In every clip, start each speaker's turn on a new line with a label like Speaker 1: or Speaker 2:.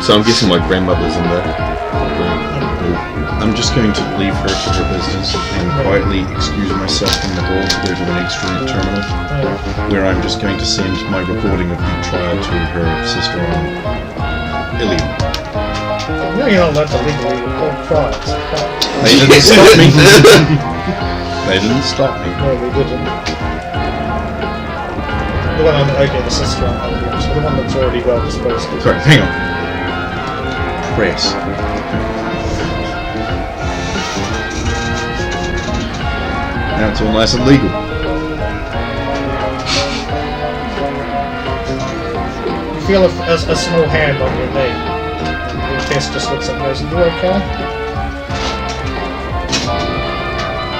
Speaker 1: So I'm guessing my grandmother's in the room.
Speaker 2: I'm just going to leave her to her business and quietly excuse myself from the hall to go to the next terminal, where I'm just going to send my recording of the trial to her sister-in-law, Ilium.
Speaker 3: No, you're not allowed to legally record trials.
Speaker 2: They didn't stop me. They didn't stop me.
Speaker 3: No, they didn't. The one on the sister-in-law, so the one that's already well disposed of.
Speaker 2: Sorry, hang on. Press. Now it's all nice and legal.
Speaker 3: You feel a small hand on your knee. Your chest just looks up and goes, "Are you okay?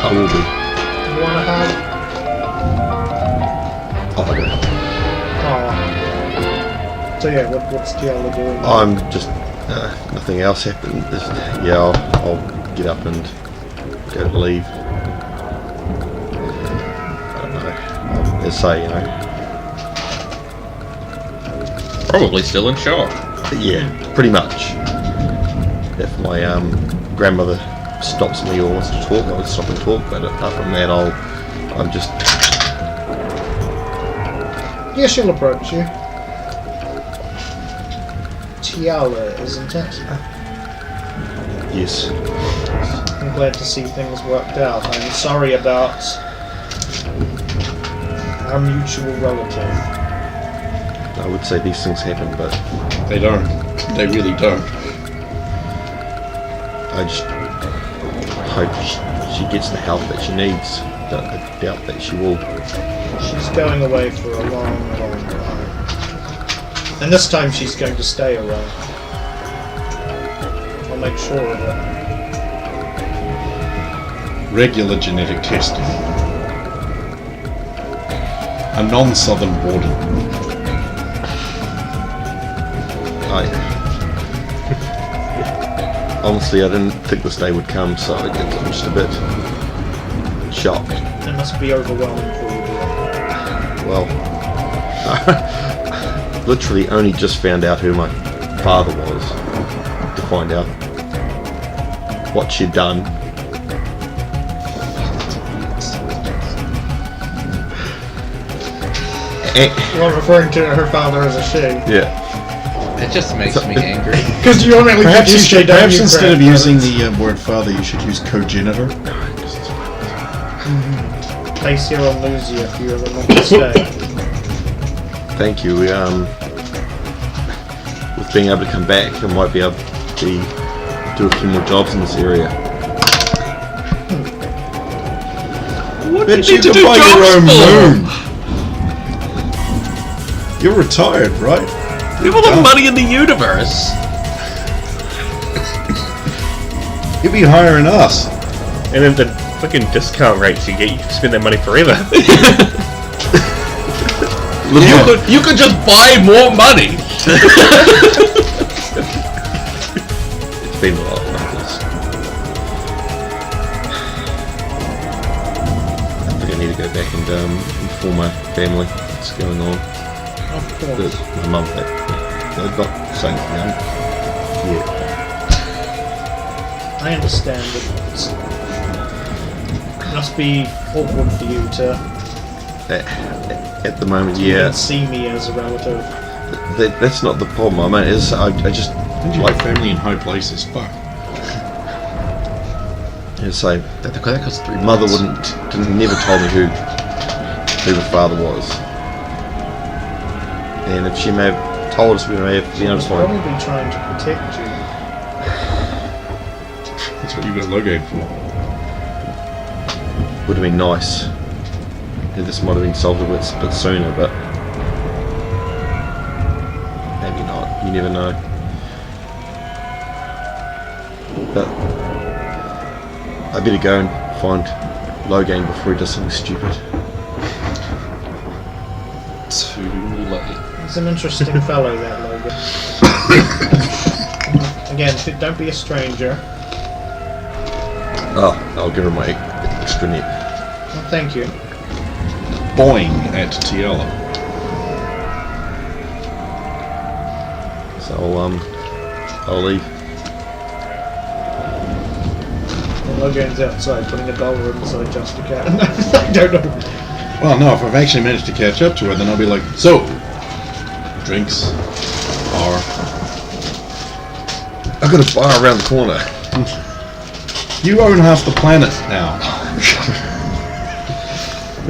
Speaker 1: I will be.
Speaker 3: You want a hug?" Oh. So yeah, what's Giala doing?
Speaker 1: I'm just nothing else happened. I'll get up and go to leave. I don't know. Let's say,
Speaker 4: Probably still in shock.
Speaker 1: yeah, pretty much. If my grandmother stops me or wants to talk, I'll stop and talk. But apart from that, I'm just.
Speaker 3: Yeah, she'll approach you. Tiala, isn't it?
Speaker 1: Yes.
Speaker 3: I'm glad to see things worked out. I'm sorry about our mutual relative.
Speaker 1: I would say these things happen, but
Speaker 2: They don't. They really don't.
Speaker 1: I just hope she gets the help that she needs. I doubt that she will.
Speaker 3: She's going away for a long, long time. And this time she's going to stay away. I'll make sure of it.
Speaker 2: Regular genetic testing. A non-southern border.
Speaker 1: Honestly, I didn't think this day would come, so I'm just a bit shocked.
Speaker 3: It must be overwhelming for you, dear.
Speaker 1: Well, literally only just found out who my father was to find out what she'd done.
Speaker 3: You're referring to her father as a she.
Speaker 1: Yeah.
Speaker 4: It just makes me angry.
Speaker 3: Because you only
Speaker 2: Perhaps,
Speaker 3: use she, don't
Speaker 2: perhaps
Speaker 3: you,
Speaker 2: instead of
Speaker 3: Grant?
Speaker 2: using the word father, you should use cogenitor.
Speaker 3: Place here on Lucia if you ever want to stay.
Speaker 1: Thank you. With being able to come back, I might be able to do a few more jobs in this area.
Speaker 4: What
Speaker 2: Bet
Speaker 4: did
Speaker 2: you
Speaker 4: you do
Speaker 2: can buy your
Speaker 4: jobs
Speaker 2: own
Speaker 4: for?
Speaker 2: moon. You're retired, right?
Speaker 4: We have all the money in the universe.
Speaker 2: You'd be hiring us.
Speaker 5: And then the fucking discount rates you get, you can spend that money forever.
Speaker 4: You could just buy more money.
Speaker 1: It's been a lot like this. I think I need to go back and inform my family what's going on.
Speaker 3: Of course.
Speaker 1: My mum, they're not saying anything yet.
Speaker 3: I understand it. It must be awkward for you to
Speaker 1: At the moment, yeah.
Speaker 3: even see me as a relative.
Speaker 1: That's not the problem. I mean, I just
Speaker 2: And you have family in high places. Fuck.
Speaker 1: say
Speaker 4: That costs 3
Speaker 1: mother never told me who the father was. And if she may have told us, we may have been able
Speaker 3: She's
Speaker 1: to find.
Speaker 3: probably trying to protect you.
Speaker 2: That's what you got Logade for.
Speaker 1: Would have been nice. And this might have been solved a bit sooner, but maybe not. You never know. But I better go and find Logan before he does something stupid.
Speaker 4: Too late.
Speaker 3: He's an interesting fellow, that Logan. Again, don't be a stranger.
Speaker 1: Oh, I'll give her my extra net.
Speaker 3: Well, thank you.
Speaker 2: Boing at Tiala.
Speaker 1: So I'll leave.
Speaker 3: And Logan's outside putting $1 inside just a cat. I don't know.
Speaker 2: Well, no, if I've actually managed to catch up to her, then I'll be like, so, drinks, bar.
Speaker 1: I've got a bar around the corner.
Speaker 2: You own half the planet now.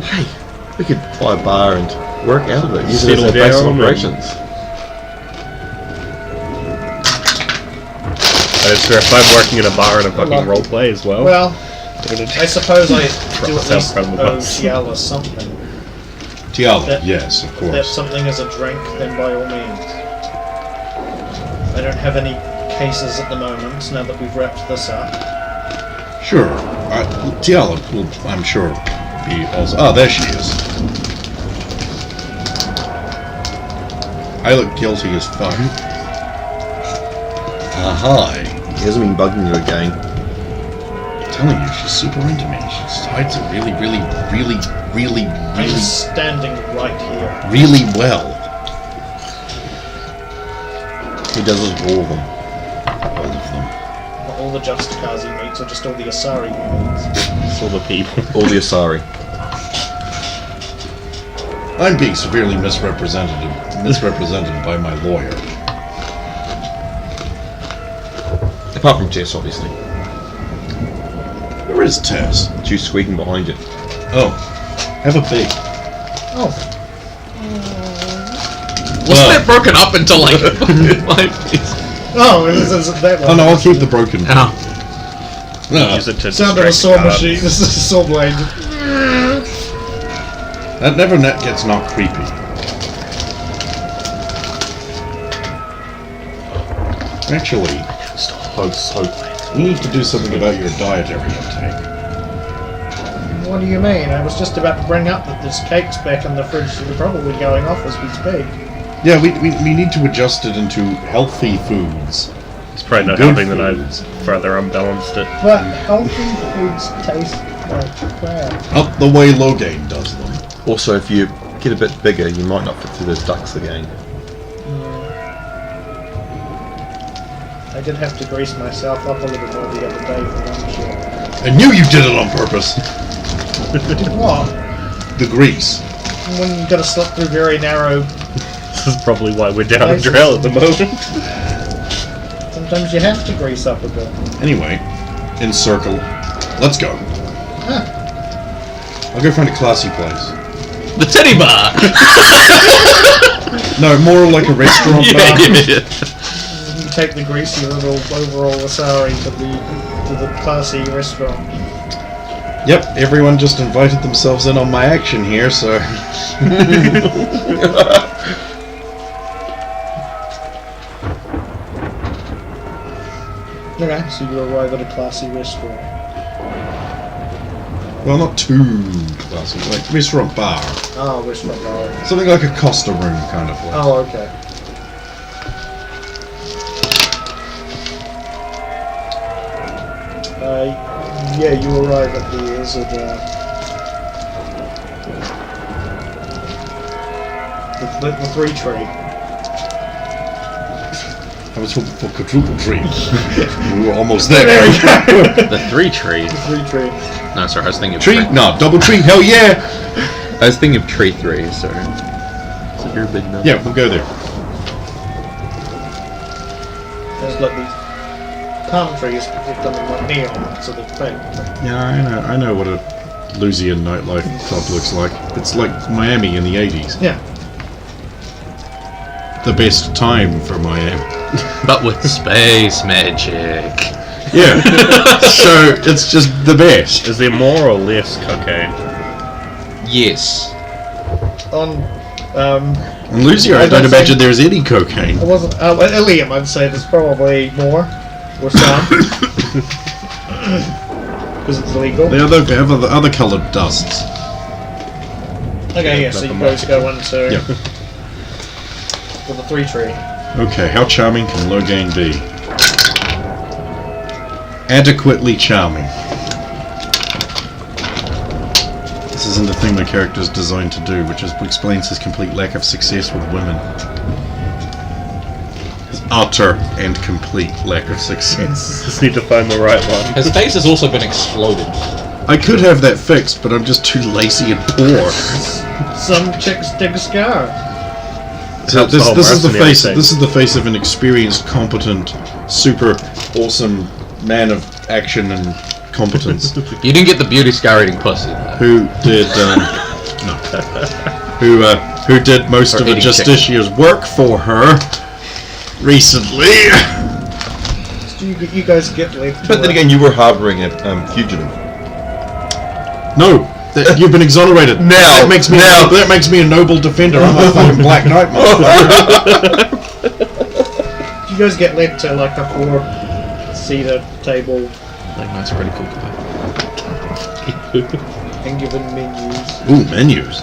Speaker 1: Hey, we could buy a bar and work out of it. Use it as
Speaker 5: Settle
Speaker 1: a base of
Speaker 5: down and-
Speaker 1: operations.
Speaker 5: So if I'm working in a bar and I'm fucking
Speaker 3: Lucky.
Speaker 5: roleplay as well.
Speaker 3: Well,
Speaker 5: I'm gonna
Speaker 3: I suppose I do at
Speaker 5: myself
Speaker 3: least
Speaker 5: from the
Speaker 3: owe
Speaker 5: bus.
Speaker 3: Ciala something.
Speaker 2: Tiala,
Speaker 3: That-
Speaker 2: yes, of
Speaker 3: If that
Speaker 2: course.
Speaker 3: something is a drink, then by all means. I don't have any cases at the moment, now that we've wrapped this up.
Speaker 2: Sure. Tiala will, I'm sure, be also... Ah, there she is. I look guilty as fuck. Hi.
Speaker 1: He hasn't been bugging you again.
Speaker 2: I'm telling you, she's super into me. She hides it really,
Speaker 3: I'm standing right here.
Speaker 2: really well.
Speaker 1: He does this with all of them.
Speaker 2: All of them.
Speaker 3: Not all the Justicars he meets, or just all the Asari he meets.
Speaker 5: It's all the people.
Speaker 1: All the Asari.
Speaker 2: I'm being severely misrepresented by my lawyer.
Speaker 1: Apart from Jess, obviously.
Speaker 2: Where is Tess?
Speaker 1: She's squeaking behind you.
Speaker 2: Oh, have a beak.
Speaker 3: Oh,
Speaker 4: Wasn't it broken up into like 5 pieces?
Speaker 3: oh, is that one?
Speaker 2: Oh no, I'll keep the broken.
Speaker 4: Oh.
Speaker 2: No,
Speaker 5: Use it to
Speaker 3: Sound of a
Speaker 5: distract
Speaker 3: saw
Speaker 5: the
Speaker 3: machine. This is a saw blade.
Speaker 2: that never gets not creepy. Actually, you need to do something about your dietary intake.
Speaker 3: What do you mean? I was just about to bring up that this cake's back in the fridge, so they're probably going off as we speak.
Speaker 2: Yeah, we need to adjust it into healthy foods.
Speaker 5: It's probably not
Speaker 2: Good
Speaker 5: helping that
Speaker 2: foods.
Speaker 5: I've further unbalanced it.
Speaker 3: But healthy foods taste like crap.
Speaker 2: Not the way Logain does them.
Speaker 1: Also, if you get a bit bigger, you might not fit through those ducts again.
Speaker 3: I did have to grease myself up a little more the other day for lunch.
Speaker 2: I knew you did it on purpose.
Speaker 3: What?
Speaker 2: The grease.
Speaker 3: When you gotta slip through very narrow,
Speaker 5: This is probably why we're down a
Speaker 3: Places.
Speaker 5: trail at the moment.
Speaker 3: sometimes you have to grease up a bit.
Speaker 2: Anyway, in circle. Let's go.
Speaker 3: Huh.
Speaker 2: I'll go find a classy place.
Speaker 4: The titty bar!
Speaker 2: No, more like a restaurant bar.
Speaker 4: yeah.
Speaker 3: You take the greasy little overall Asari to the classy restaurant.
Speaker 2: Yep, everyone just invited themselves in on my action here, so...
Speaker 3: Okay, so you arrive at a classy restaurant.
Speaker 2: Well, not too classy, like restaurant bar.
Speaker 3: Oh, restaurant bar.
Speaker 2: Something like a Costa room kind of place.
Speaker 3: Oh, okay. Yeah, you arrive at the the 3 tree.
Speaker 2: I was hoping for quadruple tree. We were almost there.
Speaker 4: The 3 tree.
Speaker 3: 3 tree.
Speaker 4: No, sorry, I was thinking of
Speaker 2: Tree? No, double tree, hell yeah!
Speaker 4: I was thinking of tree 3, sorry. So you're a big number.
Speaker 2: Yeah, we'll go there.
Speaker 3: There's like these palm trees with them like neon, so they're pink.
Speaker 2: Yeah, I know what a Lusian nightlife club looks like. It's like Miami in the 80s.
Speaker 3: Yeah.
Speaker 2: The best time for Miami.
Speaker 4: But with space magic.
Speaker 2: Yeah. So, it's just the best.
Speaker 5: Is there more or less cocaine?
Speaker 4: Yes.
Speaker 3: On
Speaker 2: In Lusia, I don't imagine there's any cocaine.
Speaker 3: it wasn't Ilium, I'd say there's probably more. Or some. Because it's legal.
Speaker 2: They have other coloured dusts.
Speaker 3: Okay, yeah, so you guys go into
Speaker 2: Yeah.
Speaker 3: the 3 tree.
Speaker 2: Okay, how charming can Logain be? Adequately charming. This isn't a thing my character's designed to do, which explains his complete lack of success with women. utter and complete lack of success.
Speaker 5: Just need to find the right one.
Speaker 4: His face has also been exploded.
Speaker 2: I could have that fixed, but I'm just too lazy and poor.
Speaker 3: Some chicks dig a scar.
Speaker 2: So
Speaker 5: Helps the whole
Speaker 2: this is the
Speaker 5: mercenary
Speaker 2: face.
Speaker 5: thing.
Speaker 2: This is the face of an experienced, competent, super awesome man of action and competence.
Speaker 4: You didn't get the beauty scar eating pussy.
Speaker 2: who did who did most
Speaker 4: Or
Speaker 2: of the
Speaker 4: eating
Speaker 2: Justicia's work for her recently.
Speaker 3: Do you guys get led to
Speaker 1: But then again, you were harbouring a fugitive.
Speaker 2: No, you've been exonerated.
Speaker 1: Now,
Speaker 2: that makes me a noble defender. I'm a fucking Black Knight, motherfucker.
Speaker 3: Do you guys get led to like a 4-seater table
Speaker 4: Like, that's pretty cool.
Speaker 3: and given menus?
Speaker 2: Ooh, menus.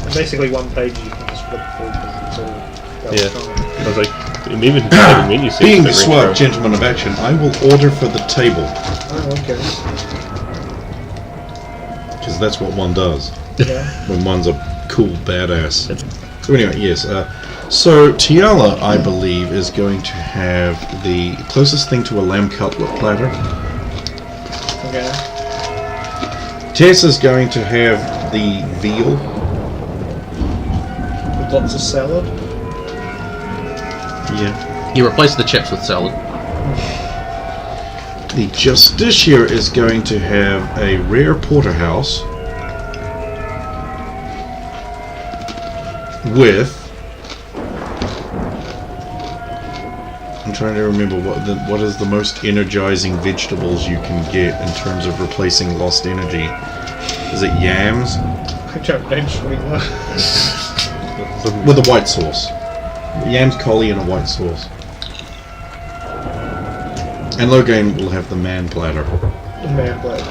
Speaker 3: And basically one page you can just flip through because it's all
Speaker 5: Yeah.
Speaker 3: electronic.
Speaker 5: I was like, even the menu seems
Speaker 2: Being
Speaker 5: to
Speaker 2: the
Speaker 5: ring
Speaker 2: suave
Speaker 5: true.
Speaker 2: gentleman of action, I will order for the table,
Speaker 3: Oh, okay.
Speaker 2: because that's what one does
Speaker 3: Yeah.
Speaker 2: when one's a cool badass. So anyway, yes. So Tiala, I believe, is going to have the closest thing to a lamb cutlet platter.
Speaker 3: Okay.
Speaker 2: Tess is going to have the veal.
Speaker 3: With lots of salad.
Speaker 2: Yeah.
Speaker 4: He replaced the chips with salad.
Speaker 2: The Justicia is going to have a rare porterhouse with. I'm trying to remember what is the most energizing vegetables you can get in terms of replacing lost energy. Is it yams
Speaker 3: I don't actually know.
Speaker 2: with a white sauce? Yams, collie, and a white sauce. And Logain will have the man platter.
Speaker 3: Man, like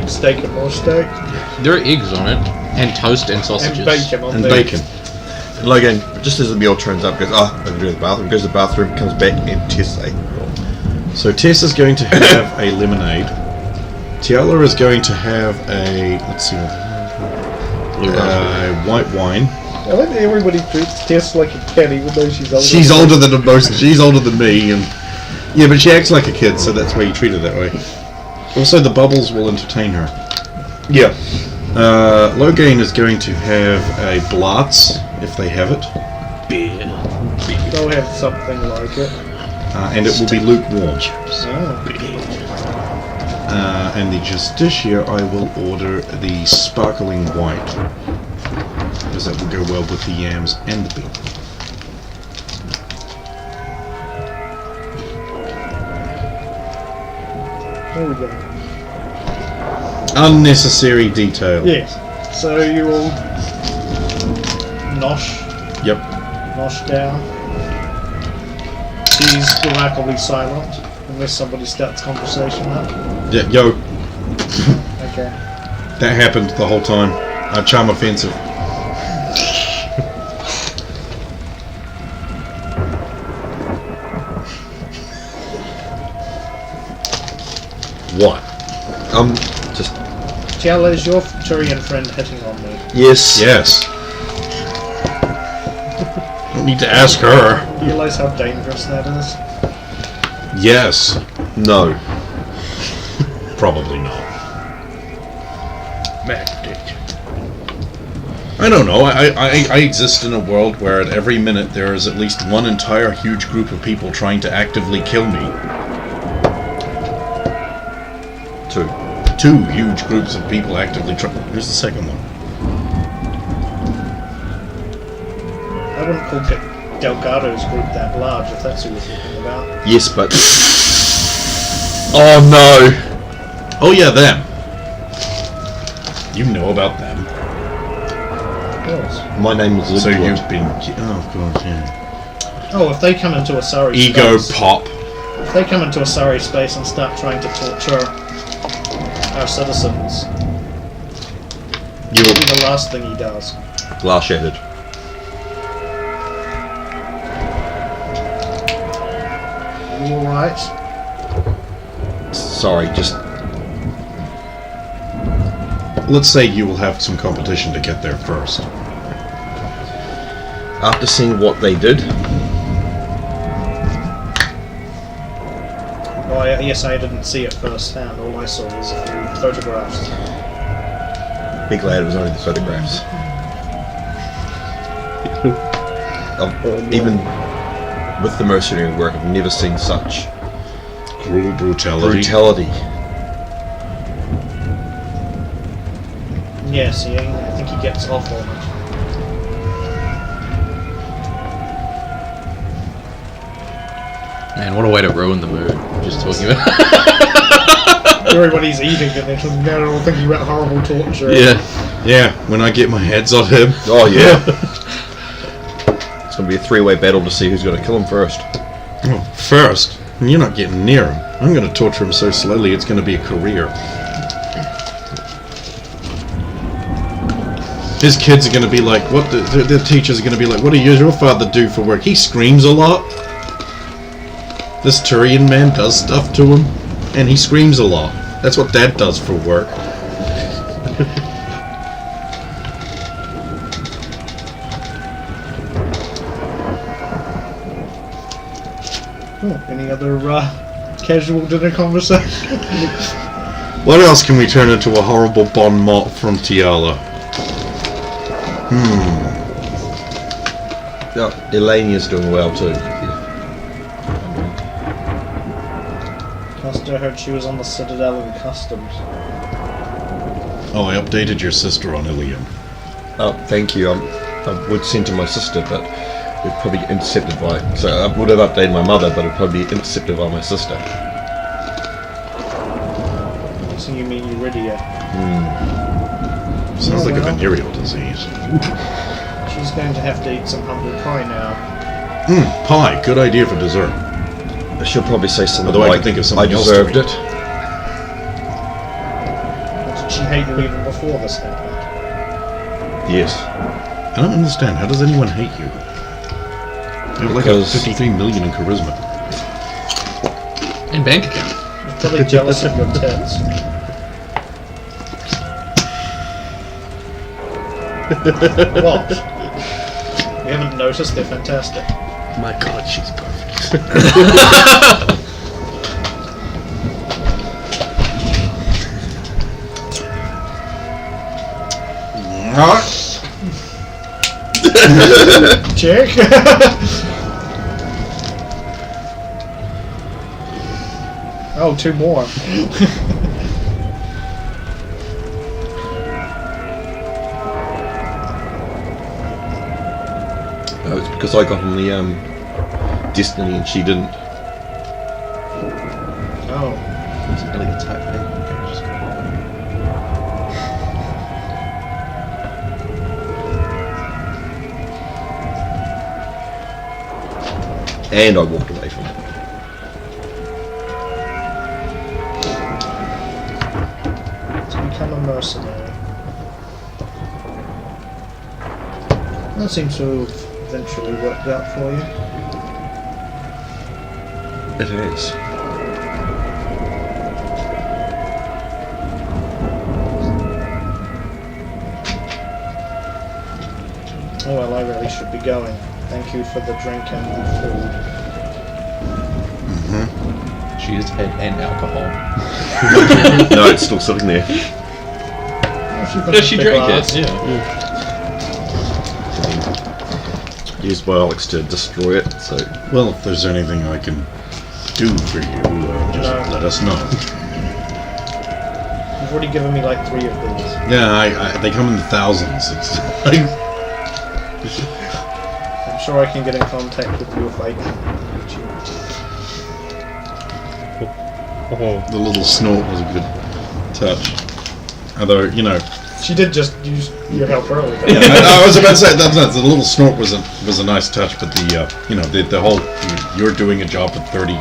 Speaker 3: steak and more steak.
Speaker 4: There are eggs on it, and toast and sausages.
Speaker 3: And bacon on
Speaker 2: And
Speaker 3: there.
Speaker 2: bacon.
Speaker 1: And Logan, just as the meal turns up, goes, I can go to the bathroom, goes to the bathroom, comes back, and Tess a
Speaker 2: So Tess is going to have a lemonade. Tiala is going to have a, let's see,
Speaker 4: Blue raspberry.
Speaker 2: white wine.
Speaker 3: I like that everybody treats Tess like a kid even though she's older.
Speaker 2: She's older than most. She's older than me, and yeah, but she acts like a kid, so that's why you treat her that way. Also, the bubbles will entertain her.
Speaker 1: Yeah.
Speaker 2: Logain is going to have a Blatz, if they have it,
Speaker 3: They'll have something like it.
Speaker 2: and it will be lukewarm.
Speaker 3: Oh.
Speaker 2: And the Justicia, I will order the sparkling white, because that will go well with the yams and the beef.
Speaker 3: There we go.
Speaker 2: Unnecessary detail.
Speaker 3: Yes. So you all nosh
Speaker 2: Yep.
Speaker 3: down. She's remarkably silent unless somebody starts conversation up.
Speaker 2: Yeah, yo,
Speaker 3: Okay.
Speaker 2: that happened the whole time. Charm offensive. What?
Speaker 1: Just,
Speaker 3: Tiala, is your Turian friend hitting on me?
Speaker 1: yes.
Speaker 2: Yes. Don't need to ask her.
Speaker 3: You realise how dangerous that is?
Speaker 2: Yes.
Speaker 1: No.
Speaker 2: Probably not.
Speaker 5: Meditate.
Speaker 2: I don't know. I exist in a world where at every minute there is at least one entire huge group of people trying to actively kill me.
Speaker 1: 2.
Speaker 2: 2 huge groups of people actively trying. Here's the second one.
Speaker 3: I wouldn't call Delgado's group that large if that's who you're talking about.
Speaker 1: Yes, but... Oh no!
Speaker 2: Oh yeah, them. You know about them.
Speaker 3: Of course.
Speaker 1: My name is
Speaker 2: So
Speaker 1: Lidwood.
Speaker 2: you've been. Oh god, yeah.
Speaker 3: Oh, if they come into a Surrey
Speaker 2: Ego
Speaker 3: space,
Speaker 2: pop.
Speaker 3: if they come into a Surrey space and start trying to torture our citizens,
Speaker 2: You'll.
Speaker 3: it'll be the last thing he does.
Speaker 1: Glass shattered.
Speaker 3: Are you alright?
Speaker 1: Sorry, just...
Speaker 2: Let's say you will have some competition to get there first.
Speaker 1: after seeing what they did,
Speaker 3: Well, yes, I didn't see it firsthand. All I saw was a few photographs.
Speaker 1: be glad it was only the photographs. Even with the mercenary work, I've never seen such
Speaker 2: Cruel brutality.
Speaker 1: brutality.
Speaker 3: Yes, I think he gets off on it.
Speaker 4: Man, what a way to ruin the mood. Just talking about.
Speaker 3: Everybody's eating and they're all thinking about horrible torture.
Speaker 4: Yeah.
Speaker 2: Yeah, when I get my heads on him.
Speaker 1: Oh yeah. It's going to be a three-way battle to see who's going to kill him first.
Speaker 2: Well, first, you're not getting near him. I'm going to torture him so slowly it's going to be a career. His kids are going to be like, what? The teachers are going to be like, what does your father do for work? He screams a lot. This Turian man does stuff to him, and he screams a lot. That's what Dad does for work.
Speaker 3: Oh, any other casual dinner conversation?
Speaker 2: What else can we turn into a horrible bon mot from Tiala?
Speaker 1: Yeah, Elenia's doing well too.
Speaker 3: I heard she was on the Citadel in Customs.
Speaker 2: Oh, I updated your sister on Ilium.
Speaker 1: Oh, thank you. I would send to my sister, but it'd probably get intercepted by. So I would have updated my mother, but it'd probably be intercepted by my sister.
Speaker 3: So you mean Eurydia?
Speaker 2: Sounds like
Speaker 3: well.
Speaker 2: a venereal disease.
Speaker 3: She's going to have to eat some humble pie now.
Speaker 2: Pie, good idea for dessert.
Speaker 1: She'll probably say something
Speaker 2: Although I
Speaker 1: like,
Speaker 2: can think of
Speaker 1: I
Speaker 2: something else
Speaker 1: deserved
Speaker 2: to
Speaker 1: it.
Speaker 3: Did she hate you even before this happened?
Speaker 1: Yes.
Speaker 2: I don't understand. How does anyone hate you? You have like a
Speaker 1: Because-
Speaker 2: 53 million in charisma.
Speaker 4: And bank account.
Speaker 3: She's probably jealous of your tits. What? You haven't noticed? They're fantastic.
Speaker 5: My God, she's perfect.
Speaker 3: Check. Oh, two more.
Speaker 1: Oh, it's because I got on the Destiny and she didn't.
Speaker 3: Oh.
Speaker 5: It's an elegant type thing. Okay, just go.
Speaker 1: And I walked away from it.
Speaker 3: To become a mercenary. That seems to have eventually worked out for you.
Speaker 1: It is.
Speaker 3: Oh well, I really should be going. Thank you for the drink and the food.
Speaker 4: She has head and alcohol.
Speaker 1: No, it's still sitting there.
Speaker 3: Oh,
Speaker 4: No, she drank
Speaker 3: glass.
Speaker 4: it. Yeah.
Speaker 1: Used by Alex to destroy it, so.
Speaker 2: Well, if there's anything I can do for you, just
Speaker 3: No.
Speaker 2: let us know.
Speaker 3: You've already given me like 3 of these.
Speaker 2: Yeah, they come in the thousands. It's like,
Speaker 3: I'm sure I can get in contact with you if I can reach you.
Speaker 5: Oh,
Speaker 2: the little snort was a good touch. Although, you know,
Speaker 3: She did just use your help earlier.
Speaker 2: I was about to say that's nuts. The little snort was a nice touch, but the the whole you're doing a job for 30,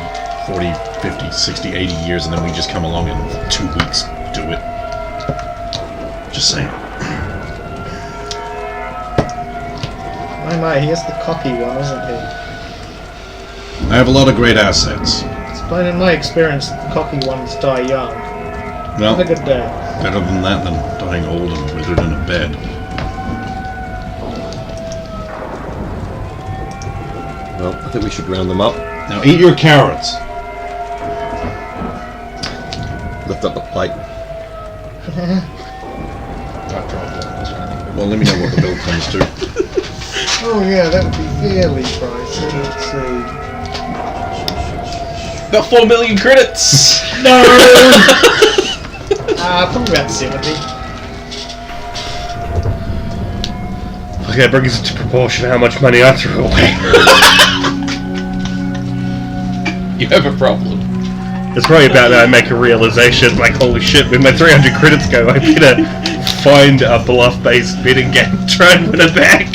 Speaker 2: 40, 50, 60, 80 years, and then we just come along in 2 weeks do it. Just saying.
Speaker 3: My, he is the cocky one, isn't he?
Speaker 2: I have a lot of great assets.
Speaker 3: It's been in my experience that the cocky ones die young.
Speaker 2: Well,
Speaker 3: Have a good day.
Speaker 2: better than that than dying old and withered in a bed.
Speaker 1: Well, I think we should round them up.
Speaker 2: Now eat your carrots.
Speaker 1: Lift up the plate.
Speaker 2: Well, let me know what the bill comes to.
Speaker 3: Oh yeah, that would be fairly pricey. Let's see.
Speaker 4: About 4 million credits!
Speaker 3: No! Probably about 70.
Speaker 5: Okay, that brings it to proportion how much money I threw away.
Speaker 4: You have a problem.
Speaker 5: It's probably about that I make a realization, like, holy shit, when my 300 credits go, I better find a bluff-based betting game, try and win it back.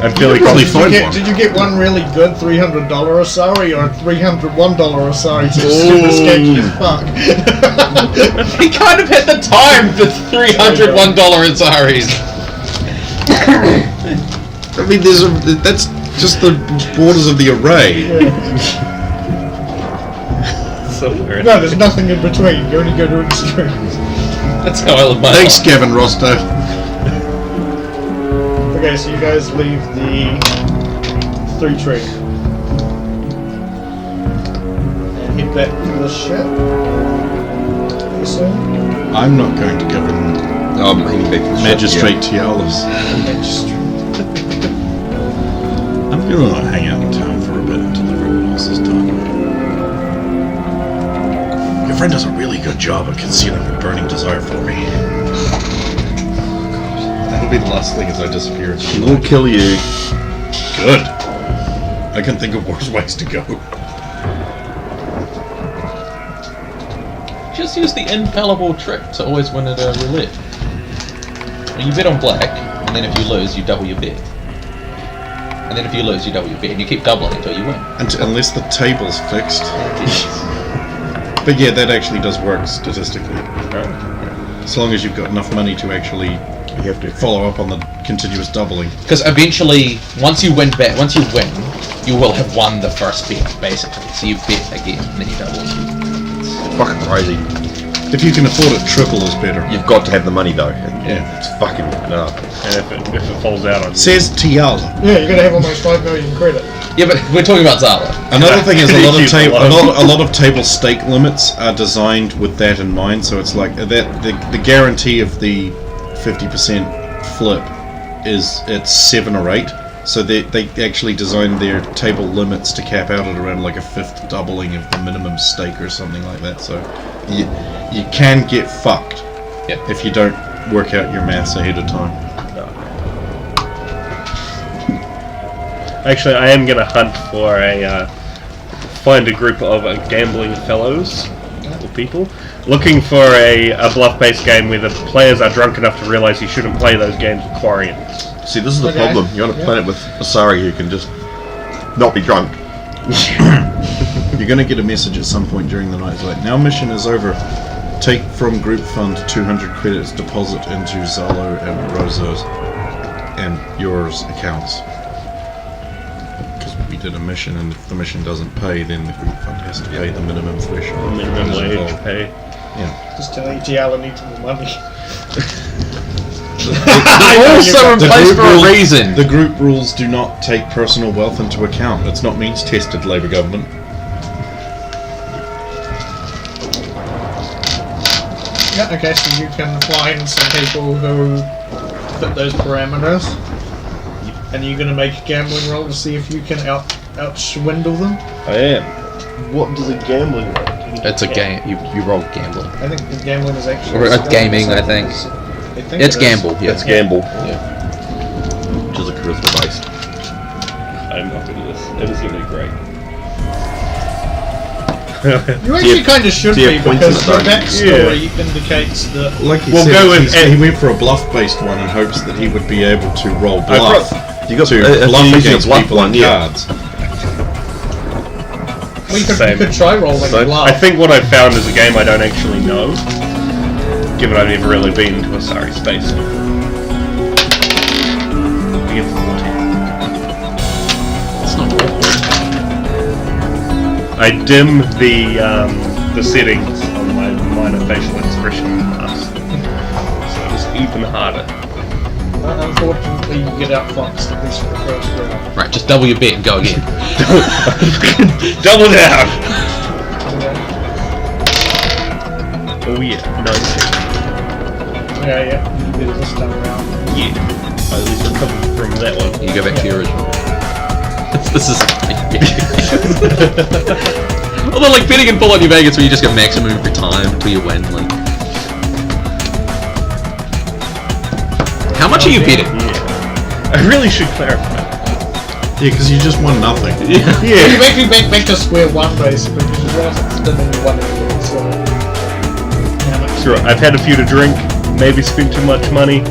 Speaker 5: I'm feeling
Speaker 2: probably
Speaker 3: Did you get one really good $300 Asari or a $301 Asari to super sketchy as fuck?
Speaker 4: He kind of hit the time for $301 Azaris.
Speaker 2: I mean, that's just the borders of the array.
Speaker 5: somewhere.
Speaker 3: No, there's nothing in between. You only go to extremes.
Speaker 4: That's how I live my
Speaker 2: Thanks,
Speaker 4: life.
Speaker 2: Gavin Rosto.
Speaker 3: Okay, so you guys leave the 3 tree. And head back to the ship. Pretty soon.
Speaker 2: I'm not going to give him
Speaker 1: Oh, I'm heading back to the ship,
Speaker 2: magistrate Tialas. I'm going to hang out in town for a bit until everyone else is done. Your friend does a really good job of concealing a burning desire for me. That'll be the last thing as I disappear.
Speaker 1: She will kill you.
Speaker 2: Good. I can think of worse ways to go.
Speaker 4: Just use the infallible trick to always win at a roulette. You bet on black, and then if you lose, you double your bet. And then if you lose, you double your bet, and you keep doubling until you win.
Speaker 2: Unless the table's fixed. But yeah, that actually does work statistically. As long as you've got enough money to actually
Speaker 1: You have to.
Speaker 2: follow up on the continuous doubling.
Speaker 4: Because eventually, once you win, you will have won the first bet, basically. So you bet again, and then you double again.
Speaker 1: Fucking crazy.
Speaker 2: If you can afford it, triple is better.
Speaker 1: You've got to have the money though.
Speaker 2: Yeah.
Speaker 1: It's fucking no.
Speaker 5: And if it falls out on you.
Speaker 2: Says Tiala.
Speaker 3: Yeah, you're gonna have almost 5 million credit.
Speaker 4: Yeah, but we're talking about Zala.
Speaker 2: Another thing is a
Speaker 5: Keep
Speaker 2: lot of table stake limits are designed with that in mind. So it's like that the guarantee of the 50% flip is it's 7 or 8. So they actually designed their table limits to cap out at around like a 5th doubling of the minimum stake or something like that. So you can get fucked if you don't work out your maths ahead of time.
Speaker 5: Actually, I am going to hunt for find a group of gambling fellows or people looking for a bluff-based game where the players are drunk enough to realise you shouldn't play those games with Quarians.
Speaker 1: See, this is the
Speaker 3: Okay.
Speaker 1: problem. You're on a planet with Asari who can just not be drunk.
Speaker 2: You're going to get a message at some point during the night. It's like, now mission is over. Take from group fund 200 credits, deposit into Zalo and Rosa's and yours accounts. Because we did a mission, and if the mission doesn't pay, then the group fund has to pay the minimum threshold.
Speaker 5: Minimum
Speaker 2: As
Speaker 5: wage
Speaker 2: well.
Speaker 5: pay.
Speaker 2: Yeah.
Speaker 3: Just tell ATL needs more money.
Speaker 4: I'm also in place for a reason.
Speaker 2: The group rules do not take personal wealth into account. It's not means-tested, Labour government.
Speaker 3: Yeah, okay, so you can find some people who fit those parameters. And you're gonna make a gambling roll to see if you can out-swindle them?
Speaker 5: I am.
Speaker 1: What does a gambling rate?
Speaker 4: It's a game. You roll gambling.
Speaker 3: I think the gambling is actually...
Speaker 4: Or gaming, I think. It's
Speaker 3: it is.
Speaker 4: gamble, yeah.
Speaker 1: That's gamble.
Speaker 4: Yeah.
Speaker 1: Which is a charisma based.
Speaker 5: I'm not good at this. It is going to be great.
Speaker 3: You actually kind of should
Speaker 1: do you
Speaker 3: be,
Speaker 1: have points
Speaker 3: because
Speaker 1: in
Speaker 3: the
Speaker 1: it, though?
Speaker 3: backstory indicates that...
Speaker 2: Like he
Speaker 5: We'll
Speaker 2: said,
Speaker 5: go with
Speaker 2: he went for a bluff-based one in hopes that he would be able to roll bluff
Speaker 1: You got
Speaker 2: to
Speaker 1: if
Speaker 2: bluff
Speaker 1: you're using a
Speaker 2: against
Speaker 1: bluff
Speaker 2: people
Speaker 1: one,
Speaker 2: on
Speaker 1: yeah.
Speaker 2: cards.
Speaker 3: Well, you
Speaker 5: Same.
Speaker 3: could try rolling
Speaker 1: So,
Speaker 3: bluff.
Speaker 5: I think what I've found is a game I don't actually know, given I've never really been to Asari space. I get 14.
Speaker 4: It's not awkward.
Speaker 5: I dim the settings on my minor facial expression mask, so it's even harder.
Speaker 3: Unfortunately, you get outfoxed at least for the first round.
Speaker 4: Right, just double your bet and go again.
Speaker 5: Double down! Oh yeah, 19.
Speaker 3: Yeah, you did it this time around.
Speaker 5: Yeah. At least recovered from that one.
Speaker 4: You go back to your original. This is. Although, like, betting in Fallout New Vegas where you just get maximum every time until you win, like. How much are you betting?
Speaker 5: Yeah. I really should clarify.
Speaker 2: Yeah, because you just won nothing.
Speaker 3: You
Speaker 5: Yeah.
Speaker 3: make me back to square one basically because you lost it and then you won it. So
Speaker 5: Sure, I've had a few to drink, maybe spent too much money.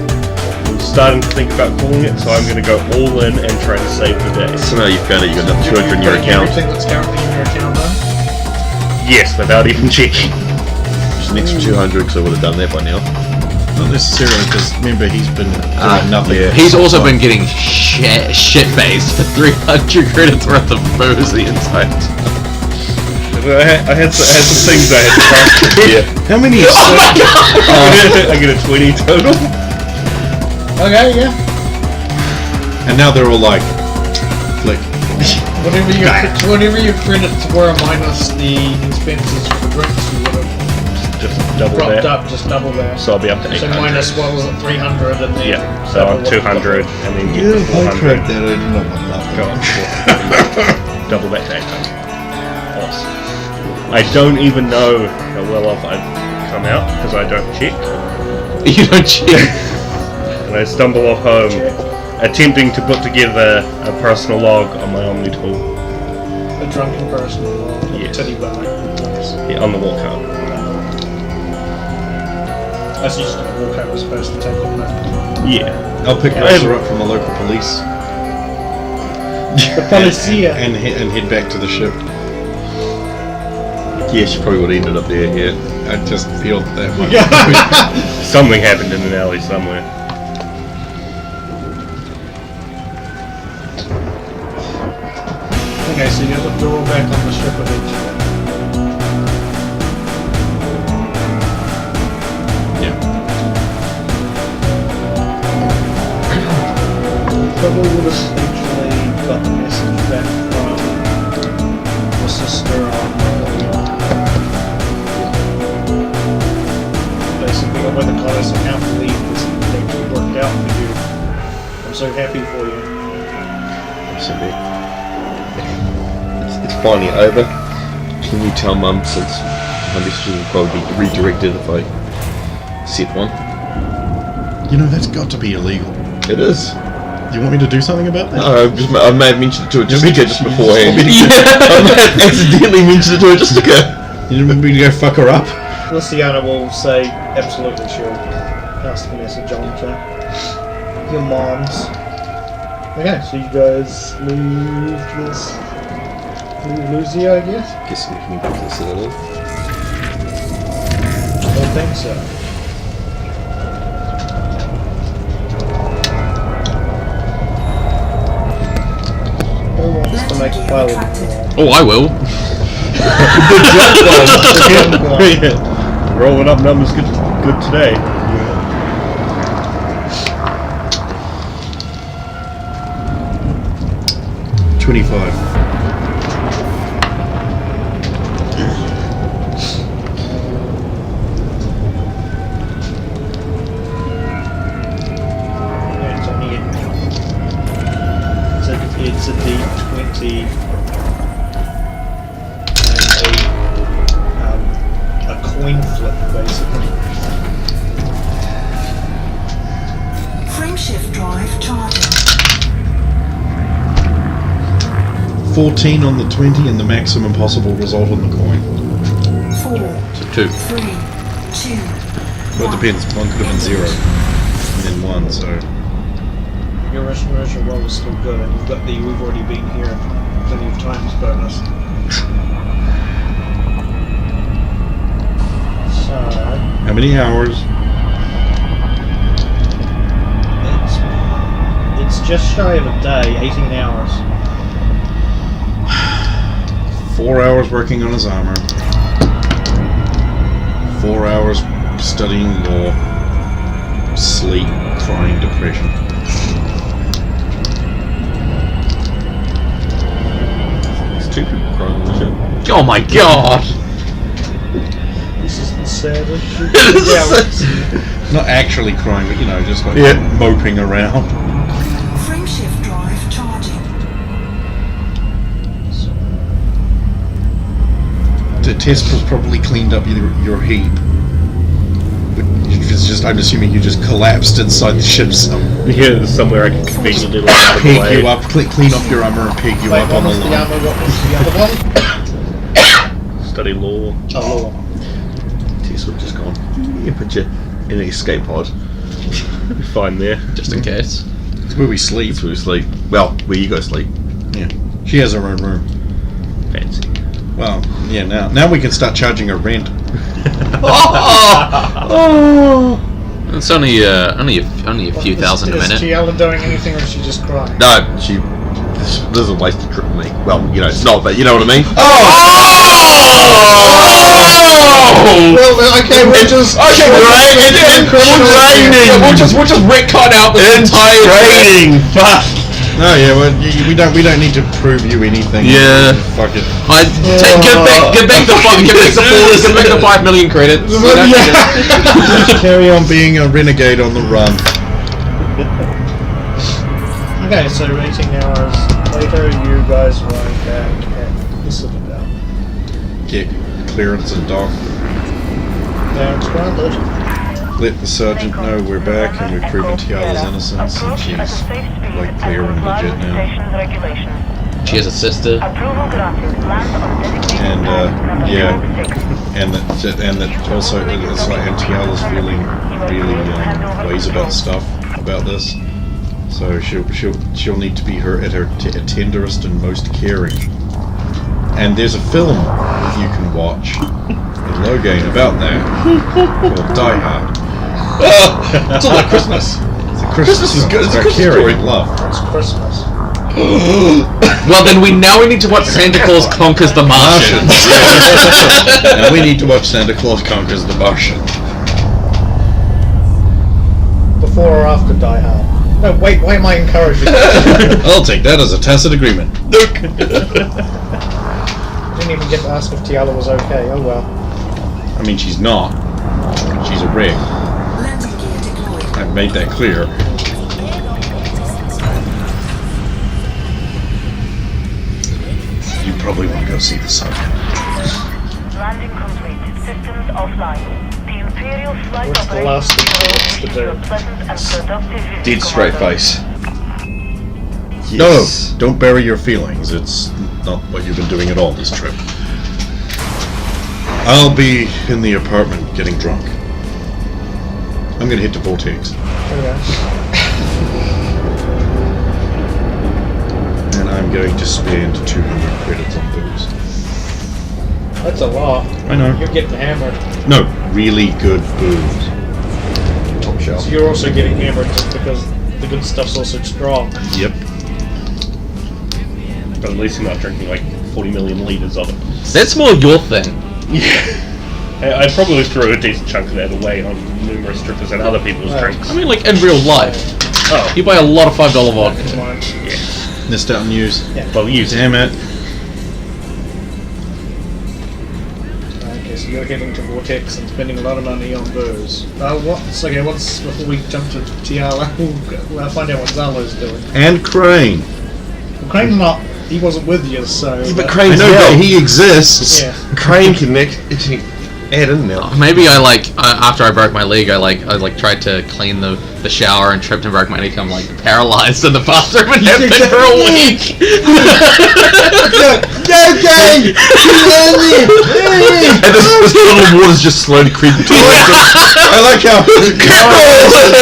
Speaker 5: I'm starting to think about calling it, so I'm going to go all in and try to save the day.
Speaker 1: Somehow you found out you got enough 200 in your account.
Speaker 3: Everything that's currently in your account though.
Speaker 5: Yes, without even checking.
Speaker 1: Just an extra 200 because I would have done that by now.
Speaker 2: Not necessarily, because remember he's been doing nothing.
Speaker 1: yeah.
Speaker 4: He's also been getting shit-faced for 300 credits worth of booze the entire time.
Speaker 5: I had some things I had to buy.
Speaker 1: Yeah.
Speaker 2: How many?
Speaker 4: Oh my god!
Speaker 5: I get a 20 total.
Speaker 3: Okay, yeah.
Speaker 2: And now they're all like, flick.
Speaker 3: Whenever your credits were minus the expenses for the drinks, you would have
Speaker 5: Just double
Speaker 3: dropped
Speaker 5: that.
Speaker 3: up, just double that.
Speaker 5: So I'll be up to 800.
Speaker 3: So minus what was it, 300 and then
Speaker 5: Yeah, so I'm 200 and then get the 400.
Speaker 2: that. I did not want nothing.
Speaker 5: Go on. Double that to 800. Awesome. I don't even know how well off I've come out because I don't check.
Speaker 4: You don't cheat.
Speaker 5: And I stumble off home attempting to put together a personal log on my Omni tool.
Speaker 3: a drunken person or
Speaker 5: Yes.
Speaker 3: teddy bar.
Speaker 5: Yeah, on the walk home.
Speaker 3: That's usually the walk I was supposed to take on that.
Speaker 5: Yeah.
Speaker 2: I'll pick Rosa up from the local police
Speaker 3: The policia.
Speaker 2: and head back to the ship.
Speaker 1: Yeah, she probably would have ended up there, yeah.
Speaker 2: I just feel that much.
Speaker 5: Something happened in an alley somewhere.
Speaker 3: Okay, so you have to roll back on the ship eventually.
Speaker 2: Yeah.
Speaker 3: Probably would have eventually got the message back from the sister on basically over the goddess. I can't believe this actually worked out for you. I'm so happy for you.
Speaker 1: Absolutely. It's finally over. Can you tell Mum, since my messages will probably be redirected if I set one?
Speaker 2: You know, that's got to be illegal.
Speaker 1: It is.
Speaker 2: Do you want me to do something about that?
Speaker 1: No, I may have mentioned it to her just beforehand.
Speaker 2: You just
Speaker 1: I may have accidentally mentioned it to her just to go.
Speaker 2: You didn't want me to go fuck her up?
Speaker 3: Luciana will say, absolutely sure. Pass the message on to your moms. Okay, so you guys leave this. Leave Lucia, I guess?
Speaker 1: Guess we can put this in it.
Speaker 3: I don't think so. Who wants to make a pilot call?
Speaker 4: Oh, I will.
Speaker 5: Yeah. Rolling up numbers good today.
Speaker 2: Yeah. 25.
Speaker 3: It's a D20 and a coin flip, basically.
Speaker 6: Frameshift drive charging.
Speaker 2: 14 on the 20 and the maximum possible result on the coin.
Speaker 6: 4,
Speaker 4: So 2.
Speaker 6: 3, 2.
Speaker 2: Well, it depends. One could have been 0 and then 1, so...
Speaker 3: Your original roll is still good, and you've got the we've already been here plenty of times bonus. So
Speaker 2: How many hours?
Speaker 3: it's just shy of a day, 18 hours.
Speaker 2: 4 hours working on his armor. 4 hours studying law. sleep, crying, depression.
Speaker 1: There's two people crying on the ship.
Speaker 4: Oh my god!
Speaker 3: This is the saddest shit.
Speaker 2: Not actually crying, but just like
Speaker 1: Yeah.
Speaker 2: moping around.
Speaker 6: Frameshift drive charging.
Speaker 2: The test was probably cleaned up your heap. But it's just, I'm assuming you just collapsed inside the ship somewhere.
Speaker 5: Yeah, there's somewhere I can conveniently let out of the
Speaker 2: Pick
Speaker 5: way.
Speaker 2: you up, clean off your armor and pick you
Speaker 3: Wait,
Speaker 2: up
Speaker 3: what
Speaker 2: on the
Speaker 3: was the
Speaker 2: line.
Speaker 3: other? What was the other one?
Speaker 5: Study law.
Speaker 3: Oh, Lord.
Speaker 1: Tess would have just gone, you put you in an escape pod.
Speaker 5: Be fine there.
Speaker 4: Just in case.
Speaker 2: It's where we sleep.
Speaker 1: That's where we sleep. Well, where you go sleep.
Speaker 2: Yeah. She has her own room.
Speaker 5: Fancy.
Speaker 2: Well, yeah, now we can start charging her rent.
Speaker 4: It's only a few thousand a
Speaker 3: Is
Speaker 4: minute.
Speaker 3: Tiala doing anything or is she just crying?
Speaker 1: No, this is a wasted trip for me. Well, it's not, but you know what I mean?
Speaker 3: Well, okay, we'll just...
Speaker 4: Okay, we'll just retcon out the entire
Speaker 5: Training! Fuck!
Speaker 2: No, yeah, well, we don't need to prove you anything.
Speaker 4: Yeah.
Speaker 2: Fuck it.
Speaker 4: Give back the 5 million credits.
Speaker 2: Just carry on being a renegade on the run.
Speaker 3: Okay, so 18 hours later, you guys arrive back at the Citadel.
Speaker 2: Get clearance and dock.
Speaker 3: Now it's grounded.
Speaker 2: Let the sergeant know we're back and we've proven Tiala's innocence and she's like clear and legit now.
Speaker 4: She has a sister.
Speaker 2: And and that also it's like and Tiala's feeling really ways about stuff about this. So she'll need to be at her tenderest and most caring. And there's a film that you can watch in Logain about that called Die Hard.
Speaker 4: It's all like Christmas.
Speaker 2: It's a Christmas is good. It's about caring and love.
Speaker 3: It's Christmas.
Speaker 4: Well, then we need to watch Santa Claus Conquers the Martians.
Speaker 2: Now we need to watch Santa Claus Conquers the Martian.
Speaker 3: Before or after Die Hard? No, wait, why am I encouraging you?
Speaker 2: I'll take that as a tacit agreement.
Speaker 3: Didn't even get to ask if Tiala was okay, oh well.
Speaker 2: I mean, she's not. She's a rig.
Speaker 6: Landing gear deployed.
Speaker 2: I've made that clear. You probably want to go see the sergeant.
Speaker 7: Landing complete. Systems offline. The Imperial flight
Speaker 3: What's the last thing you want to do?
Speaker 7: a pleasant and productive visit,
Speaker 1: Dead straight
Speaker 7: Commander.
Speaker 1: face.
Speaker 2: No, don't bury your feelings. It's not what you've been doing at all this trip. I'll be in the apartment getting drunk. I'm gonna hit the vortex.
Speaker 3: Okay.
Speaker 2: And I'm going to spend 200 credits on booze.
Speaker 3: That's a lot.
Speaker 2: I know.
Speaker 3: You're getting hammered.
Speaker 2: No, really good booze.
Speaker 1: Top shelf.
Speaker 3: So you're also getting hammered just because the good stuff's also strong.
Speaker 2: Yep.
Speaker 5: But at least you're not drinking like 40 million litres of it.
Speaker 4: That's more your thing.
Speaker 5: I'd probably throw a decent chunk of that away on numerous strippers and other people's
Speaker 3: Right.
Speaker 5: drinks.
Speaker 4: I mean, like in real life,
Speaker 5: Oh,
Speaker 4: you buy a lot of $5 vodka.
Speaker 3: Come on.
Speaker 2: Missed out on news.
Speaker 5: well, you
Speaker 2: Damn it.
Speaker 3: Okay, so you're heading to Vortex and spending a lot of money on booze. Before we jump to Tiala, we'll find out what Zalo's doing.
Speaker 2: And Crane.
Speaker 3: Well, Crane's not, he wasn't with you, so...
Speaker 1: But
Speaker 2: I
Speaker 1: Crane's
Speaker 2: know that he exists.
Speaker 3: Yeah.
Speaker 1: Crane can actually add in now.
Speaker 4: Maybe I after I broke my leg, I tried to clean the shower and tripped and broke my leg. I'm like paralyzed in the bathroom and have been for a week.
Speaker 1: And this little water's just slowly creeping towards us.
Speaker 2: I like how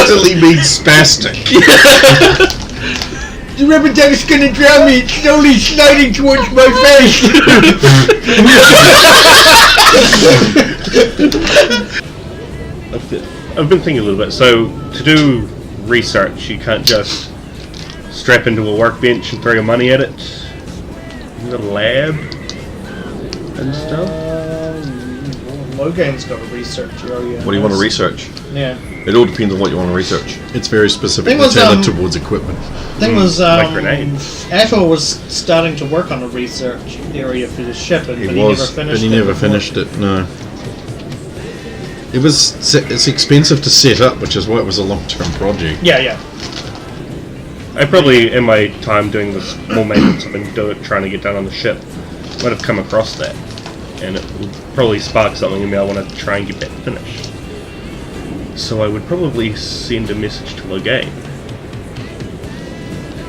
Speaker 2: instantly means spastic.
Speaker 3: The rubber duck's gonna drown me, it's slowly sliding towards my face!
Speaker 5: I've been thinking a little bit. So, to do research, you can't just strap into a workbench and throw your money at it. In the lab and stuff.
Speaker 3: Logan's got a research area.
Speaker 1: What do you want to research?
Speaker 3: Yeah.
Speaker 1: It all depends on what you want to research.
Speaker 2: It's very specifically
Speaker 3: Thing was,
Speaker 2: tailored towards equipment.
Speaker 3: Thing was,
Speaker 5: like grenades.
Speaker 3: Ato was starting to work on a research area for the ship, but he never finished
Speaker 2: but
Speaker 3: it.
Speaker 2: he never finished it. No. It's expensive to set up, which is why it was a long-term project.
Speaker 3: Yeah.
Speaker 5: I probably, in my time doing the small maintenance I've been trying to get done on the ship, might have come across that, and it would probably spark something in me. I want to try and get that finished. So I would probably send a message to Logain.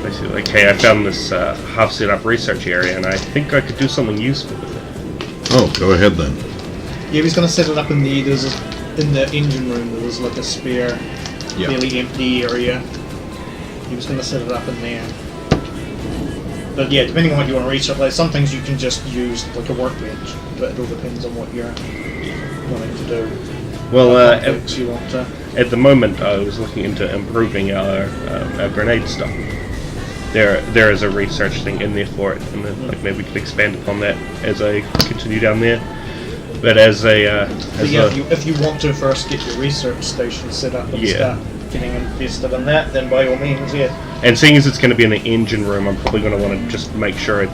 Speaker 5: Basically, like, hey, I found this half set up research area, and I think I could do something useful with it.
Speaker 2: Oh, go ahead then.
Speaker 3: Yeah, he's going to set it up in the engine room. There was like a spare, fairly empty area. He was going to set it up in there. But yeah, depending on what you want to research, like some things you can just use like a workbench, but it all depends on what you're wanting to do.
Speaker 5: Well,
Speaker 3: You want to.
Speaker 5: at the moment, I was looking into improving our grenade stock. There is a research thing in there for it, and then, like, maybe we could expand upon that as I continue down there. But
Speaker 3: if you want to first get your research station set up and start getting invested in that, then by all means, yeah.
Speaker 5: And seeing as it's going to be in the engine room, I'm probably going to want to just make sure it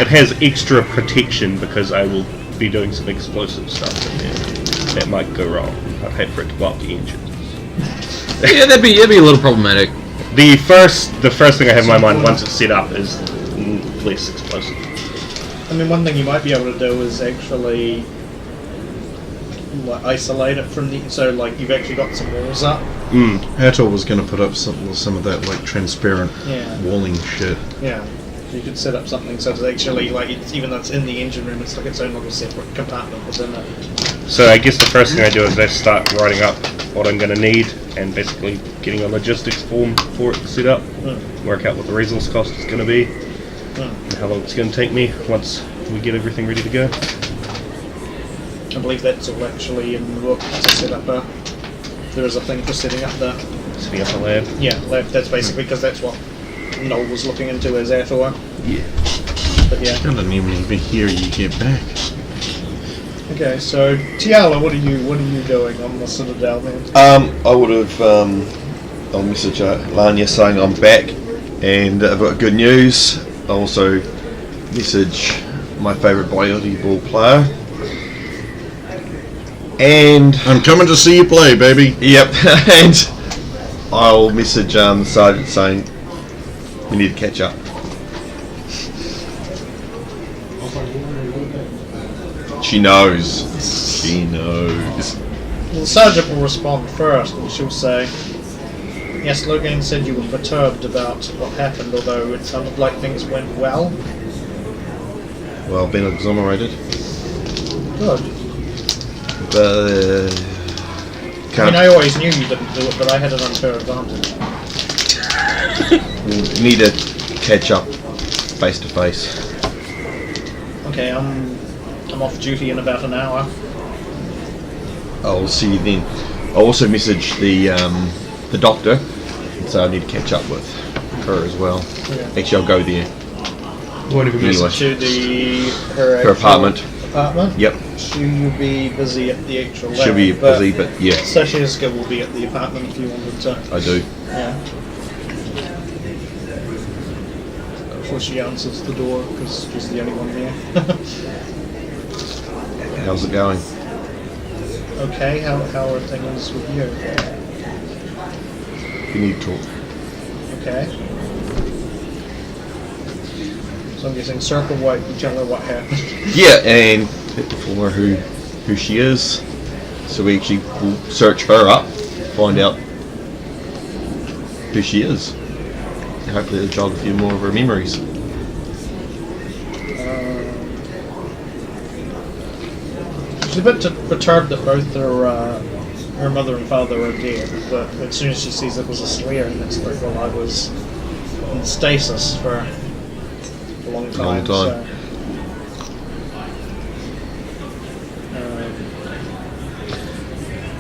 Speaker 5: has extra protection, because I will be doing some explosive stuff in there that might go wrong. I'd hate for it to blow up the engine.
Speaker 8: Yeah, that'd be a little problematic.
Speaker 5: The first thing I have in my mind once it's set up is less explosive.
Speaker 3: I mean, one thing you might be able to do is actually isolate it from the. So, like, you've actually got some walls up.
Speaker 2: Ato was going to put up some of that like transparent walling shit.
Speaker 3: Yeah. So you could set up something so it's actually like even though it's in the engine room, it's like its own little separate compartment within it.
Speaker 5: So I guess the first thing I do is I start writing up what I'm going to need and basically getting a logistics form for it to set up. Work out what the resource cost is going to be. And how long it's going to take me once we get everything ready to go.
Speaker 3: I believe that's all actually in the book to set up a. There is a thing for setting up the.
Speaker 5: Setting up a lab.
Speaker 3: Yeah, lab. That's basically because that's what Noel was looking into as Ator.
Speaker 5: Yeah.
Speaker 3: But yeah.
Speaker 2: I don't even hear you get back.
Speaker 3: Okay, so Tiala, what are you doing on the Citadel then?
Speaker 1: I would have I'll message Lanya saying I'm back, and I've got good news. I also message my favourite volleyball player, and
Speaker 2: I'm coming to see you play, baby.
Speaker 1: Yep, and I'll message the sergeant saying we need to catch up. She knows. She knows.
Speaker 3: Well, the sergeant will respond first, and she'll say, "Yes, Logan said you were perturbed about what happened, although it sounded like things went well."
Speaker 1: Well, been exonerated.
Speaker 3: Good. I mean, I always knew you didn't do it, but I had an unfair advantage.
Speaker 1: We need to catch up face to face.
Speaker 3: Okay, I'm off duty in about an hour.
Speaker 1: I'll see you then. I'll also message the doctor, so I need to catch up with her as well.
Speaker 3: Okay.
Speaker 1: Actually, I'll go there.
Speaker 8: What have you
Speaker 1: Anyway.
Speaker 3: To her
Speaker 1: Her apartment.
Speaker 3: Apartment?
Speaker 1: Yep.
Speaker 3: She'll be busy at the actual lab.
Speaker 1: She'll be busy, but yeah,
Speaker 3: Sashiska will be at the apartment if you wanted to.
Speaker 1: I do.
Speaker 3: Yeah. Before she answers the door, because she's the only one there.
Speaker 1: How's it going?
Speaker 3: Okay, how are things with you?
Speaker 1: You need to talk.
Speaker 3: Okay. So I'm guessing circle white, you tell her what happened.
Speaker 1: Yeah, and inform her who she is. So we actually will search her up, find out who she is. And hopefully it'll jog a few more of her memories.
Speaker 3: She's a bit perturbed that both her mother and father are dead, but as soon as she sees it was a Slayer, and it's like, well, I was in stasis for a long time. So,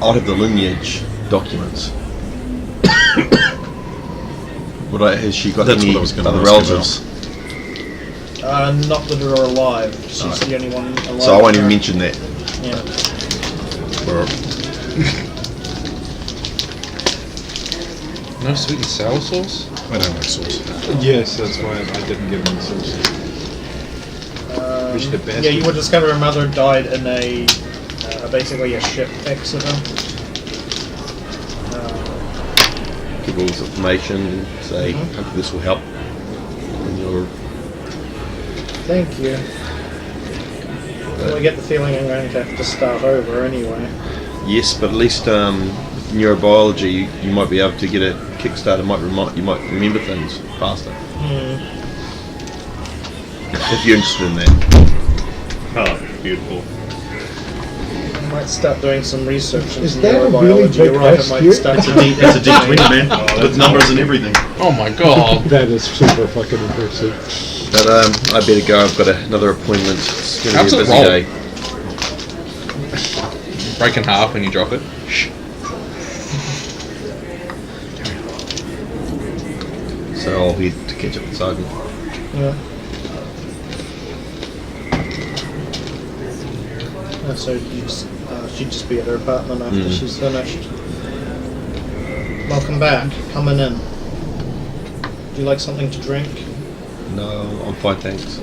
Speaker 1: I'll have the lineage documents. Has she got
Speaker 2: That's
Speaker 1: any
Speaker 2: what I was gonna
Speaker 1: other
Speaker 2: ask
Speaker 1: relatives?
Speaker 3: not that are alive. She's the only one alive.
Speaker 1: So I won't even mention that.
Speaker 3: Yeah.
Speaker 4: No sweet and sour sauce?
Speaker 2: I don't like sauce.
Speaker 8: Yes, that's why I didn't give him the sauce. Wish the best.
Speaker 3: Yeah, you would discover her mother died in a basically a ship accident.
Speaker 1: Give all this information, say, hopefully this will help in your...
Speaker 3: Thank you. Well, I get the feeling I'm going to have to start over anyway.
Speaker 1: Yes, but at least neurobiology, you might be able to get a kickstart. You might remember things faster. If you're interested in that.
Speaker 5: Oh, beautiful.
Speaker 3: I might start doing some research into
Speaker 9: Is that a
Speaker 3: neurobiology.
Speaker 9: really big
Speaker 3: You're right, I
Speaker 9: test
Speaker 3: might
Speaker 9: here?
Speaker 3: start
Speaker 2: It's a D20, man, with numbers and everything.
Speaker 4: Oh my god.
Speaker 9: That is super fucking impressive.
Speaker 1: But I better go. I've got another appointment. It's going to
Speaker 4: How's
Speaker 1: be a
Speaker 4: it
Speaker 1: busy
Speaker 4: roll?
Speaker 1: day.
Speaker 4: Break in half when you drop it.
Speaker 1: So I'll head to catch up with Sergeant.
Speaker 3: Yeah. So she'd just be at her apartment after she's finished. Welcome back. Coming in. Would you like something to drink?
Speaker 1: No, I'm fine, thanks.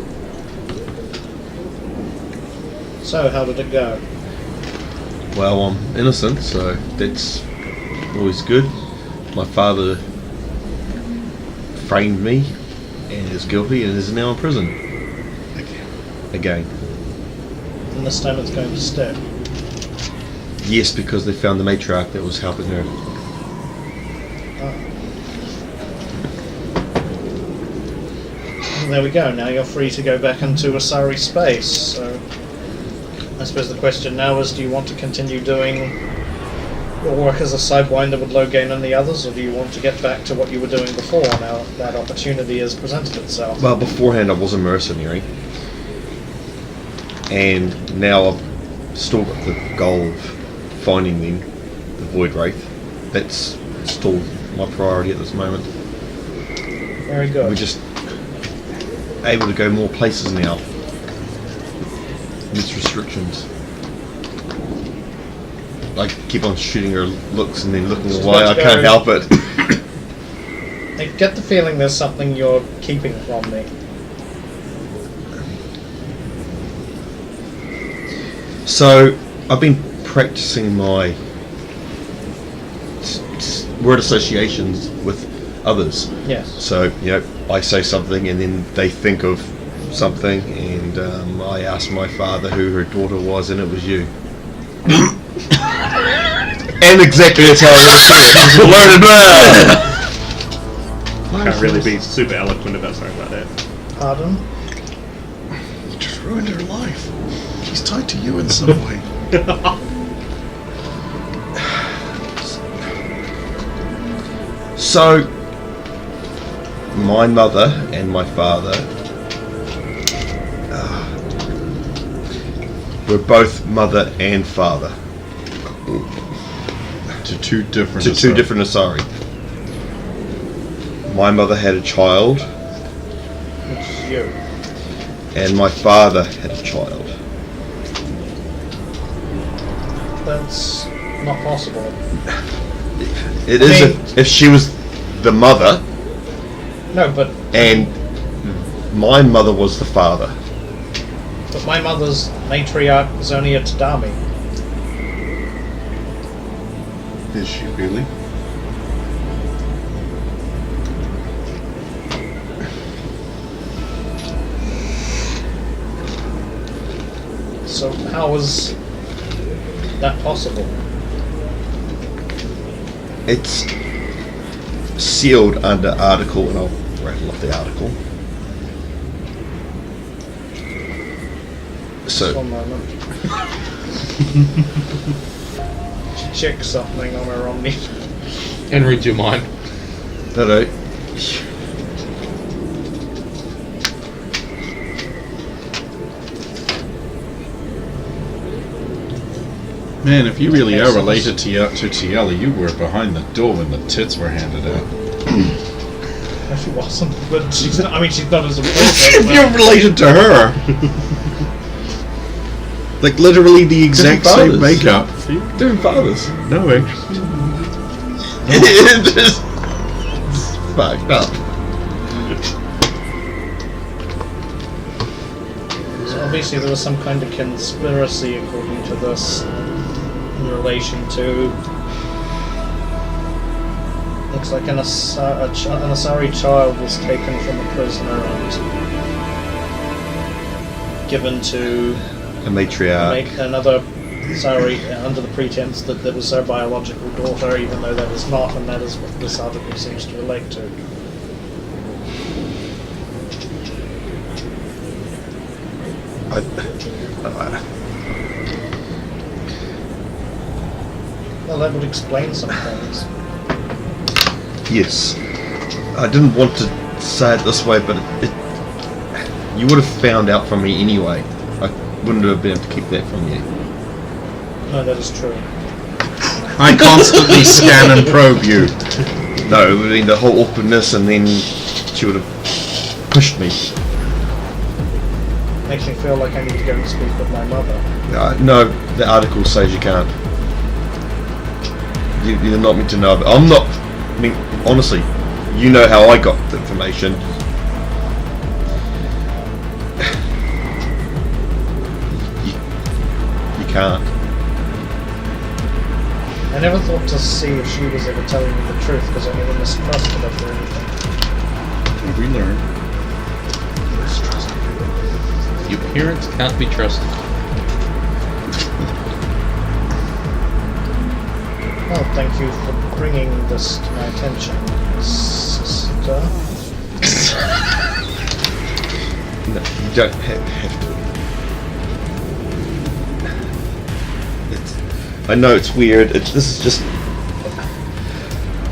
Speaker 3: So, how did it go?
Speaker 1: Well, I'm innocent, so that's always good. My father framed me and is guilty and is now in prison. Again.
Speaker 3: And this time it's going to stick.
Speaker 1: Yes, because they found the matriarch that was helping her.
Speaker 3: And there we go. Now you're free to go back into Asari space. So, I suppose the question now is, do you want to continue doing your work as a Sidewinder with Logain and the others, or do you want to get back to what you were doing before now that opportunity has presented itself?
Speaker 1: Well, beforehand I was a mercenary. And now I've still got the goal of finding them, the Void Wraith. That's still my priority at this moment.
Speaker 3: Very good.
Speaker 1: We're just able to go more places now. Less restrictions. I keep on shooting her looks and then looking
Speaker 3: Just
Speaker 1: away. I
Speaker 3: let's
Speaker 1: can't
Speaker 3: go.
Speaker 1: help it.
Speaker 3: I get the feeling there's something you're keeping from me.
Speaker 1: So, I've been practicing my word associations with others.
Speaker 3: Yes.
Speaker 1: So, I say something and then they think of something, and I asked my father who her daughter was, and it was you. And exactly that's how I would have said it.
Speaker 5: Can't really be super eloquent about something like that.
Speaker 3: Pardon?
Speaker 2: You just ruined her life. She's tied to you in some way.
Speaker 1: So, my mother and my father were both mother and father
Speaker 2: To two different
Speaker 1: to two different Asari. My mother had a child,
Speaker 3: Which is you.
Speaker 1: and my father had a child.
Speaker 3: That's not possible.
Speaker 1: It is if she was the mother,
Speaker 3: No, but
Speaker 1: and my mother was the father.
Speaker 3: my mother's matriarch is only a Tadami.
Speaker 2: Is she really?
Speaker 3: So how is that possible?
Speaker 1: It's sealed under article, and I'll rattle off the article.
Speaker 3: Just
Speaker 1: So,
Speaker 3: one moment. Check something on her Omni.
Speaker 4: And read your mind.
Speaker 1: no.
Speaker 2: Man, if you really are related to Tiela, you were behind the door when the tits were handed out.
Speaker 3: No, she wasn't, but she's not, I mean, she's not as
Speaker 2: If
Speaker 3: important.
Speaker 2: you're related to her. Like literally the exact same
Speaker 1: fathers.
Speaker 2: makeup.
Speaker 1: Different fathers.
Speaker 2: No, actually.
Speaker 1: It's just fucked up.
Speaker 3: So obviously there was some kind of conspiracy according to this in relation to. Looks like an Asari child was taken from a prisoner and given to
Speaker 1: A matriarch.
Speaker 3: make another Asari under the pretense that that was their biological daughter, even though that is not, and that is what this article seems to relate to. Well, that would explain some things.
Speaker 1: Yes. I didn't want to say it this way, but you would have found out from me anyway. I wouldn't have been able to keep that from you.
Speaker 3: No, that is true.
Speaker 2: I constantly scan and probe you.
Speaker 1: No, it would have been the whole awkwardness, and then she would have pushed me.
Speaker 3: Makes me feel like I need to go and speak with my mother.
Speaker 1: No, the article says you can't. You're not meant to know. But I'm not. I mean, honestly, you know how I got the information. You can't.
Speaker 3: I never thought to see if she was ever telling me the truth because I never mistrusted her for anything.
Speaker 2: We learn.
Speaker 4: Your parents can't be trusted.
Speaker 3: Well, thank you for bringing this to my attention, sister.
Speaker 1: No, you don't have to. I know it's weird. This is just.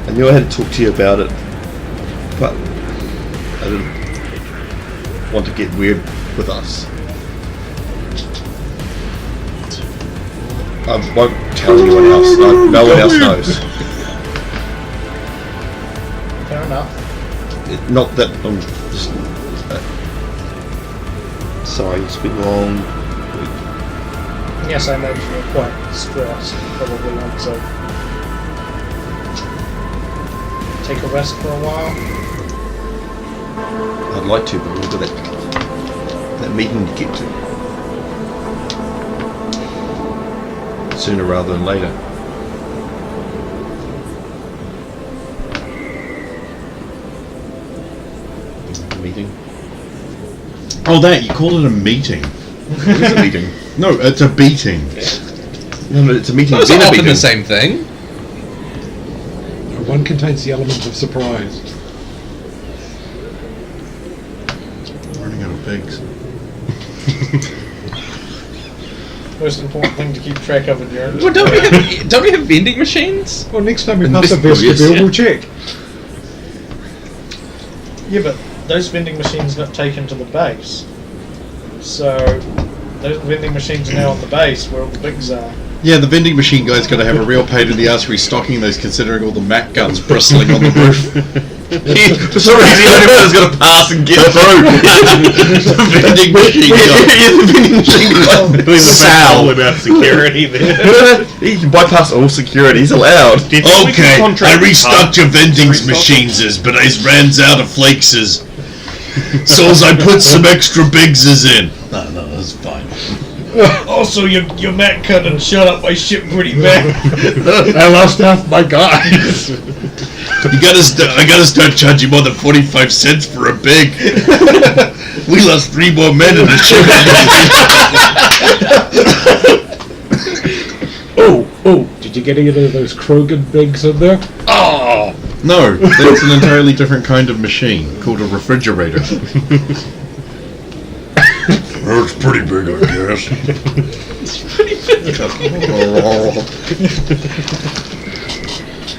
Speaker 1: I knew I had to talk to you about it, but I didn't want to get weird with us. I won't tell anyone else. No one else knows.
Speaker 3: Fair enough.
Speaker 1: Not that I'm just. Sorry, it's been long.
Speaker 3: Yes, I imagine you're quite stressed. Probably want to take a rest for a while.
Speaker 1: I'd like to, but we've got that meeting to get to. Sooner rather than later. Meeting?
Speaker 2: Oh, that you call it a meeting?
Speaker 1: What is a meeting?
Speaker 2: No, it's a beating.
Speaker 1: No, but it's a meeting.
Speaker 4: Those
Speaker 1: then
Speaker 4: are
Speaker 1: a
Speaker 4: often
Speaker 1: meeting.
Speaker 4: the same thing.
Speaker 9: One contains the element of surprise.
Speaker 2: Running out of pigs.
Speaker 3: Most important thing to keep track of in your.
Speaker 4: Well, don't we have vending machines?
Speaker 9: Well, next time we
Speaker 1: In
Speaker 9: pass a
Speaker 1: vestibule, yes.
Speaker 9: vestibule, we'll check.
Speaker 3: Yeah, but those vending machines got taken to the base. So those vending machines are now on the base where all the bigs are.
Speaker 2: Yeah, the vending machine guy's got to have a real pain in the ass restocking those, considering all the Mac guns bristling on the roof.
Speaker 1: Sorry, he's the only one who's got to pass and get through.
Speaker 2: The vending machine guy.
Speaker 1: Yeah, the vending machine guy.
Speaker 5: All about security there.
Speaker 1: He can bypass all security. He's allowed.
Speaker 5: Do you think we can contract
Speaker 2: your vending
Speaker 5: restock
Speaker 2: machineses, but I rans out of flakeses. So as I put some extra bigses in. No, that's fine.
Speaker 3: Also, your Mac cut and shut up my ship pretty bad.
Speaker 9: I lost half my guys.
Speaker 2: I gotta start charging more than 45 cents for a big. We lost 3 more men in the ship.
Speaker 9: Oh, did you get any of those Krogan bigs in there?
Speaker 2: Oh! No, that's an entirely different kind of machine called a refrigerator. It's pretty big, I guess.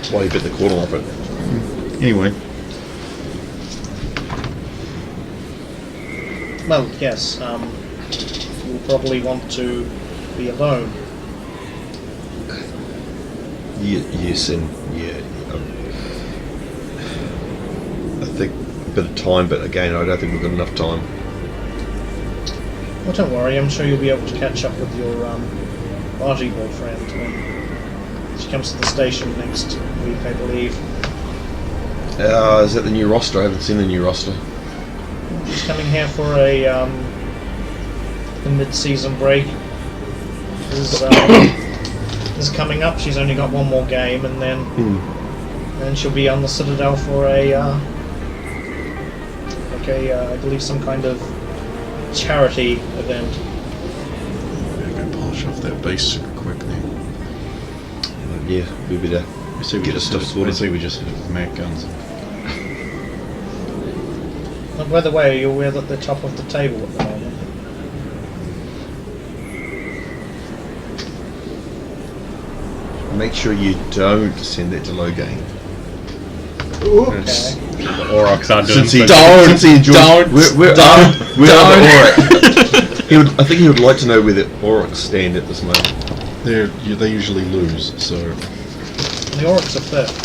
Speaker 1: Why you bit the corner off it?
Speaker 2: Anyway.
Speaker 3: Well, yes. You'll probably want to be alone.
Speaker 1: Yes, and yeah. I think a bit of time, but again, I don't think we've got enough time.
Speaker 3: Well, don't worry, I'm sure you'll be able to catch up with your Archibald friend when she comes to the station next week, I believe.
Speaker 1: Is that the new roster? I haven't seen the new roster.
Speaker 3: She's coming here for a mid-season break. Is coming up. She's only got one more game, and then she'll be on the Citadel for I believe some kind of charity event.
Speaker 2: Better go polish off that base super quickly.
Speaker 1: Yeah, we better.
Speaker 2: I say we
Speaker 1: Get
Speaker 2: just
Speaker 1: the
Speaker 2: hit,
Speaker 1: stuff sorted.
Speaker 2: I say we just hit Mac guns.
Speaker 3: And by the way, are you aware that they're top of the table at the moment?
Speaker 1: Make sure you don't send that to Logain.
Speaker 3: Okay.
Speaker 5: The Aurochs are doing
Speaker 1: Since he,
Speaker 5: so-
Speaker 1: since he enjoyed,
Speaker 4: don't,
Speaker 1: we're
Speaker 4: don't,
Speaker 1: Auroch. I think he would like to know where the Aurochs stand at this moment.
Speaker 2: They usually lose, so
Speaker 3: The Aurochs are fifth.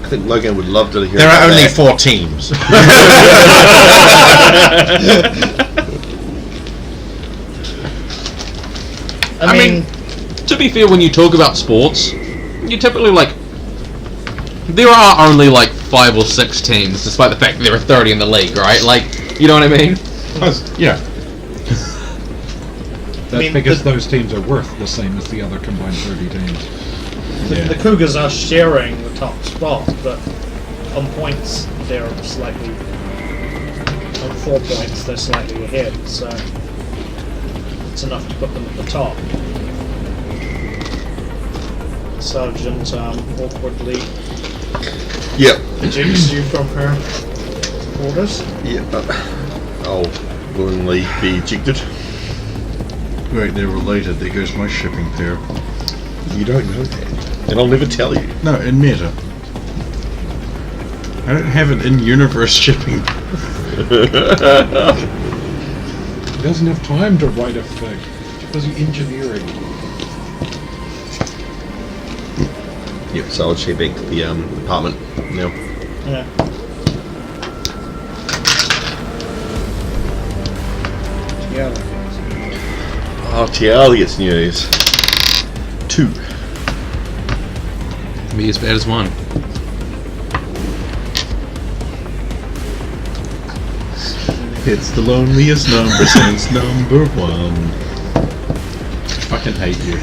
Speaker 1: I think Logan would love to hear.
Speaker 2: there are
Speaker 1: about
Speaker 2: only
Speaker 1: that.
Speaker 2: 4 teams.
Speaker 3: I mean,
Speaker 4: to be fair, when you talk about sports, you typically like. There are only like 5 or 6 teams, despite the fact that there are 30 in the league, right? Like, you know what I mean?
Speaker 2: Yeah.
Speaker 9: That's because those teams are worth the same as the other combined 30 teams.
Speaker 3: the Cougars are sharing the top spot, but on points they're slightly. On 4 points, they're slightly ahead, so it's enough to put them at the top. Sergeant awkwardly
Speaker 1: Yep.
Speaker 3: ejects you from her quarters.
Speaker 1: Yep. I'll willingly be ejected.
Speaker 2: Right, they're related. There goes my shipping pair.
Speaker 1: You don't know that, and I'll never tell you.
Speaker 2: No, in meta. I don't have an in-universe shipping.
Speaker 9: He doesn't have time to write a thing. Because he's engineering.
Speaker 1: Yep. So I'll check back to the apartment now.
Speaker 3: Yeah. Yeah.
Speaker 1: Oh, TL gets news. 2.
Speaker 4: Be as bad as 1.
Speaker 2: It's the loneliest number since number 1. I fucking hate you.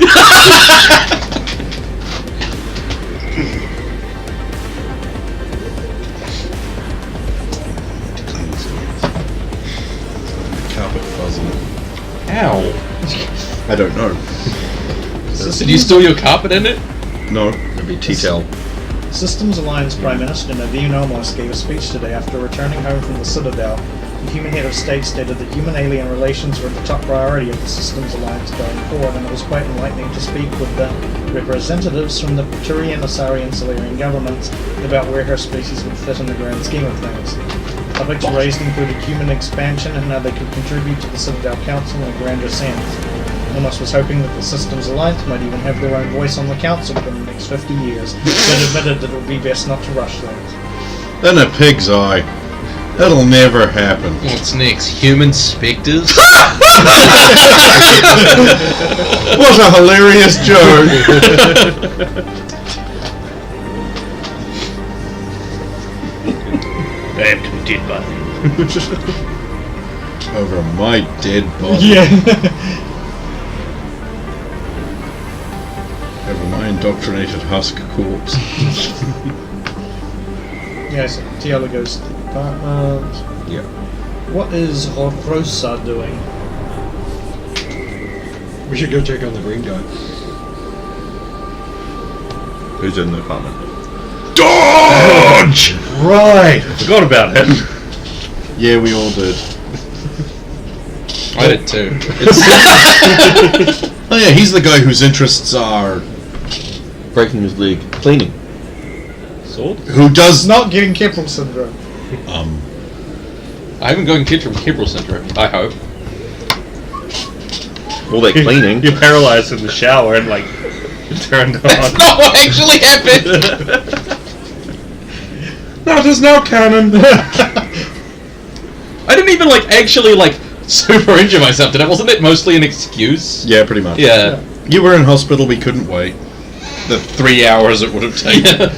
Speaker 2: Carpet fuzzy.
Speaker 5: Ow.
Speaker 2: I don't know.
Speaker 4: Did you store your carpet in it?
Speaker 2: No.
Speaker 1: It'll be TL.
Speaker 3: Systems Alliance Prime Minister Naveen Omos gave a speech today after returning home from the Citadel. The human head of state stated that human-alien relations were the top priority of the Systems Alliance going forward, and it was quite enlightening to speak with the representatives from the Turian, Asari, Solarian governments about where her species would fit in the grand scheme of things. Topics raised included human expansion and how they could contribute to the Citadel Council in a grander sense. Omos was hoping that the Systems Alliance might even have their own voice on the Council within the next 50 years, but admitted that it would be best not to rush things.
Speaker 2: In a pig's eye. That'll never happen.
Speaker 4: What's next? Human specters?
Speaker 2: What a hilarious joke!
Speaker 5: I have to be dead by then.
Speaker 2: Over my dead body.
Speaker 3: Yeah.
Speaker 2: Over my indoctrinated husk corpse.
Speaker 3: Yes, Tiala goes to the apartment.
Speaker 1: Yeah.
Speaker 3: What is Rosa doing?
Speaker 9: We should go check on the green guy.
Speaker 1: Who's in the apartment?
Speaker 2: Dodge! Right!
Speaker 5: Forgot about him.
Speaker 2: Yeah, we all did.
Speaker 4: I did too.
Speaker 2: Oh yeah, he's the guy whose interests are...
Speaker 1: Breaking his leg. Cleaning.
Speaker 5: Sword?
Speaker 2: Who does...
Speaker 3: Not getting Keppel syndrome.
Speaker 4: I haven't gotten kids from Keppel syndrome, I hope.
Speaker 1: All that cleaning.
Speaker 5: You're paralyzed in the shower and like turned on.
Speaker 4: That's not what actually happened!
Speaker 2: That is now canon!
Speaker 4: I didn't even actually super injure myself. Did I? Wasn't it mostly an excuse?
Speaker 2: Yeah, pretty much.
Speaker 4: Yeah.
Speaker 2: You were in hospital, we couldn't wait. The 3 hours it would have taken.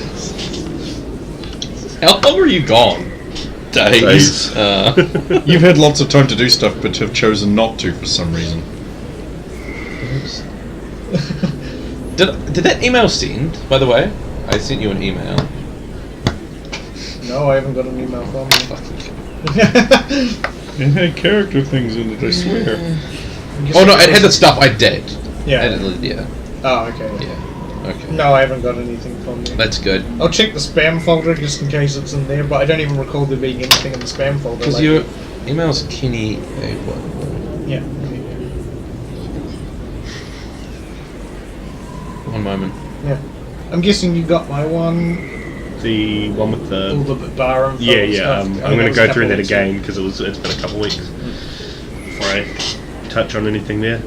Speaker 4: How long were you gone?
Speaker 2: Days. You've had lots of time to do stuff, but have chosen not to for some reason.
Speaker 4: Did that email send, by the way? I sent you an email.
Speaker 3: No, I haven't got an email from you.
Speaker 2: It had character things in it, I swear.
Speaker 4: Oh no, it had the stuff I did.
Speaker 3: Yeah.
Speaker 4: Yeah.
Speaker 3: Oh, okay.
Speaker 4: Yeah. Okay.
Speaker 3: No, I haven't got anything from you.
Speaker 4: That's good.
Speaker 3: I'll check the spam folder just in case it's in there, but I don't even recall there being anything in the spam folder.
Speaker 4: Because your email's Kenny
Speaker 3: Yeah.
Speaker 4: One moment.
Speaker 3: Yeah. I'm guessing you got my one.
Speaker 5: The one with the...
Speaker 3: All the bar and
Speaker 5: Yeah.
Speaker 3: stuff.
Speaker 5: I'm going to go through that again because it's been a couple of weeks before I touch on anything there.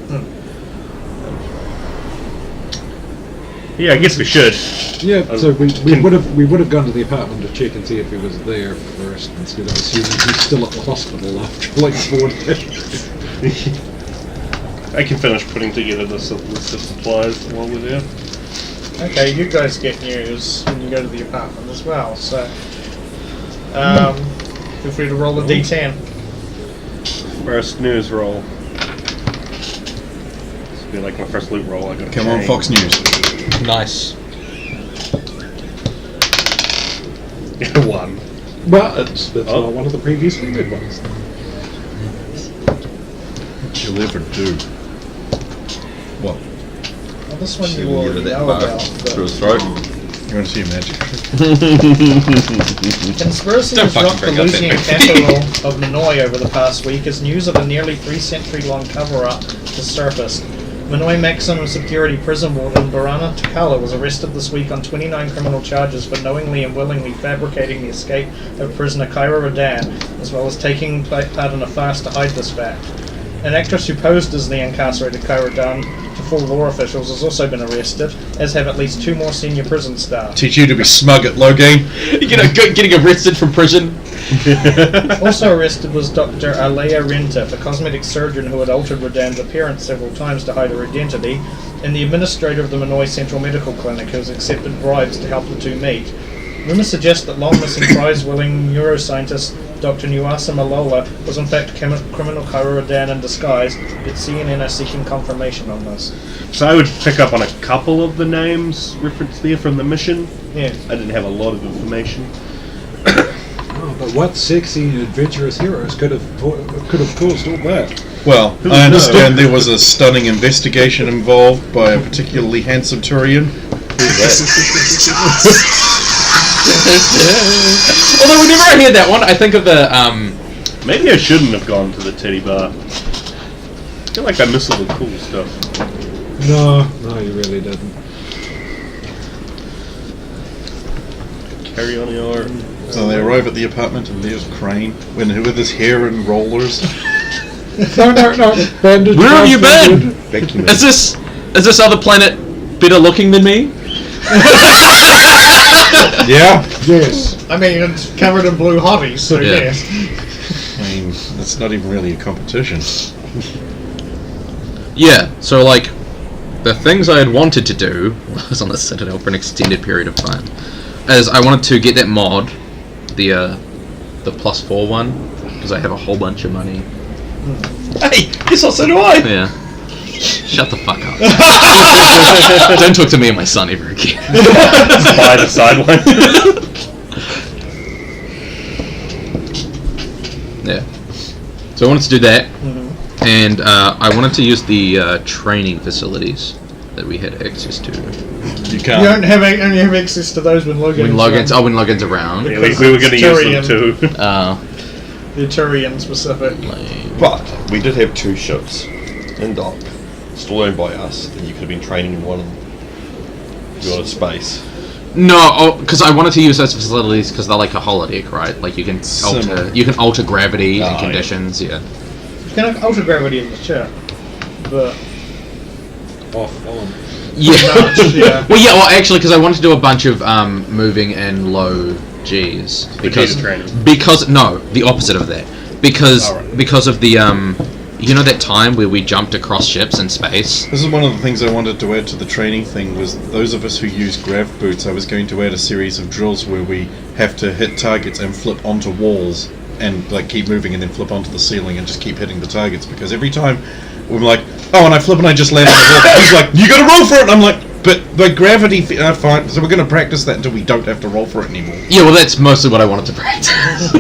Speaker 5: Yeah, I guess we should.
Speaker 9: Yeah, so we would have gone to the apartment to check and see if he was there first, instead of assuming he's still at the hospital after 4 days.
Speaker 5: I can finish putting together this list of supplies while we're there.
Speaker 3: Okay, you guys get news when you go to the apartment as well, so feel free to roll a d10.
Speaker 5: First news roll. This will be like my first loot roll. I got
Speaker 2: Come on, Fox News.
Speaker 4: Nice.
Speaker 5: 1.
Speaker 9: Well, that's not one of the previously good ones.
Speaker 2: What you'll ever do. What?
Speaker 3: Well, this one you
Speaker 1: Give
Speaker 3: already
Speaker 1: it that
Speaker 3: know
Speaker 1: bar
Speaker 3: about.
Speaker 1: through his throat.
Speaker 2: You want to see a magic trick?
Speaker 3: Conspiracy
Speaker 4: Don't
Speaker 3: has
Speaker 4: fucking
Speaker 3: rocked the
Speaker 4: bring up that
Speaker 3: Lucian
Speaker 4: movie.
Speaker 3: capital of Minoi over the past week as news of a nearly 3-century-long cover-up has surfaced. Minoi maximum security prison warden Barana Takala was arrested this week on 29 criminal charges for knowingly and willingly fabricating the escape of prisoner Kyra Rodan, as well as taking part in a fast to hide this fact. An actress who posed as the incarcerated Kyra Rodan to fool law officials has also been arrested, as have at least 2 more senior prison staff.
Speaker 2: Teach you to be smug at low game.
Speaker 4: Getting arrested from prison.
Speaker 3: Also arrested was Dr. Alea Renta, a cosmetic surgeon who had altered Rodan's appearance several times to hide her identity, and the administrator of the Minoi Central Medical Clinic, who has accepted bribes to help the two meet. Rumours suggest that long-missing prize-winning neuroscientist Dr. Nuasa Malola was in fact criminal Kyra Rodan in disguise, but CNN are seeking confirmation on this.
Speaker 5: So I would pick up on a couple of the names referenced there from the mission.
Speaker 3: Yeah.
Speaker 5: I didn't have a lot of information.
Speaker 9: Oh, but what sexy and adventurous heroes could have caused all that?
Speaker 2: Well, I understand there was a stunning investigation involved by a particularly handsome Turian.
Speaker 4: Although whenever I hear that one, I think of the
Speaker 5: Maybe I shouldn't have gone to the teddy bar. I feel like I missed all the cool stuff.
Speaker 9: No, you really didn't.
Speaker 5: Carry on your...
Speaker 2: So they arrive at the apartment and there's Crane with his hair and rollers.
Speaker 9: No. Bandage.
Speaker 4: Where have you been?
Speaker 1: Vacuum.
Speaker 4: Is this other planet better looking than me?
Speaker 2: Yeah.
Speaker 9: Yes.
Speaker 3: I mean, it's covered in blue hotties, so
Speaker 4: Yeah.
Speaker 3: yes.
Speaker 2: I mean, that's not even really a competition.
Speaker 4: Yeah, so the things I had wanted to do when I was on the Citadel for an extended period of time is I wanted to get that mod, the +4 one, because I have a whole bunch of money.
Speaker 1: Hey, guess what? So do I.
Speaker 4: Yeah. Shut the fuck up. Don't talk to me and my son ever again.
Speaker 5: Buy the Sidewinders.
Speaker 4: Yeah. So I wanted to do that, and I wanted to use the training facilities that we had access to.
Speaker 2: You
Speaker 3: You
Speaker 2: can't.
Speaker 3: don't have only have access to those when Logan's
Speaker 4: When Logan's around.
Speaker 5: Yeah, we were going to use them too.
Speaker 3: The Turian specific.
Speaker 1: But we did have 2 ships in dock, still owned by us, and you could have been training in one of them. You got a space.
Speaker 4: No, because I wanted to use those facilities because they're like a holodeck, right? Like you can alter gravity and conditions. Yeah.
Speaker 3: You can alter gravity in the ship, but
Speaker 9: Off on.
Speaker 4: Yeah.
Speaker 3: yeah.
Speaker 4: Well, actually, because I wanted to do a bunch of moving and low Gs.
Speaker 5: Because training.
Speaker 4: Because no, the opposite of that. because
Speaker 5: Alright.
Speaker 4: because of the you know that time where we jumped across ships in space.
Speaker 2: This is one of the things I wanted to add to the training thing, was those of us who use grav boots, I was going to add a series of drills where we have to hit targets and flip onto walls and like keep moving and then flip onto the ceiling and just keep hitting the targets, because every time we're like, oh, and I flip and I just land on the wall. He's like, you gotta roll for it, and I'm like, but the gravity, fine, so we're gonna practice that until we don't have to roll for it anymore.
Speaker 4: Yeah, well, that's mostly what I wanted to practice.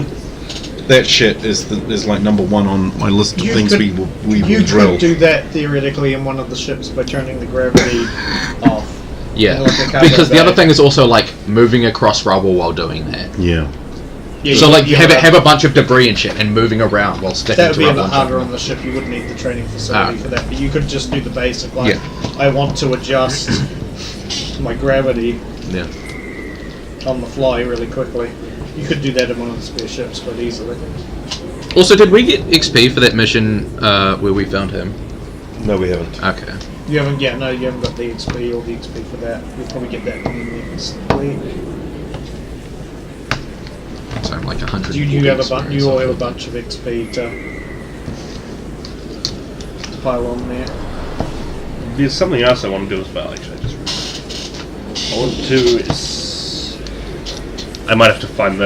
Speaker 2: That shit is like number one on my list of
Speaker 3: You
Speaker 2: things
Speaker 3: could-
Speaker 2: we will
Speaker 3: You
Speaker 2: drill.
Speaker 3: could do that theoretically in one of the ships by turning the gravity off.
Speaker 4: Yeah,
Speaker 3: Like a cargo
Speaker 4: because the other
Speaker 3: bay.
Speaker 4: thing is also like moving across rubble while doing that.
Speaker 2: Yeah.
Speaker 3: Yeah,
Speaker 4: So
Speaker 3: you-
Speaker 4: like
Speaker 3: you
Speaker 4: have a bunch of debris and shit and moving around while sticking
Speaker 3: That would
Speaker 4: to
Speaker 3: be a
Speaker 4: rubble.
Speaker 3: bit
Speaker 4: and
Speaker 3: harder
Speaker 4: shit.
Speaker 3: on the ship. You would need the training facility
Speaker 4: Ah.
Speaker 3: for that, but you could just do the basic. Like,
Speaker 4: Yeah.
Speaker 3: I want to adjust my gravity
Speaker 4: Yeah.
Speaker 3: on the fly really quickly. You could do that in one of the spare ships quite easily.
Speaker 4: Also, did we get XP for that mission where we found him?
Speaker 1: No, we haven't.
Speaker 4: Okay.
Speaker 3: You haven't, yeah, no, you haven't got the XP or the XP for that. You'll probably get that next week.
Speaker 4: So I'm like 100.
Speaker 3: You have a bunch. You all have a bunch of XP to pile on there.
Speaker 5: There's something else I want to do as well, actually. I want to I might have to find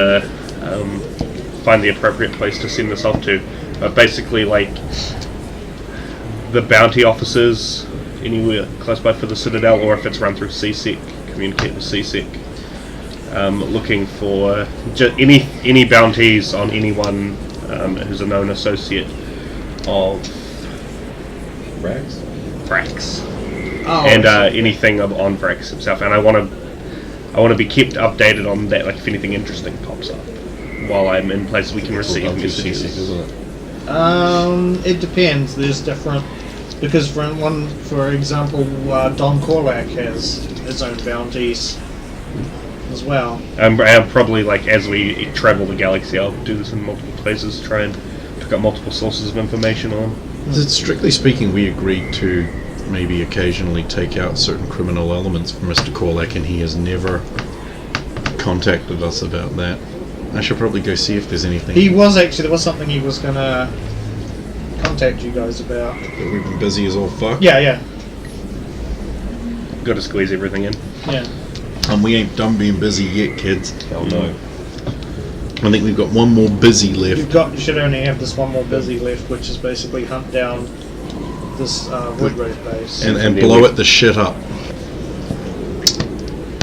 Speaker 5: the appropriate place to send this off to. Basically, like the bounty officers anywhere close by for the Citadel, or if it's run through CSEC, communicate with CSEC. Looking for any bounties on anyone who's a known associate of Vrax.
Speaker 3: Oh,
Speaker 5: And anything on Vrax himself, and I want to be kept updated on that. Like if anything interesting pops up while I'm in place, we can receive messages.
Speaker 1: Isn't it?
Speaker 3: It depends. There's different, because for example, Don Korlak has his own bounties as well.
Speaker 5: And probably like as we travel the galaxy, I'll do this in multiple places, try and pick up multiple sources of information on.
Speaker 2: Strictly speaking, we agreed to maybe occasionally take out certain criminal elements from Mr. Korlak, and he has never contacted us about that. I should probably go see if there's anything.
Speaker 3: There was something he was gonna contact you guys about.
Speaker 2: But we've been busy as all fuck.
Speaker 3: Yeah.
Speaker 5: Got to squeeze everything in.
Speaker 3: Yeah.
Speaker 2: And we ain't done being busy yet, kids.
Speaker 1: Hell no.
Speaker 2: I think we've got one more busy left.
Speaker 3: You should only have this one more busy left, which is basically hunt down this Woodroad base.
Speaker 2: And blow it the shit up.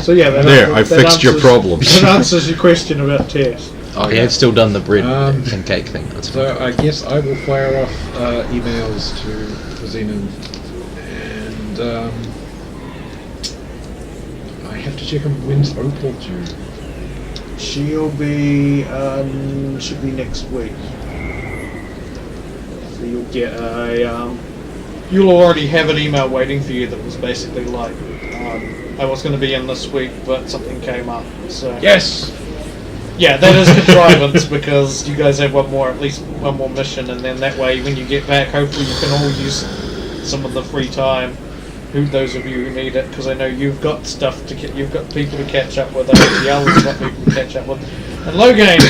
Speaker 3: So yeah,
Speaker 2: There, I fixed your problems.
Speaker 3: That answers your question about Tess.
Speaker 4: Oh, yeah, I've still done the bread and cake thing. That's fine.
Speaker 9: So I guess I will fire off emails to Xenon, and I have to check on when's Opal due.
Speaker 3: Should be next week. So you'll get you'll already have an email waiting for you that was basically like, I was going to be in this week, but something came up. So
Speaker 9: Yes!
Speaker 3: yeah, that is contrivance because you guys have at least one more mission, and then that way when you get back, hopefully you can all use some of the free time. Those of you who need it, because I know you've got stuff to you've got people to catch up with. ATL's got people to catch up with, and Logan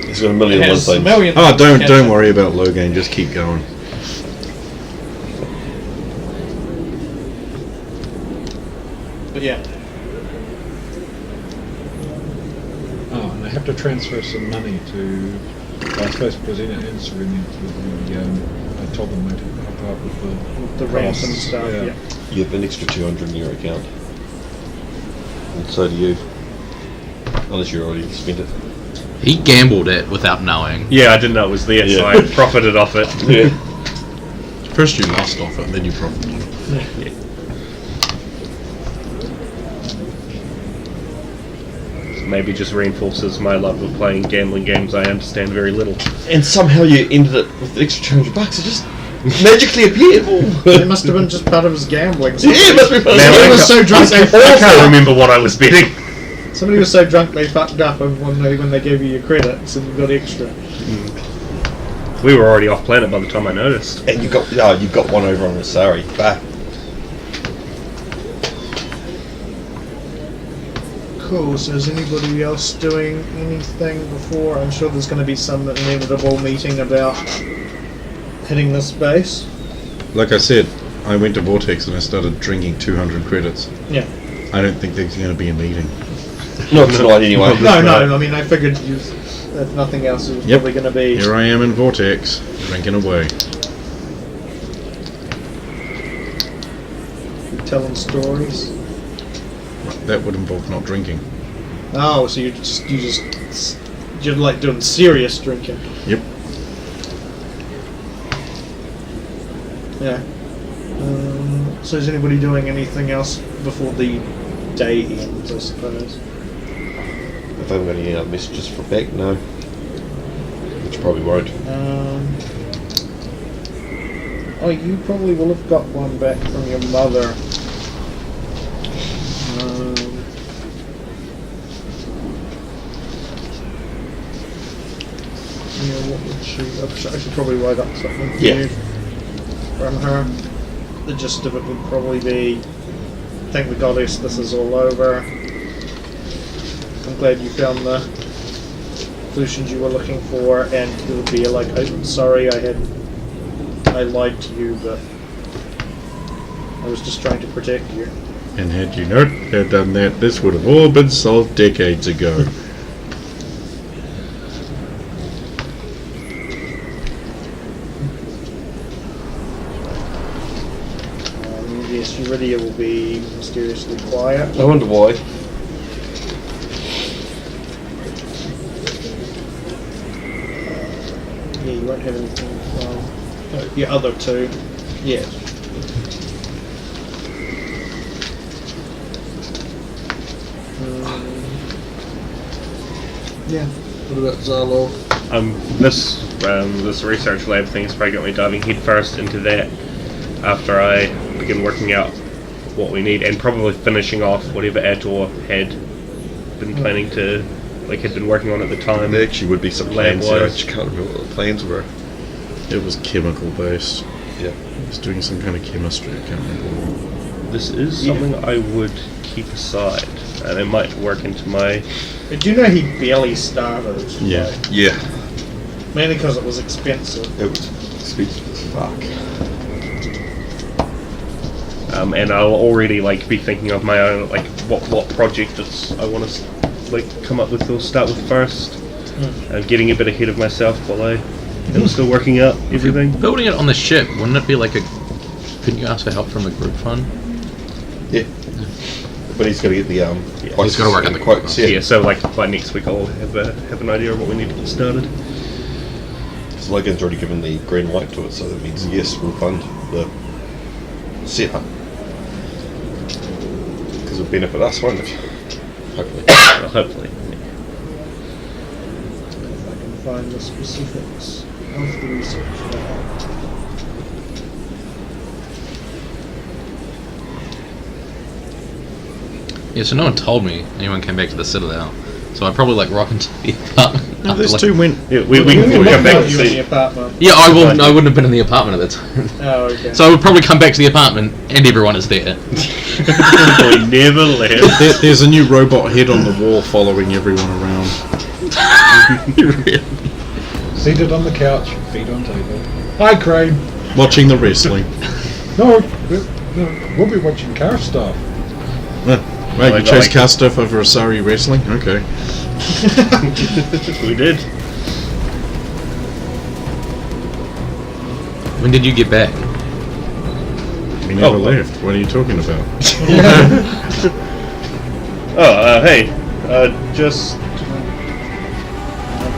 Speaker 1: He's got a million and one
Speaker 3: has a
Speaker 1: things.
Speaker 3: million.
Speaker 2: Oh,
Speaker 3: things to catch
Speaker 2: don't
Speaker 3: up
Speaker 2: worry about Logan. Just keep going.
Speaker 3: with. But yeah,
Speaker 9: Oh, and I have to transfer some money to, I suppose, Presina and Serena to the, I told them I'd help out with
Speaker 3: the ransom
Speaker 9: costs,
Speaker 3: stuff. Yeah.
Speaker 1: You have an extra 200 in your account. And so do you. Unless you already spent it.
Speaker 4: He gambled it without knowing.
Speaker 5: Yeah, I didn't know it was there, so
Speaker 1: Yeah.
Speaker 5: I profited off it.
Speaker 1: Yeah.
Speaker 2: First you lost off it, then you profited.
Speaker 5: Maybe just reinforces my love of playing gambling games I understand very little.
Speaker 1: And somehow you ended it with the extra $200. It just magically appeared.
Speaker 3: It must have been just part of his gambling.
Speaker 1: Yeah, it must be part of
Speaker 5: Man,
Speaker 3: Somebody
Speaker 5: I
Speaker 3: was so drunk they
Speaker 5: I can't
Speaker 3: fucked up.
Speaker 5: remember what I was betting.
Speaker 3: Somebody was so drunk they fucked up when they gave you your credits and you got extra.
Speaker 5: We were already off planet by the time I noticed.
Speaker 1: And you've got one over on Asari. Bah.
Speaker 3: Cool, so is anybody else doing anything before? I'm sure there's going to be some inevitable meeting about hitting this base.
Speaker 2: Like I said, I went to Vortex and I started drinking 200 credits.
Speaker 3: Yeah.
Speaker 2: I don't think there's going to be a meeting.
Speaker 1: Not tonight, anyway.
Speaker 3: No, I mean, I figured if nothing else, it was probably going to be...
Speaker 2: Here I am in Vortex, drinking away.
Speaker 3: Telling stories.
Speaker 2: That would involve not drinking.
Speaker 3: Oh, so you're like doing serious drinking.
Speaker 2: Yep.
Speaker 3: Yeah. So is anybody doing anything else before the day ends, I suppose?
Speaker 1: If I haven't got any messages for back, no. Which probably won't.
Speaker 3: You probably will have got one back from your mother. What would she... I should probably write up something for you from her. The gist of it would probably be, thank the goddess, this is all over. I'm glad you found the solutions you were looking for, and it would be like, I'm sorry I lied to you, but I was just trying to protect you.
Speaker 2: And had you not had done that, this would have all been solved decades ago.
Speaker 3: Yes, Eurydia will be mysteriously quiet.
Speaker 1: I wonder why.
Speaker 3: Yeah, you won't have anything from the other two. Yeah. Yeah. What about Zalo?
Speaker 5: This research lab thing has probably got me diving headfirst into that after I begin working out what we need, and probably finishing off whatever Ator had been planning to, had been working on at the time.
Speaker 1: There actually would be some plans there. I
Speaker 5: Lab-wise.
Speaker 1: just can't remember what the plans were.
Speaker 2: It was chemical based.
Speaker 1: Yeah.
Speaker 2: It was doing some kind of chemistry, I can't remember.
Speaker 5: This is something I would keep aside, and it might work into my...
Speaker 3: But you know he barely started.
Speaker 2: Yeah.
Speaker 3: Like,
Speaker 1: Yeah.
Speaker 3: mainly because it was expensive.
Speaker 1: It was expensive as fuck.
Speaker 5: And I'll already be thinking of my own what project I want to come up with or start with first. Getting a bit ahead of myself while I am still working out everything.
Speaker 4: Building it on the ship, wouldn't it be couldn't you ask for help from the group fund?
Speaker 1: Yeah. But he's got to get the
Speaker 4: He's got to work on the
Speaker 1: quotes.
Speaker 5: Yeah, so by next week I'll have an idea of what we need to get started.
Speaker 1: So Logan's already given the green light to it, so that means yes, we'll fund the setup. Because it'll benefit us, won't it? Hopefully.
Speaker 5: Well, hopefully.
Speaker 3: If I can find the specifics of the research lab.
Speaker 4: Yeah, so no one told me anyone came back to the Citadel. So I probably rock into the apartment.
Speaker 2: No,
Speaker 4: after,
Speaker 2: those two went.
Speaker 5: Yeah, we can come back and
Speaker 3: You in the
Speaker 5: see.
Speaker 3: apartment.
Speaker 4: Yeah, I wouldn't have been in the apartment at the time.
Speaker 3: Oh, okay.
Speaker 4: So I would probably come back to the apartment and everyone is there.
Speaker 5: We never left.
Speaker 2: There's a new robot head on the wall following everyone around.
Speaker 4: Really?
Speaker 9: Seated on the couch, feet on table. Hi, Crane.
Speaker 2: Watching the wrestling.
Speaker 9: No, we'll be watching car stuff.
Speaker 2: Right, you chose car stuff over Asari wrestling? Okay.
Speaker 5: We did.
Speaker 4: When did you get back?
Speaker 2: We never left. What are you talking about?
Speaker 5: Hey, just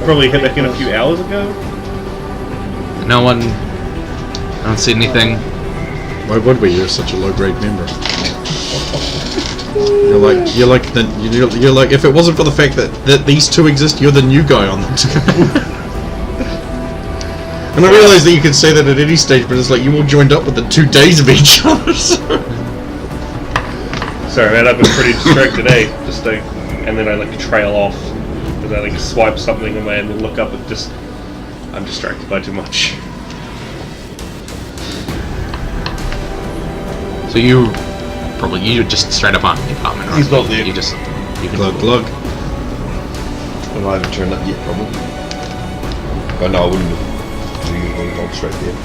Speaker 5: probably hit back in a few hours ago.
Speaker 4: No one said anything.
Speaker 2: Why would we? You're such a low-grade member. You're like if it wasn't for the fact that these two exist, you're the new guy on them. And I realise that you can say that at any stage, but it's you all joined up within 2 days of each other. So.
Speaker 5: Sorry, man, I've been pretty distracted, and then I trail off because I swipe something and then look up and I'm distracted by too much.
Speaker 4: So you just straight up aren't in the apartment, right?
Speaker 1: He's not there.
Speaker 4: You just You can
Speaker 2: Glug glug.
Speaker 1: And I haven't turned up yet, probably. But no, I wouldn't have. You would have gone straight there.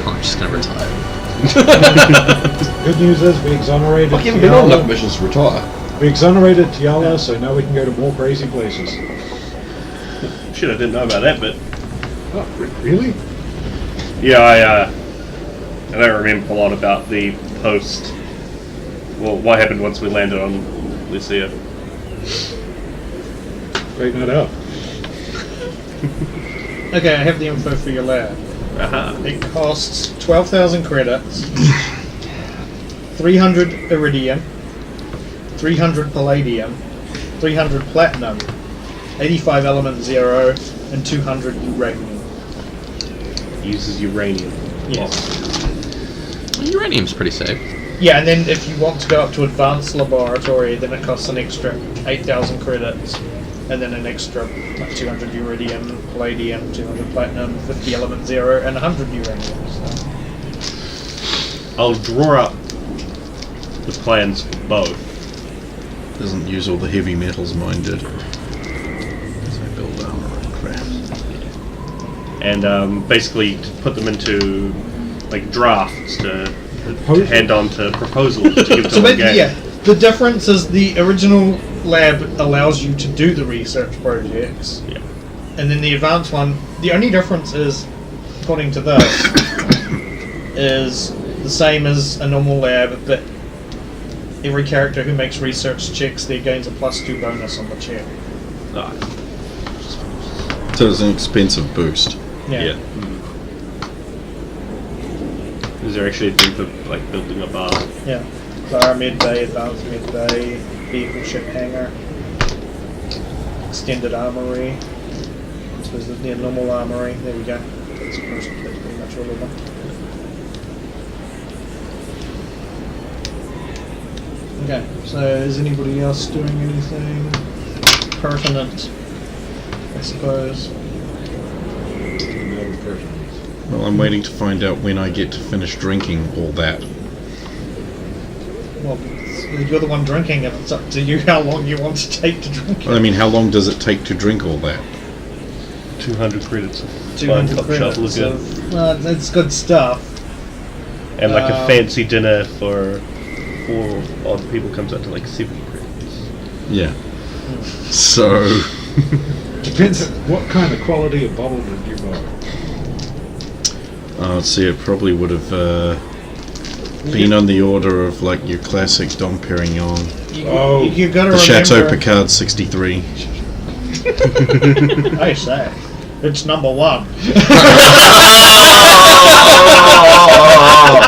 Speaker 4: I'm just gonna retire.
Speaker 9: Good news is we exonerated
Speaker 1: I haven't been on enough
Speaker 9: Tiala.
Speaker 1: missions to retire.
Speaker 9: We exonerated Tiala, so now we can go to more crazy places.
Speaker 5: Shit, I didn't know about that bit.
Speaker 9: Oh, really?
Speaker 5: Yeah, I don't remember a lot about the post. Well, what happened once we landed on Lucia?
Speaker 9: Great night out.
Speaker 3: Okay, I have the info for your lab. It costs 12,000 credits, 300 iridium, 300 palladium, 300 platinum, 85 element 0, and 200 uranium.
Speaker 5: Uses uranium.
Speaker 3: Yes.
Speaker 4: Uranium's pretty safe.
Speaker 3: Yeah, and then if you want to go up to advanced laboratory, then it costs an extra 8,000 credits, and then an extra like 200 uridium, palladium, 200 platinum, 50 element 0, and 100 uranium. So.
Speaker 5: I'll draw up the plans for both.
Speaker 2: Doesn't use all the heavy metals mine did. So I build armor and crap.
Speaker 5: And basically to put them into like drafts to hand on to proposals to give to
Speaker 3: So
Speaker 5: the
Speaker 3: basically, yeah, the difference is the original lab allows you to do the research projects,
Speaker 5: Yeah.
Speaker 3: and then the advanced one, the only difference is, according to this, is the same as a normal lab, but every character who makes research checks there gains a +2 bonus on the check.
Speaker 5: Ah,
Speaker 2: So it's an expensive boost.
Speaker 5: yeah. Is there actually a thing for like building a bar?
Speaker 3: Yeah. Bar, mid bay, advanced mid bay, vehicle ship hangar, extended armory. So there's the normal armory. There we go. That's pretty much all of them. Okay. So is anybody else doing anything pertinent? I suppose.
Speaker 9: No pertinence.
Speaker 2: Well, I'm waiting to find out when I get to finish drinking all that.
Speaker 3: Well, you're the one drinking it. It's up to you how long you want to take to drink it.
Speaker 2: I mean, how long does it take to drink all that?
Speaker 5: 200 credits.
Speaker 3: 200
Speaker 5: Top shelf
Speaker 3: credits.
Speaker 5: look good.
Speaker 3: Well, that's good stuff.
Speaker 5: And like a fancy dinner for 4 odd people comes out to like 70 credits.
Speaker 2: Yeah. So,
Speaker 9: Depends what kind of quality of bottle did you buy.
Speaker 2: let's see, it probably would have been on the order of like your classic Dom Perignon.
Speaker 3: You gotta
Speaker 2: The Chateau
Speaker 3: remember.
Speaker 2: Picard 63.
Speaker 3: I say, it's number 1.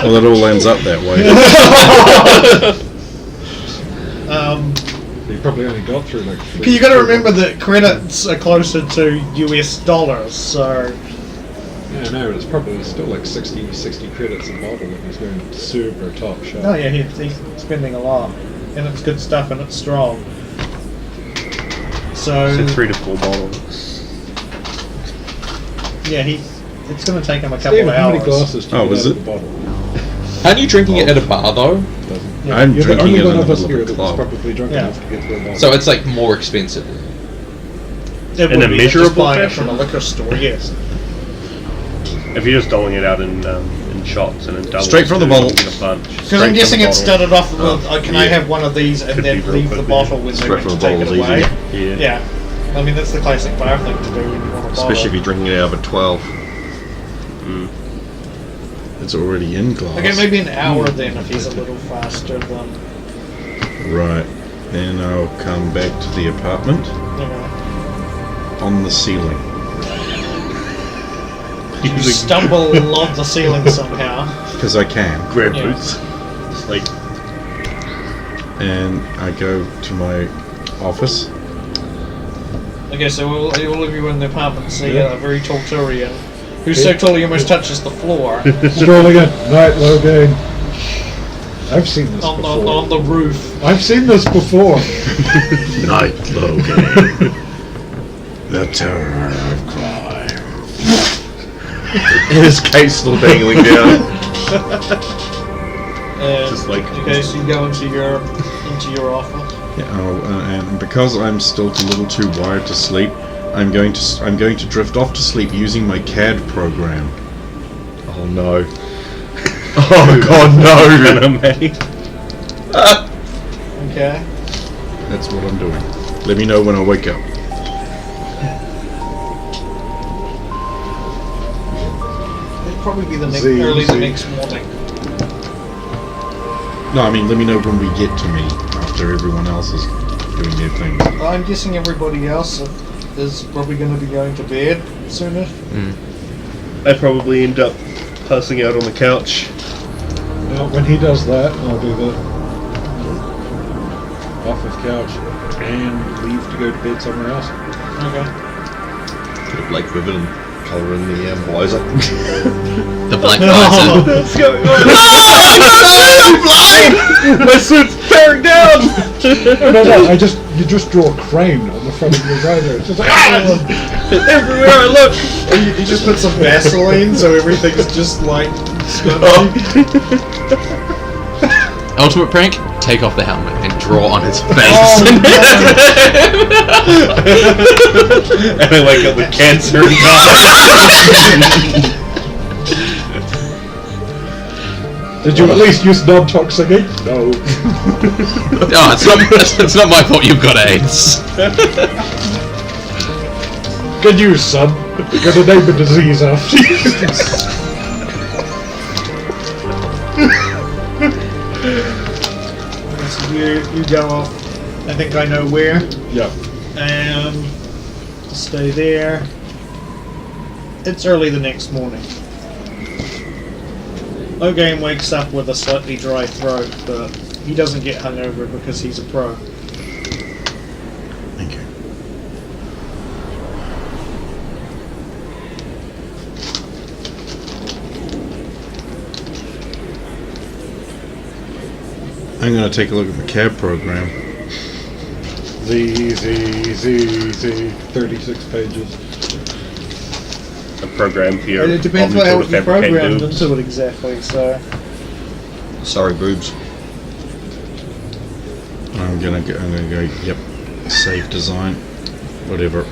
Speaker 2: Well, it all ends up that way.
Speaker 9: You probably only got through like.
Speaker 3: You gotta remember that credits are closer to US dollars, so
Speaker 9: Yeah, no, it's probably still like 60 credits a bottle if he's going super top shelf.
Speaker 3: oh yeah, he's spending a lot, and it's good stuff and it's strong. So
Speaker 5: So 3 to 4 bottles.
Speaker 3: yeah, it's gonna take him a couple
Speaker 9: Steven,
Speaker 3: of
Speaker 9: how
Speaker 3: hours.
Speaker 9: many glasses do you
Speaker 2: Oh,
Speaker 9: get
Speaker 2: is
Speaker 9: out
Speaker 2: it?
Speaker 9: of the bottle?
Speaker 4: Aren't you drinking it at a bar though?
Speaker 3: Yeah.
Speaker 2: I'm
Speaker 9: You're the
Speaker 2: drinking
Speaker 9: only
Speaker 2: it in
Speaker 9: one
Speaker 2: the
Speaker 9: of us
Speaker 2: middle
Speaker 9: here
Speaker 2: of a
Speaker 9: that's
Speaker 2: club.
Speaker 9: probably drunk
Speaker 3: Yeah.
Speaker 9: enough to get through a bottle.
Speaker 4: So it's like more expensive.
Speaker 3: It
Speaker 5: In
Speaker 3: would
Speaker 5: a
Speaker 3: be
Speaker 5: measurable
Speaker 3: just buying it
Speaker 5: fashion?
Speaker 3: from a liquor store, yes.
Speaker 5: If you're just doling it out in shots and in doubles,
Speaker 2: Straight from the
Speaker 5: too,
Speaker 2: bottle.
Speaker 5: you get a bunch.
Speaker 3: Because
Speaker 5: Straight
Speaker 3: I'm
Speaker 5: from
Speaker 3: guessing
Speaker 5: the
Speaker 3: it
Speaker 5: bottle.
Speaker 3: started off with, can I
Speaker 1: yeah.
Speaker 3: have one of these and
Speaker 5: Could
Speaker 3: then
Speaker 5: be real
Speaker 3: leave
Speaker 5: quick,
Speaker 3: the
Speaker 5: yeah.
Speaker 3: bottle when they
Speaker 1: Straight
Speaker 3: went
Speaker 1: from
Speaker 3: to
Speaker 1: the
Speaker 3: take it
Speaker 1: bottle is
Speaker 3: away?
Speaker 1: easier.
Speaker 5: Yeah.
Speaker 3: Yeah. I mean, that's the classic bar thing to do when you want a bottle.
Speaker 1: Especially if you're drinking it out of a 12.
Speaker 2: It's already in glass.
Speaker 3: Okay, maybe an hour then if he's a little faster than,
Speaker 2: Right. Then I'll come back to the apartment
Speaker 3: you know.
Speaker 2: on the ceiling.
Speaker 3: You stumble along the ceiling somehow.
Speaker 2: Because I can.
Speaker 5: Grab
Speaker 3: Yeah.
Speaker 5: boots. It's like
Speaker 2: And I go to my office.
Speaker 3: Okay, so all of you in the apartment see a very tall Turian who's so tall he almost touches the floor
Speaker 9: Strolling in, night Logan. I've seen this
Speaker 3: on
Speaker 9: before.
Speaker 3: the roof.
Speaker 9: I've seen this before.
Speaker 2: Night Logan. The terror of crime.
Speaker 1: His cape still dangling down.
Speaker 5: Just like-
Speaker 3: okay, so you go into your office.
Speaker 2: Yeah, and because I'm still a little too wired to sleep, I'm going to drift off to sleep using my CAD program.
Speaker 1: Oh no. Oh god, no!
Speaker 5: Anime.
Speaker 3: Okay.
Speaker 2: That's what I'm doing. Let me know when I wake up.
Speaker 3: It'll probably be the
Speaker 9: Z.
Speaker 3: next morning.
Speaker 2: No, I mean, let me know when we get to me after everyone else is doing their thing.
Speaker 3: I'm guessing everybody else is probably going to be going to bed sooner.
Speaker 5: I probably end up passing out on the couch.
Speaker 9: Now, when he does that, I'll do the off of couch and leave to go to bed somewhere else.
Speaker 3: Okay.
Speaker 1: Put a black ribbon and colour in the blazer.
Speaker 4: The black visor.
Speaker 5: What's going on? My suit's tearing down!
Speaker 9: No, you just draw a crane on the front of your rider. It's just like,
Speaker 5: Everywhere I look!
Speaker 3: You just put some Vaseline so everything's just like
Speaker 4: Ultimate prank: take off the helmet and draw on his face.
Speaker 5: And I wake up with cancer and
Speaker 9: did you at least use non-toxic ink? No.
Speaker 4: Oh, it's not my fault you've got AIDS.
Speaker 9: Good news, son. You're gonna name a disease after you.
Speaker 3: So you go off. I think I know where.
Speaker 9: Yeah.
Speaker 3: And stay there. It's early the next morning. O'Game wakes up with a slightly dry throat, but he doesn't get hungover because he's a pro.
Speaker 2: Thank you. I'm going to take a look at the CAD program.
Speaker 9: Z. 36 pages.
Speaker 5: a program for your
Speaker 3: And it depends
Speaker 5: Omnitor
Speaker 3: what
Speaker 5: to
Speaker 3: you
Speaker 5: fabricate
Speaker 3: programmed
Speaker 5: boobs.
Speaker 3: into it exactly, so...
Speaker 1: Sorry, boobs.
Speaker 2: I'm gonna go, yep, save design, whatever.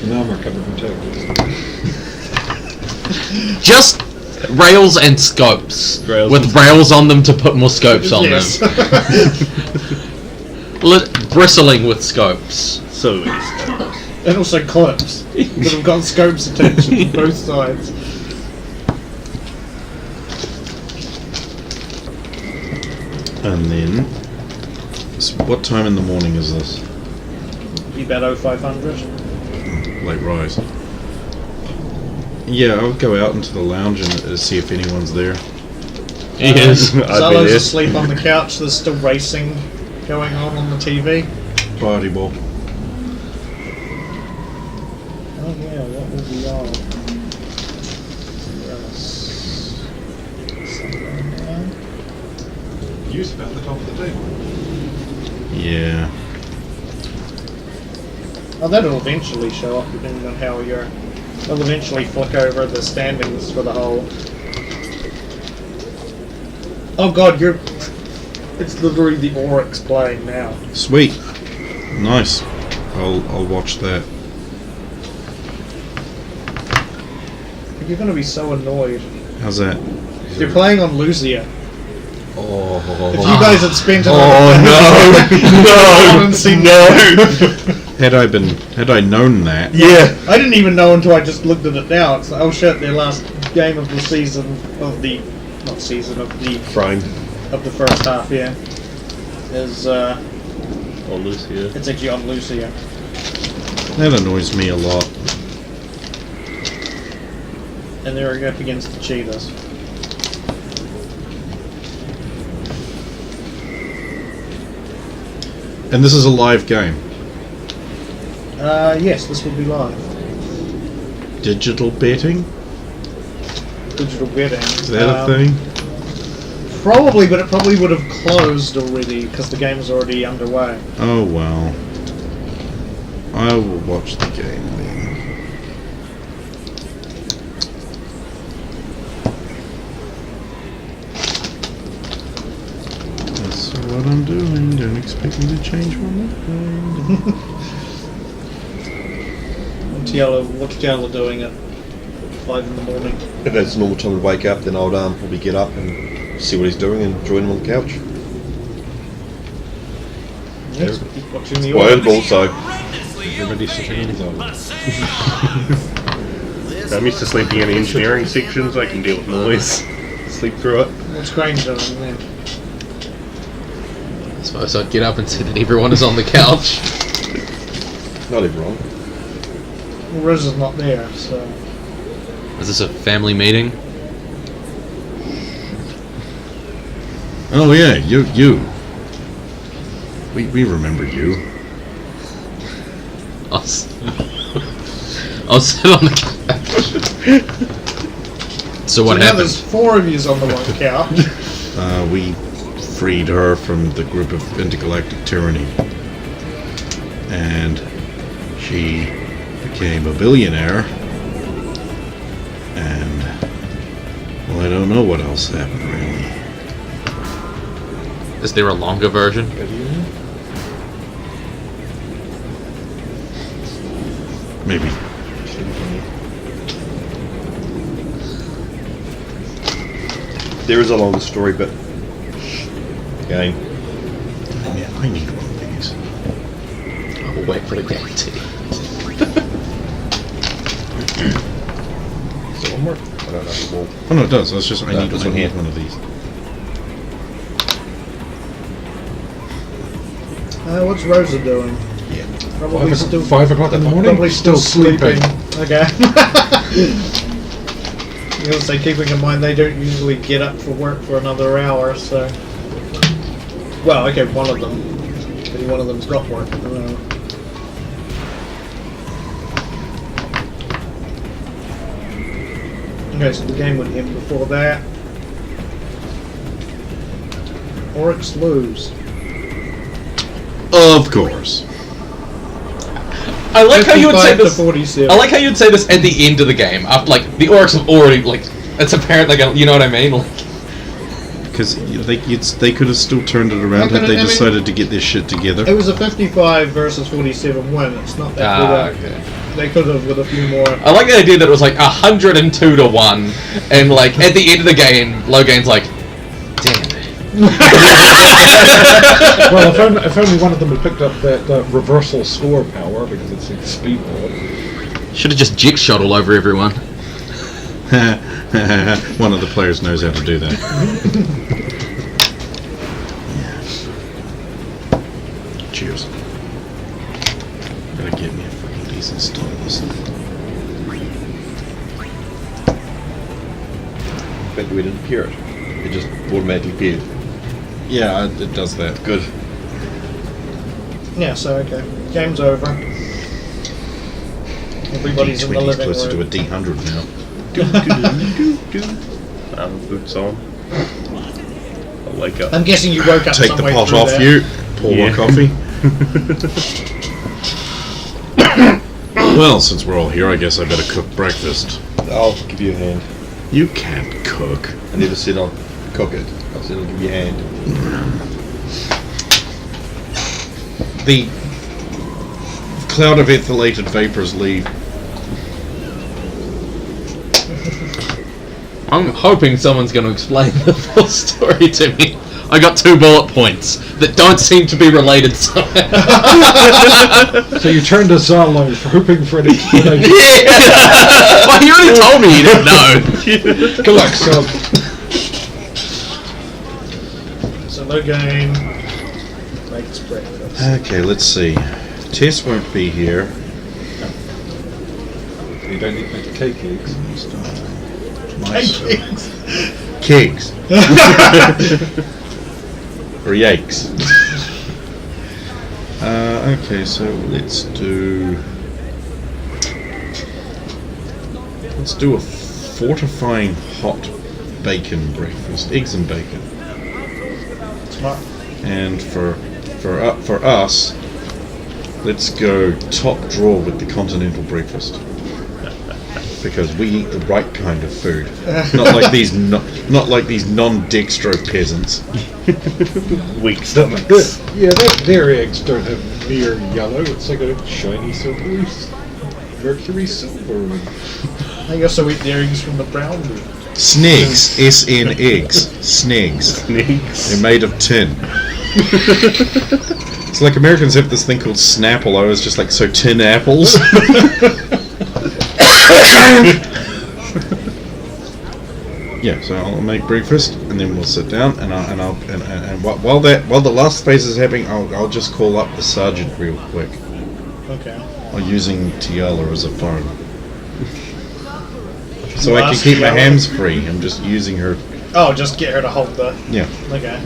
Speaker 9: Now I'm recovered from tables.
Speaker 4: Just rails and scopes.
Speaker 5: Rails
Speaker 4: with
Speaker 5: and
Speaker 4: rails on them to put more scopes on
Speaker 3: Yes.
Speaker 4: them. Bristling with scopes.
Speaker 5: So many scopes.
Speaker 3: And also clips that have got scopes attached to both sides.
Speaker 2: And then, what time in the morning is this?
Speaker 3: Be about 0500.
Speaker 2: Late rise. Yeah, I'll go out into the lounge and see if anyone's there.
Speaker 4: Yes.
Speaker 5: I'd be
Speaker 3: Zalo's
Speaker 5: there.
Speaker 3: asleep on the couch. There's still racing going on the TV.
Speaker 2: Party ball.
Speaker 3: Oh yeah, what will be on?
Speaker 8: Use about the top of the table.
Speaker 2: Yeah.
Speaker 3: Oh, that'll eventually show up depending on how you're... It'll eventually flick over the standings for the whole... Oh god, you're... It's literally the Oryx playing now.
Speaker 2: Sweet. Nice. I'll watch that.
Speaker 3: You're gonna be so annoyed.
Speaker 2: How's that?
Speaker 3: You're playing on Lucia.
Speaker 1: Oh,
Speaker 3: If you guys had spent it
Speaker 2: Had I known that,
Speaker 5: Yeah.
Speaker 3: I didn't even know until I just looked at it now. It's like, oh shit, their last game of the season, of the... Not season, of the...
Speaker 1: frame.
Speaker 3: Of the first half, yeah. Is,
Speaker 5: Oh, Lucia.
Speaker 3: it's actually on Lucia.
Speaker 2: that annoys me a lot.
Speaker 3: And they're up against the Cheetahs.
Speaker 2: And this is a live game.
Speaker 3: Yes, this will be live.
Speaker 2: Digital betting?
Speaker 3: Digital betting.
Speaker 2: Is that a thing?
Speaker 3: Probably, but it probably would have closed already because the game is already underway.
Speaker 2: Oh well. I will watch the game then. what I'm doing. Don't expect me to change my mind.
Speaker 3: What's Yellow doing at 5 in the morning?
Speaker 1: If it's normal time to wake up, then I'll probably get up and see what he's doing and join him on the couch.
Speaker 3: Yes, keep watching the
Speaker 1: Well,
Speaker 3: orcs.
Speaker 1: also,
Speaker 9: Everybody's sitting on.
Speaker 5: I'm used to sleeping in engineering sections. I can deal with noise. Sleep through it.
Speaker 3: What's Grange doing then?
Speaker 4: I suppose I'd get up and see that everyone is on the couch.
Speaker 1: not everyone.
Speaker 3: Well, Riz is not there, so...
Speaker 4: Is this a family meeting?
Speaker 2: Oh yeah, you. We remember you.
Speaker 4: I'll sit on the couch. So what
Speaker 3: now
Speaker 4: happened?
Speaker 3: there's 4 of you on the one couch.
Speaker 2: We freed her from the group of intergalactic tyranny, and she became a billionaire. And well, I don't know what else happened really.
Speaker 4: Is there a longer version?
Speaker 2: Maybe.
Speaker 1: There is a longer story, but again,
Speaker 2: I need one of these.
Speaker 4: I'll wait for the guarantee.
Speaker 1: does that one work? I don't know. Well,
Speaker 2: Oh no, it does. That's just I
Speaker 1: No,
Speaker 2: need
Speaker 1: this one here.
Speaker 2: one of these.
Speaker 3: What's Rosa doing?
Speaker 1: yeah.
Speaker 3: Probably still
Speaker 9: 5 o'clock in the morning?
Speaker 3: Probably still sleeping. Okay. I was say, keeping in mind they don't usually get up for work for another hour, so. Well, okay, one of them. Maybe one of them's got work. I don't know. Okay, so the game would end before that. Oryx lose.
Speaker 2: Of course.
Speaker 4: I like how you would say
Speaker 3: 55 to
Speaker 4: this.
Speaker 3: 47.
Speaker 4: I like how you'd say this at the end of the game. After, like, the orcs have already, like, it's apparent, like, you know what I mean? Like,
Speaker 2: Because they could have still turned it around had they decided to get their shit together.
Speaker 3: It was a 55 versus 47 win. It's not that good.
Speaker 4: okay.
Speaker 3: They could have with a few more.
Speaker 4: I like the idea that it was like 102 to 1, and like at the end of the game, Logan's like, damn it.
Speaker 9: Well, if only one of them had picked up that reversal score power, because it's a speed ball.
Speaker 4: Should have just jick shot all over everyone.
Speaker 2: One of the players knows how to do that. Cheers. Gotta get me a fucking decent stylus.
Speaker 1: But we didn't hear it. It just automatically appeared.
Speaker 2: Yeah, it does that.
Speaker 1: Good.
Speaker 3: Yeah, so okay. Game's over. Everybody's in the
Speaker 2: D20's
Speaker 3: living
Speaker 2: closer to a
Speaker 3: room.
Speaker 2: D100 now.
Speaker 5: Boots on. I'll wake up.
Speaker 3: I'm guessing you woke up
Speaker 2: Take the
Speaker 3: somewhere
Speaker 2: pot
Speaker 3: through
Speaker 2: off
Speaker 3: that.
Speaker 2: you, pour
Speaker 5: Yeah.
Speaker 2: more coffee. Well, since we're all here, I guess I better cook breakfast.
Speaker 1: I'll give you a hand.
Speaker 2: You can't cook.
Speaker 1: I never said I'll cook it. I said I'll give you a hand.
Speaker 2: The cloud of ethylated vapors leave.
Speaker 4: I'm hoping someone's going to explain the full story to me. I got 2 bullet points that don't seem to be related somehow.
Speaker 9: So you turned to Zalo, hoping for an explanation.
Speaker 4: Yeah! Well, he already told me he didn't know.
Speaker 9: Collect some.
Speaker 3: So no game. Makes breakfast.
Speaker 2: Okay, let's see. Tess won't be here.
Speaker 9: You don't need to make cake eggs.
Speaker 2: Kegs. Or yikes. Okay, so let's do a fortifying hot bacon breakfast, eggs and bacon.
Speaker 3: Smart.
Speaker 2: And for us, let's go top drawer with the continental breakfast. because we eat the right kind of food, not like these non-dextro peasants.
Speaker 5: Weak stomachs.
Speaker 9: Their eggs don't have mere yellow. It's like a shiny silvery mercury silver.
Speaker 3: I also eat the eggs from the brown meat.
Speaker 2: Snigs, S-N eggs, Snigs. They're made of tin. It's like Americans have this thing called Snapple. It's just like tin apples. Yeah, so I'll make breakfast and then we'll sit down and while the last phase is happening, I'll just call up the sergeant real quick.
Speaker 3: Okay.
Speaker 2: I'm using Tiala as a phone, so
Speaker 3: You
Speaker 2: I can
Speaker 3: ask
Speaker 2: keep my
Speaker 3: Tiala?
Speaker 2: hands free. I'm just using her.
Speaker 3: Oh, just get her to hold the...
Speaker 2: Yeah.
Speaker 3: Okay.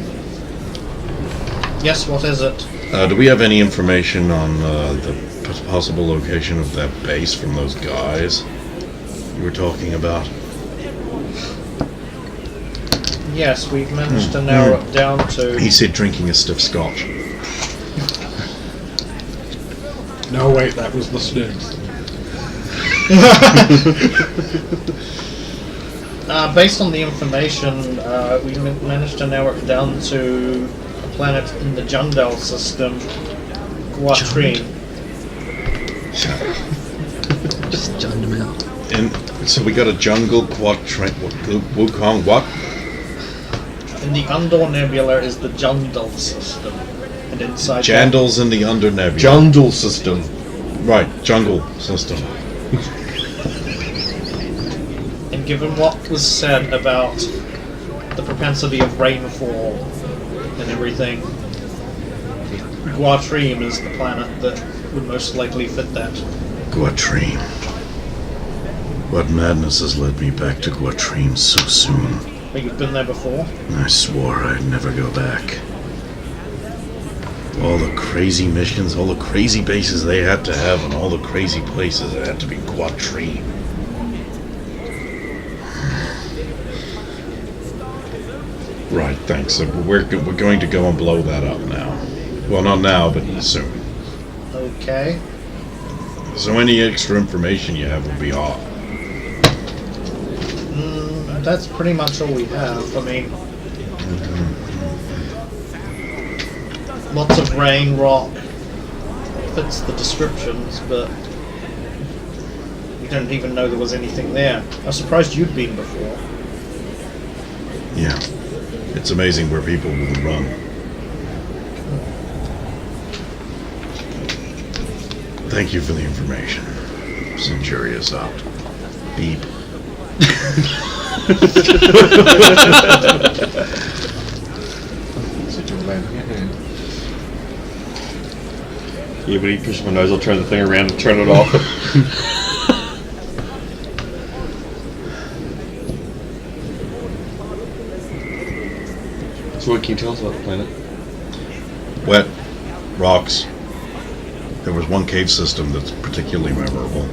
Speaker 3: Yes, what is it?
Speaker 2: Do we have any information on the possible location of that base from those guys you were talking about?
Speaker 3: Yes, we've managed to narrow it down to...
Speaker 2: He said drinking a stiff scotch.
Speaker 9: No, wait, that was the Snigs.
Speaker 3: Based on the information, we managed to narrow it down to a planet in the Jundal system, Guatrine.
Speaker 4: Just jummed him out.
Speaker 2: And so we got a jungle quadrant. Wukong, what?
Speaker 3: In the Undor Nebula is the Jundal system, and inside
Speaker 2: Jandals in the Under Nebula.
Speaker 1: Jungle system.
Speaker 2: Right, jungle system.
Speaker 3: and given what was said about the propensity of rainfall and everything, Guatrine is the planet that would most likely fit that.
Speaker 2: Guatrine. What madness has led me back to Guatrine so soon?
Speaker 3: But you've been there before?
Speaker 2: I swore I'd never go back. All the crazy missions, all the crazy bases they had to have, and all the crazy places, it had to be Guatrine. Right, thanks. So we're going to go and blow that up now. Well, not now, but soon.
Speaker 3: Okay.
Speaker 2: So any extra information you have will be off.
Speaker 3: That's pretty much all we have. I mean, lots of rain, rock, fits the descriptions, but we didn't even know there was anything there. I was surprised you'd been before.
Speaker 2: Yeah. It's amazing where people will run. Thank you for the information. Centuria's out. Beep.
Speaker 1: Yeah, but he pushes my nose, I'll turn the thing around and turn it off. So what can you tell us about the planet?
Speaker 2: Wet. Rocks. There was one cave system that's particularly memorable.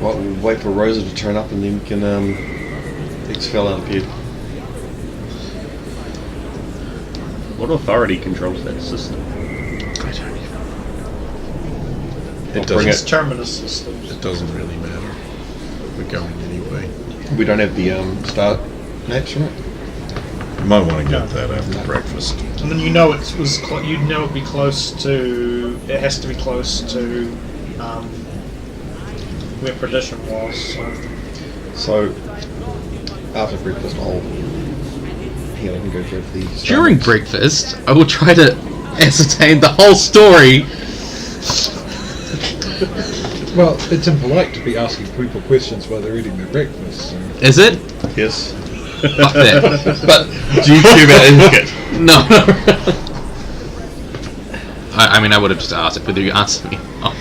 Speaker 1: Well, we'll wait for Rosa to turn up and then we can expel out of here.
Speaker 5: What authority controls that system?
Speaker 2: I don't even.
Speaker 1: Bring
Speaker 2: It doesn't.
Speaker 3: It's terminus systems.
Speaker 2: It doesn't really matter. We're going anyway.
Speaker 1: We don't have the start maps from it.
Speaker 2: You might want to get that after breakfast.
Speaker 3: And then you know it was you'd know it'd be close to. It has to be close to where Perdition was.
Speaker 1: So after breakfast, I'll hang on, I can go through these.
Speaker 4: During breakfast, I will try to ascertain the whole story.
Speaker 9: Well, it's impolite to be asking people questions while they're eating their breakfast. So.
Speaker 4: Is it?
Speaker 1: Yes.
Speaker 4: Fuck that. But
Speaker 1: YouTube etiquette.
Speaker 4: no. I mean, I would have just asked it, but you answered me. Oh.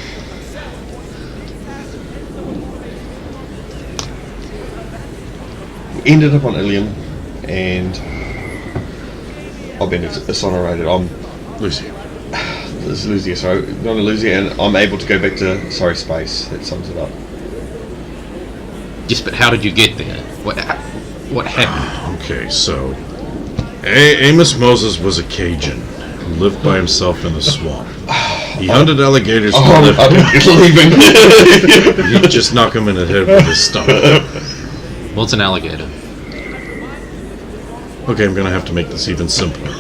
Speaker 1: We ended up on Ilium, and I've been exonerated. I'm
Speaker 2: Lucy.
Speaker 1: This is Lucia, sorry, not a Lucia, and I'm able to go back to space. That sums it up.
Speaker 4: Yes, but how did you get there? What happened?
Speaker 2: Okay, so Amos Moses was a Cajun who lived by himself in the swamp. He hunted alligators for a
Speaker 1: Oh,
Speaker 2: living.
Speaker 1: I'm leaving.
Speaker 2: He'd just knock him in the head with his stomach.
Speaker 4: Well, it's an alligator.
Speaker 2: Okay, I'm gonna have to make this even simpler.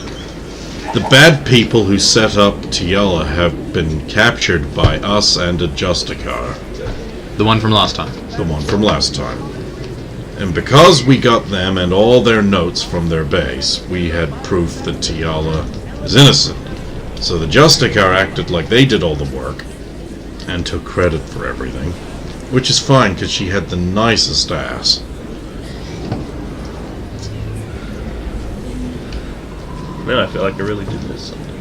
Speaker 2: The bad people who set up Tiala have been captured by us and a Justicar.
Speaker 4: The one from last time.
Speaker 2: The one from last time. And because we got them and all their notes from their base, we had proof that Tiala is innocent. So the Justicar acted like they did all the work and took credit for everything. Which is fine, because she had the nicest ass.
Speaker 5: Now I feel like I really did miss something.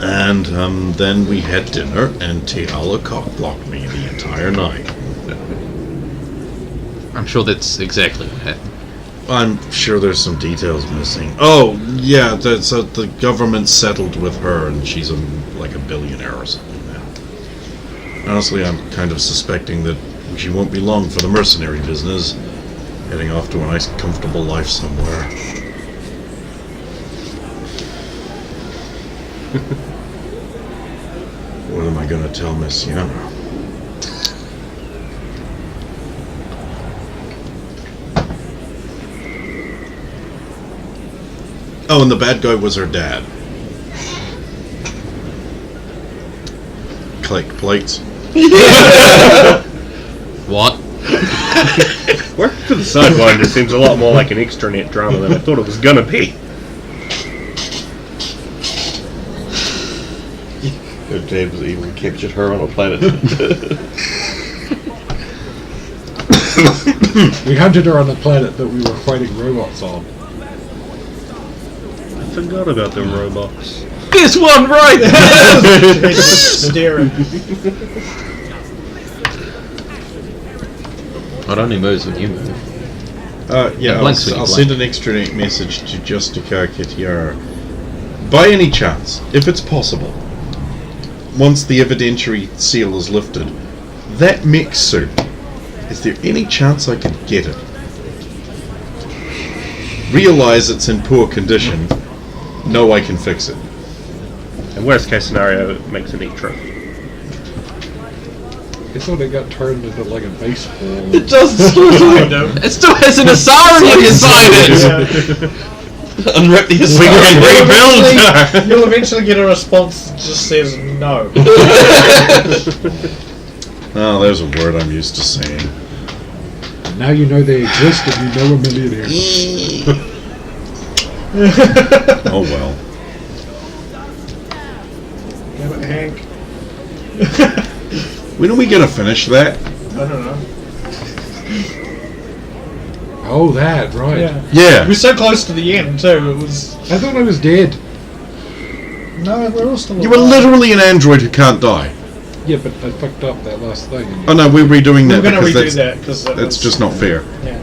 Speaker 2: And then we had dinner, and Tiala cock-blocked me the entire night.
Speaker 4: I'm sure that's exactly what happened.
Speaker 2: I'm sure there's some details missing. Oh, yeah, so the government settled with her, and she's like a billionaire or something now. Honestly, I'm kind of suspecting that she won't be long for the mercenary business, heading off to a nice, comfortable life somewhere. What am I going to tell Miss Yana? Oh, and the bad guy was her dad. Click plates.
Speaker 4: What?
Speaker 5: Working for the Sidewinders seems a lot more like an extranet drama than I thought it was gonna be.
Speaker 1: Her dad was even captured her on a planet.
Speaker 9: We hunted her on the planet that we were fighting robots on.
Speaker 5: I forgot about the robots.
Speaker 4: This one right there!
Speaker 3: Staring.
Speaker 4: It only moves when you move.
Speaker 2: Yeah,
Speaker 4: blinks when you
Speaker 2: I'll
Speaker 4: blink.
Speaker 2: send an extranet message to Justicar Kitiara. By any chance, if it's possible, once the evidentiary seal is lifted, that mech suit, is there any chance I could get it? Realize it's in poor condition. Know I can fix it.
Speaker 5: And worst case scenario, it makes a neat trophy.
Speaker 9: I thought it got turned into like a baseball.
Speaker 1: It does kind of.
Speaker 4: It still has an Asari inside it!
Speaker 1: Unwrap the
Speaker 5: We
Speaker 1: Asari.
Speaker 5: can rebuild her!
Speaker 3: You'll eventually get a response that just says no.
Speaker 2: Oh, there's a word I'm used to saying.
Speaker 9: Now you know they exist and you know a millionaire.
Speaker 2: Oh well.
Speaker 3: Damn it, Hank.
Speaker 2: When are we gonna finish that?
Speaker 3: I don't know.
Speaker 9: Oh, that, right.
Speaker 3: Yeah.
Speaker 2: Yeah.
Speaker 3: We're so close to the end, too. It was.
Speaker 9: I thought I was dead.
Speaker 3: No, we're all still
Speaker 2: You were
Speaker 3: alive.
Speaker 2: literally an android who can't die.
Speaker 9: Yeah, but I fucked up that last thing.
Speaker 2: Oh no, we're redoing
Speaker 3: We're
Speaker 2: that
Speaker 3: going to
Speaker 2: because
Speaker 3: redo that because
Speaker 2: that's just not fair.
Speaker 3: Yeah.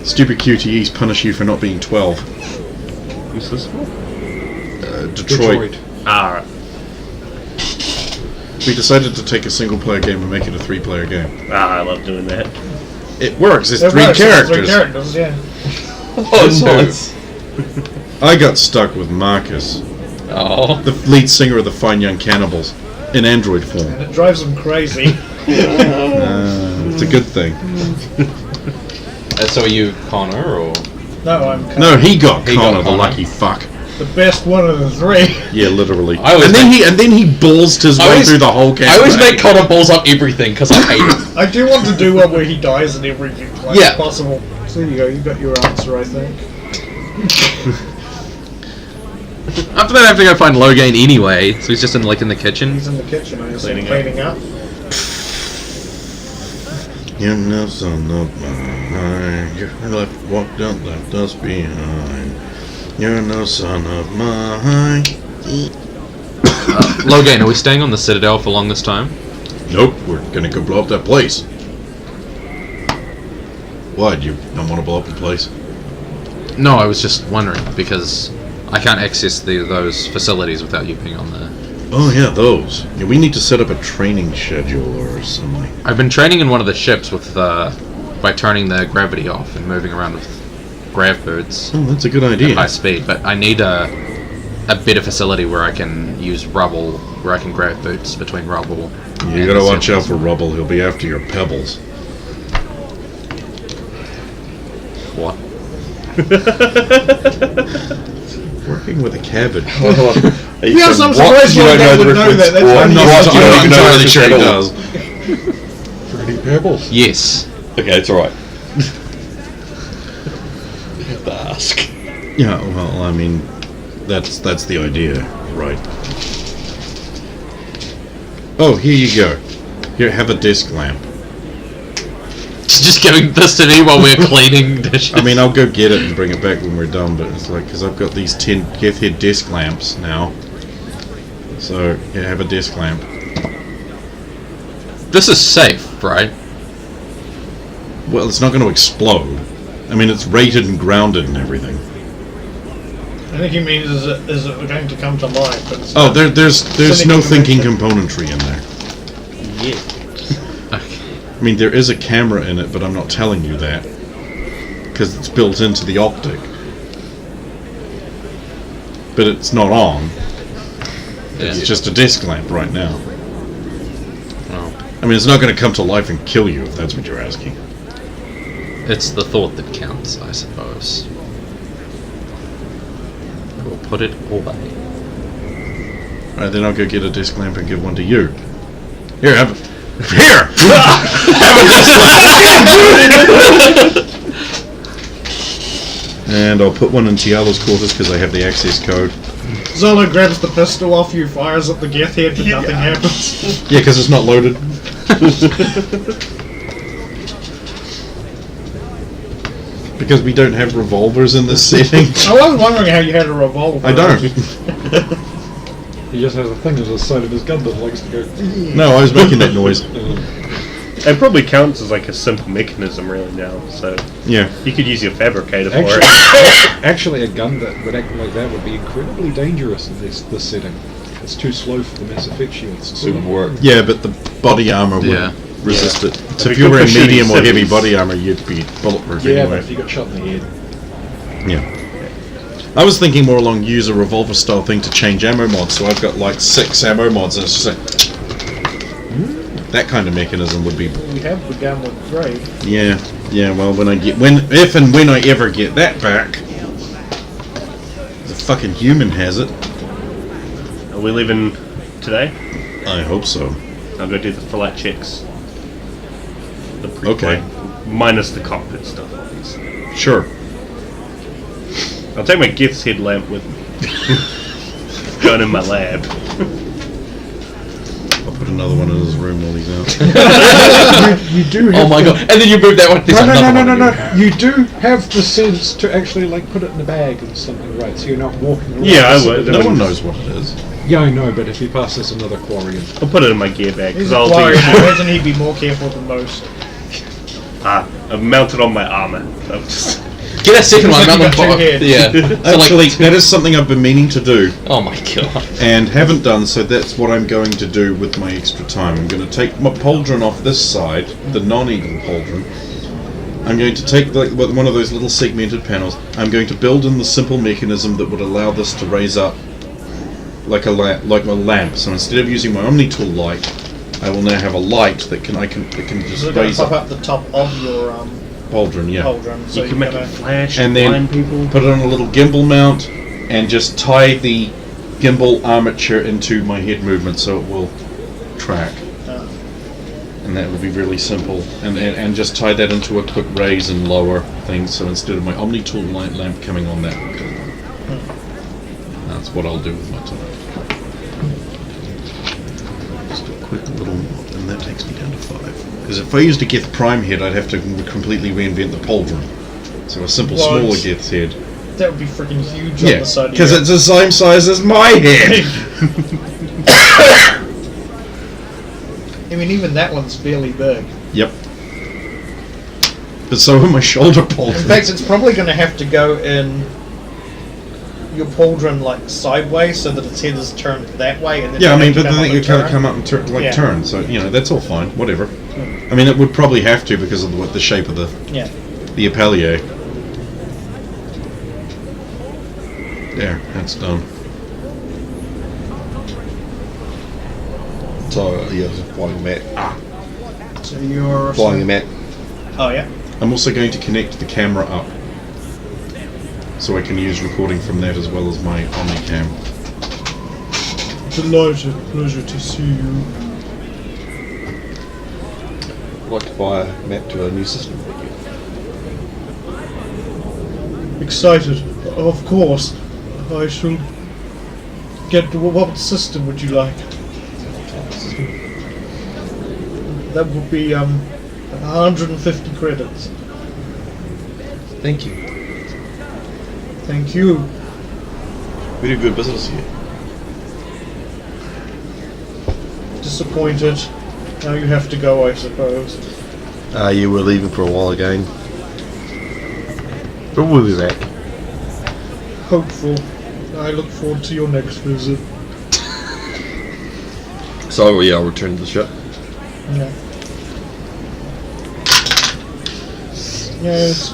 Speaker 2: Stupid QTEs punish you for not being 12.
Speaker 5: Who's this for?
Speaker 2: Detroit.
Speaker 5: Ah,
Speaker 2: We decided to take a single player game and make it a 3-player game.
Speaker 5: I love doing that.
Speaker 2: It works, it's
Speaker 3: It
Speaker 2: 3
Speaker 3: works, it's
Speaker 2: characters.
Speaker 3: 3 characters, yeah.
Speaker 1: Oh, nice.
Speaker 2: I got stuck with Marcus,
Speaker 4: Oh.
Speaker 2: the lead singer of the Fine Young Cannibals, in android form.
Speaker 3: And it drives them crazy.
Speaker 2: It's a good thing.
Speaker 4: So are you Connor, or...?
Speaker 3: No, I'm
Speaker 2: No, he got
Speaker 4: He got
Speaker 2: Connor, the
Speaker 4: Connor.
Speaker 2: lucky fuck.
Speaker 3: the best one of the 3.
Speaker 2: Yeah, literally.
Speaker 4: I always
Speaker 2: And then
Speaker 4: make-
Speaker 2: he ballsed his
Speaker 4: I
Speaker 2: way
Speaker 4: always-
Speaker 2: through the whole game.
Speaker 4: I always make Connor balls up everything, because I hate it.
Speaker 3: I do want to do one where he dies in every like
Speaker 4: Yeah.
Speaker 3: possible. So there you go, you got your answer, I think.
Speaker 4: After that I have to go find Logain anyway, so he's just in the kitchen.
Speaker 3: He's in the kitchen, I assume,
Speaker 5: Cleaning up.
Speaker 3: cleaning up.
Speaker 2: You know, son of mine. You walked out, left us behind. You're no son of mine.
Speaker 4: Logain, are we staying on the Citadel for long this time?
Speaker 2: Nope, we're gonna go blow up that place. Why, do you not want to blow up the place?
Speaker 4: No, I was just wondering, because I can't access those facilities without you being on there.
Speaker 2: Oh yeah, those. Yeah, we need to set up a training schedule or something.
Speaker 4: I've been training in one of the ships with by turning the gravity off and moving around with grav birds
Speaker 2: Oh, that's a good
Speaker 4: at
Speaker 2: idea.
Speaker 4: high speed, but I need a better facility where I can use rubble, where I can grab boots between rubble.
Speaker 2: You gotta watch out for rubble. He'll be after your pebbles.
Speaker 4: What?
Speaker 2: Working with a cabbage.
Speaker 3: Yes, I'm surprised you don't know that. That's
Speaker 2: I'm not entirely sure he does.
Speaker 9: Fruity pebbles.
Speaker 4: Yes.
Speaker 1: Okay, it's alright. I have to ask.
Speaker 2: Yeah, well, I mean, that's the idea, right? Oh, here you go. Here, have a disc lamp.
Speaker 4: Just giving this to me while we're cleaning dishes.
Speaker 2: I mean, I'll go get it and bring it back when we're done, but it's like, because I've got these 10 Geth Head disc lamps now. So, yeah, have a disc lamp.
Speaker 4: This is safe, right?
Speaker 2: Well, it's not going to explode. I mean, it's rated and grounded and everything.
Speaker 3: I think he means is it going to come to life? But it's
Speaker 2: Oh,
Speaker 3: not.
Speaker 2: there's
Speaker 3: Cynic
Speaker 2: no thinking
Speaker 3: dimension.
Speaker 2: componentry in there.
Speaker 5: Yeah.
Speaker 2: I mean, there is a camera in it, but I'm not telling you that. Because it's built into the optic. But it's not on. It's just a disc lamp right now.
Speaker 4: Oh.
Speaker 2: I mean, it's not going to come to life and kill you, if that's what you're asking.
Speaker 4: It's the thought that counts, I suppose. We'll put it away.
Speaker 2: Alright, then I'll go get a disc lamp and give one to you. Here, have it. Here! Have a disc lamp! And I'll put one in Tiala's quarters because I have the access code.
Speaker 3: Zola grabs the pistol off you, fires at the Geth Head, but nothing happens.
Speaker 2: Yeah, because it's not loaded. Because we don't have revolvers in this setting.
Speaker 3: I was wondering how you had a revolver.
Speaker 2: I don't.
Speaker 9: He just has a thing at the side of his gun that likes to go.
Speaker 2: No, I was making that noise.
Speaker 5: It probably counts as like a simple mechanism really now, so
Speaker 2: Yeah.
Speaker 5: you could use your fabricator for
Speaker 9: Actually,
Speaker 5: it.
Speaker 9: actually, a gun that would act like that would be incredibly dangerous in this setting. It's too slow for the Mass Effect shields.
Speaker 1: It would work.
Speaker 2: Yeah, but the body armor would
Speaker 4: Yeah.
Speaker 2: resist it. So
Speaker 5: It'd
Speaker 2: if
Speaker 5: be
Speaker 2: you were
Speaker 5: good
Speaker 2: in
Speaker 5: for
Speaker 2: medium
Speaker 5: shooting
Speaker 2: or heavy
Speaker 5: civvies.
Speaker 2: body armor, you'd be bulletproof
Speaker 9: Yeah, but
Speaker 2: anyway.
Speaker 9: if you got shot in the head.
Speaker 2: Yeah. I was thinking more along use a revolver style thing to change ammo mods, so I've got like 6 ammo mods and it's just like that kind of mechanism would be.
Speaker 3: We have begun with Grey.
Speaker 2: Yeah, well if and when I ever get that back, the fucking human has it.
Speaker 5: Are we leaving today?
Speaker 2: I hope so.
Speaker 5: I'll go do the flight checks. The
Speaker 2: Okay.
Speaker 5: minus the cockpit stuff, obviously.
Speaker 2: Sure.
Speaker 5: I'll take my Gith's head lamp with me. Going in my lab.
Speaker 2: I'll put another one in his room while he's out.
Speaker 9: You do have
Speaker 4: Oh my god! And then you move that one. There's another one in
Speaker 9: No.
Speaker 4: here.
Speaker 9: You do have the sense to actually like put it in a bag and something, right? So you're not walking around.
Speaker 5: Yeah, I would.
Speaker 2: No one knows what it is.
Speaker 9: Yeah, I know, but if he passes another quarry,
Speaker 5: I'll put it in my gear bag
Speaker 3: He's
Speaker 5: because
Speaker 3: a
Speaker 5: I'll
Speaker 3: warrior.
Speaker 5: do.
Speaker 3: I imagine he'd be more careful than most.
Speaker 5: I've mounted on my armor. So just
Speaker 4: Get that second one.
Speaker 3: Looks like
Speaker 4: Mount
Speaker 3: you got
Speaker 4: one.
Speaker 3: two heads.
Speaker 4: Yeah. So
Speaker 2: Actually,
Speaker 4: like,
Speaker 2: that is something I've been meaning to do
Speaker 4: oh my god.
Speaker 2: and haven't done, so that's what I'm going to do with my extra time. I'm going to take my pauldron off this side, the non-eagle pauldron. I'm going to take like one of those little segmented panels. I'm going to build in the simple mechanism that would allow this to raise up like a lamp. So instead of using my Omni-Tool light, I will now have a light that can just
Speaker 3: So going
Speaker 2: raise
Speaker 3: to pop
Speaker 2: up
Speaker 3: up the top of your
Speaker 2: pauldron. Yeah.
Speaker 3: pauldron. So
Speaker 5: you can make
Speaker 3: gotta-
Speaker 5: it flash
Speaker 2: And
Speaker 5: and
Speaker 2: then
Speaker 5: blind people.
Speaker 2: put it on a little gimbal mount and just tie the gimbal armature into my head movement so it will track. And that would be really simple. And just tie that into a quick raise and lower thing, so instead of my Omni-Tool light lamp coming on, that will go on. That's what I'll do with my time. Just a quick little, and that takes me down to 5. Because if I used a Geth Prime head, I'd have to completely reinvent the pauldron. So a simple,
Speaker 3: Well,
Speaker 2: smaller
Speaker 3: it's-
Speaker 2: Geth's head.
Speaker 3: That would be freaking huge on
Speaker 2: Yeah,
Speaker 3: the side
Speaker 2: because
Speaker 3: of
Speaker 2: it's the same size as my head.
Speaker 3: I mean, even that one's fairly big.
Speaker 2: Yep. But so are my shoulder
Speaker 3: In
Speaker 2: pauldrons.
Speaker 3: fact, it's probably going to have to go in your pauldron like sideways so that its head is turned that way. And then
Speaker 2: Yeah, I mean,
Speaker 3: have to
Speaker 2: but
Speaker 3: come
Speaker 2: then
Speaker 3: up
Speaker 2: you
Speaker 3: and
Speaker 2: kind of
Speaker 3: turn.
Speaker 2: come up and
Speaker 3: Yeah.
Speaker 2: turn. So that's all fine. Whatever. I mean, it would probably have to because of the shape of the
Speaker 3: Yeah.
Speaker 2: epaulier. There, that's done.
Speaker 1: So yeah, I was flying a map.
Speaker 3: So you're
Speaker 1: Flying a map.
Speaker 3: Oh yeah.
Speaker 2: I'm also going to connect the camera up, so I can use recording from that as well as my Omnicam.
Speaker 3: Delighted, pleasure to see you.
Speaker 1: I'd like to buy a map to a new system.
Speaker 3: Excited, of course. I shall get. What system would you like? That would be 150 credits.
Speaker 1: Thank you.
Speaker 3: Thank you.
Speaker 1: We do good business here.
Speaker 3: Disappointed. Now you have to go, I suppose.
Speaker 1: You were leaving for a while again. But we'll be back.
Speaker 3: Hopeful. I look forward to your next visit.
Speaker 1: So yeah, I'll return to the ship.
Speaker 3: Yeah. Yes.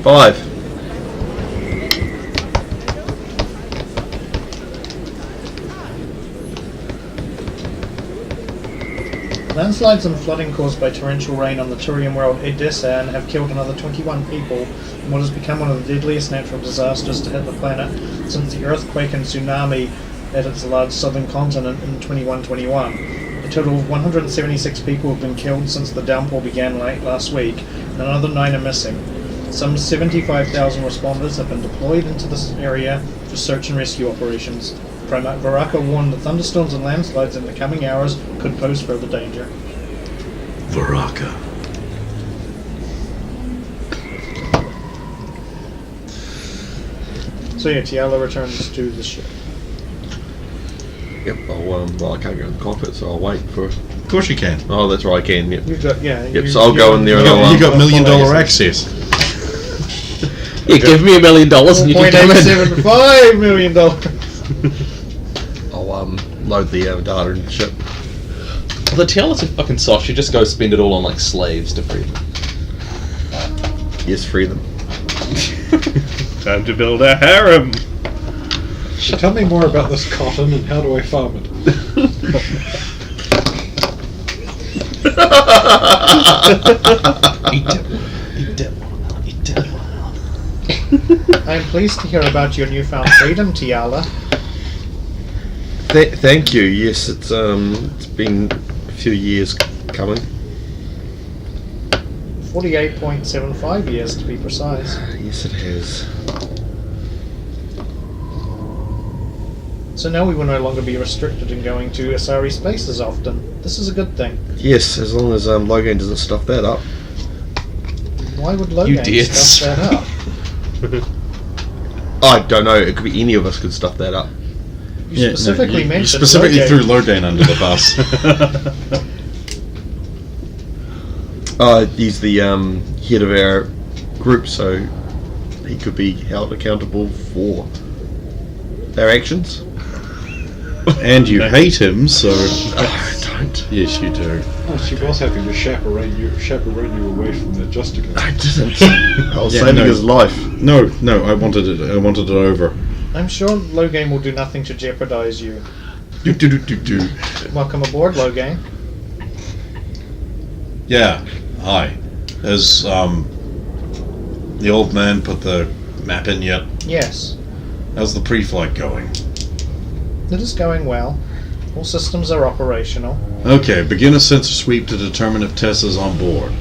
Speaker 1: 5.
Speaker 3: Landslides and flooding caused by torrential rain on the Turian world Edessa have killed another 21 people in what has become one of the deadliest natural disasters to hit the planet since the earthquake and tsunami at its large southern continent in 2121. A total of 176 people have been killed since the downpour began late last week, and another 9 are missing. Some 75,000 responders have been deployed into this area for search and rescue operations. Primarch Varaka warned that thunderstorms and landslides in the coming hours could pose further danger.
Speaker 2: Varaka.
Speaker 3: So yeah, Tiala returns to the ship.
Speaker 1: Yep. Well, I can't go in the cockpit, so I'll wait for.
Speaker 2: Of course you can.
Speaker 1: Oh, that's right, I can. Yep.
Speaker 3: You've got
Speaker 1: Yep. So I'll go in there and I'll.
Speaker 2: You got $1 million access.
Speaker 4: Yeah, give me $1 million and you can come in.
Speaker 3: $4.875 million.
Speaker 1: I'll load the data in the ship.
Speaker 4: The Tiala's a fucking soft. She just goes spend it all on like slaves to free them.
Speaker 1: Yes, free them.
Speaker 5: Time to build a harem.
Speaker 9: Tell me more about this cotton and how do I farm it?
Speaker 3: I am pleased to hear about your newfound freedom, Tiala.
Speaker 1: Thank you. Yes, it's been a few years coming.
Speaker 3: 48.75 years to be precise.
Speaker 1: Yes, it has.
Speaker 3: So now we will no longer be restricted in going to Asari space as often. This is a good thing.
Speaker 1: Yes, as long as Logan doesn't stuff that up.
Speaker 3: Why would Logan
Speaker 4: did.
Speaker 3: stuff that up?
Speaker 1: I don't know. It could be any of us could stuff that up.
Speaker 3: You specifically
Speaker 2: you
Speaker 3: mentioned
Speaker 2: specifically
Speaker 3: Logan.
Speaker 2: threw Logan under the bus.
Speaker 1: He's the head of our group, so he could be held accountable for our actions.
Speaker 2: And you hate him, so.
Speaker 1: I don't.
Speaker 2: Yes, you do.
Speaker 9: Oh, she was happy to chaperone you away from the Justica.
Speaker 1: I didn't. I was
Speaker 2: Yeah,
Speaker 1: saving
Speaker 2: no.
Speaker 1: his life.
Speaker 2: No, I wanted it. I wanted it over.
Speaker 3: I'm sure Logan will do nothing to jeopardize you.
Speaker 2: Do.
Speaker 3: Welcome aboard, Logan.
Speaker 2: Yeah. Hi. Has the old man put the map in yet?
Speaker 3: Yes,
Speaker 2: How's the pre-flight going?
Speaker 3: it is going well. All systems are operational.
Speaker 2: Okay, begin a sensor sweep to determine if Tessa's on board.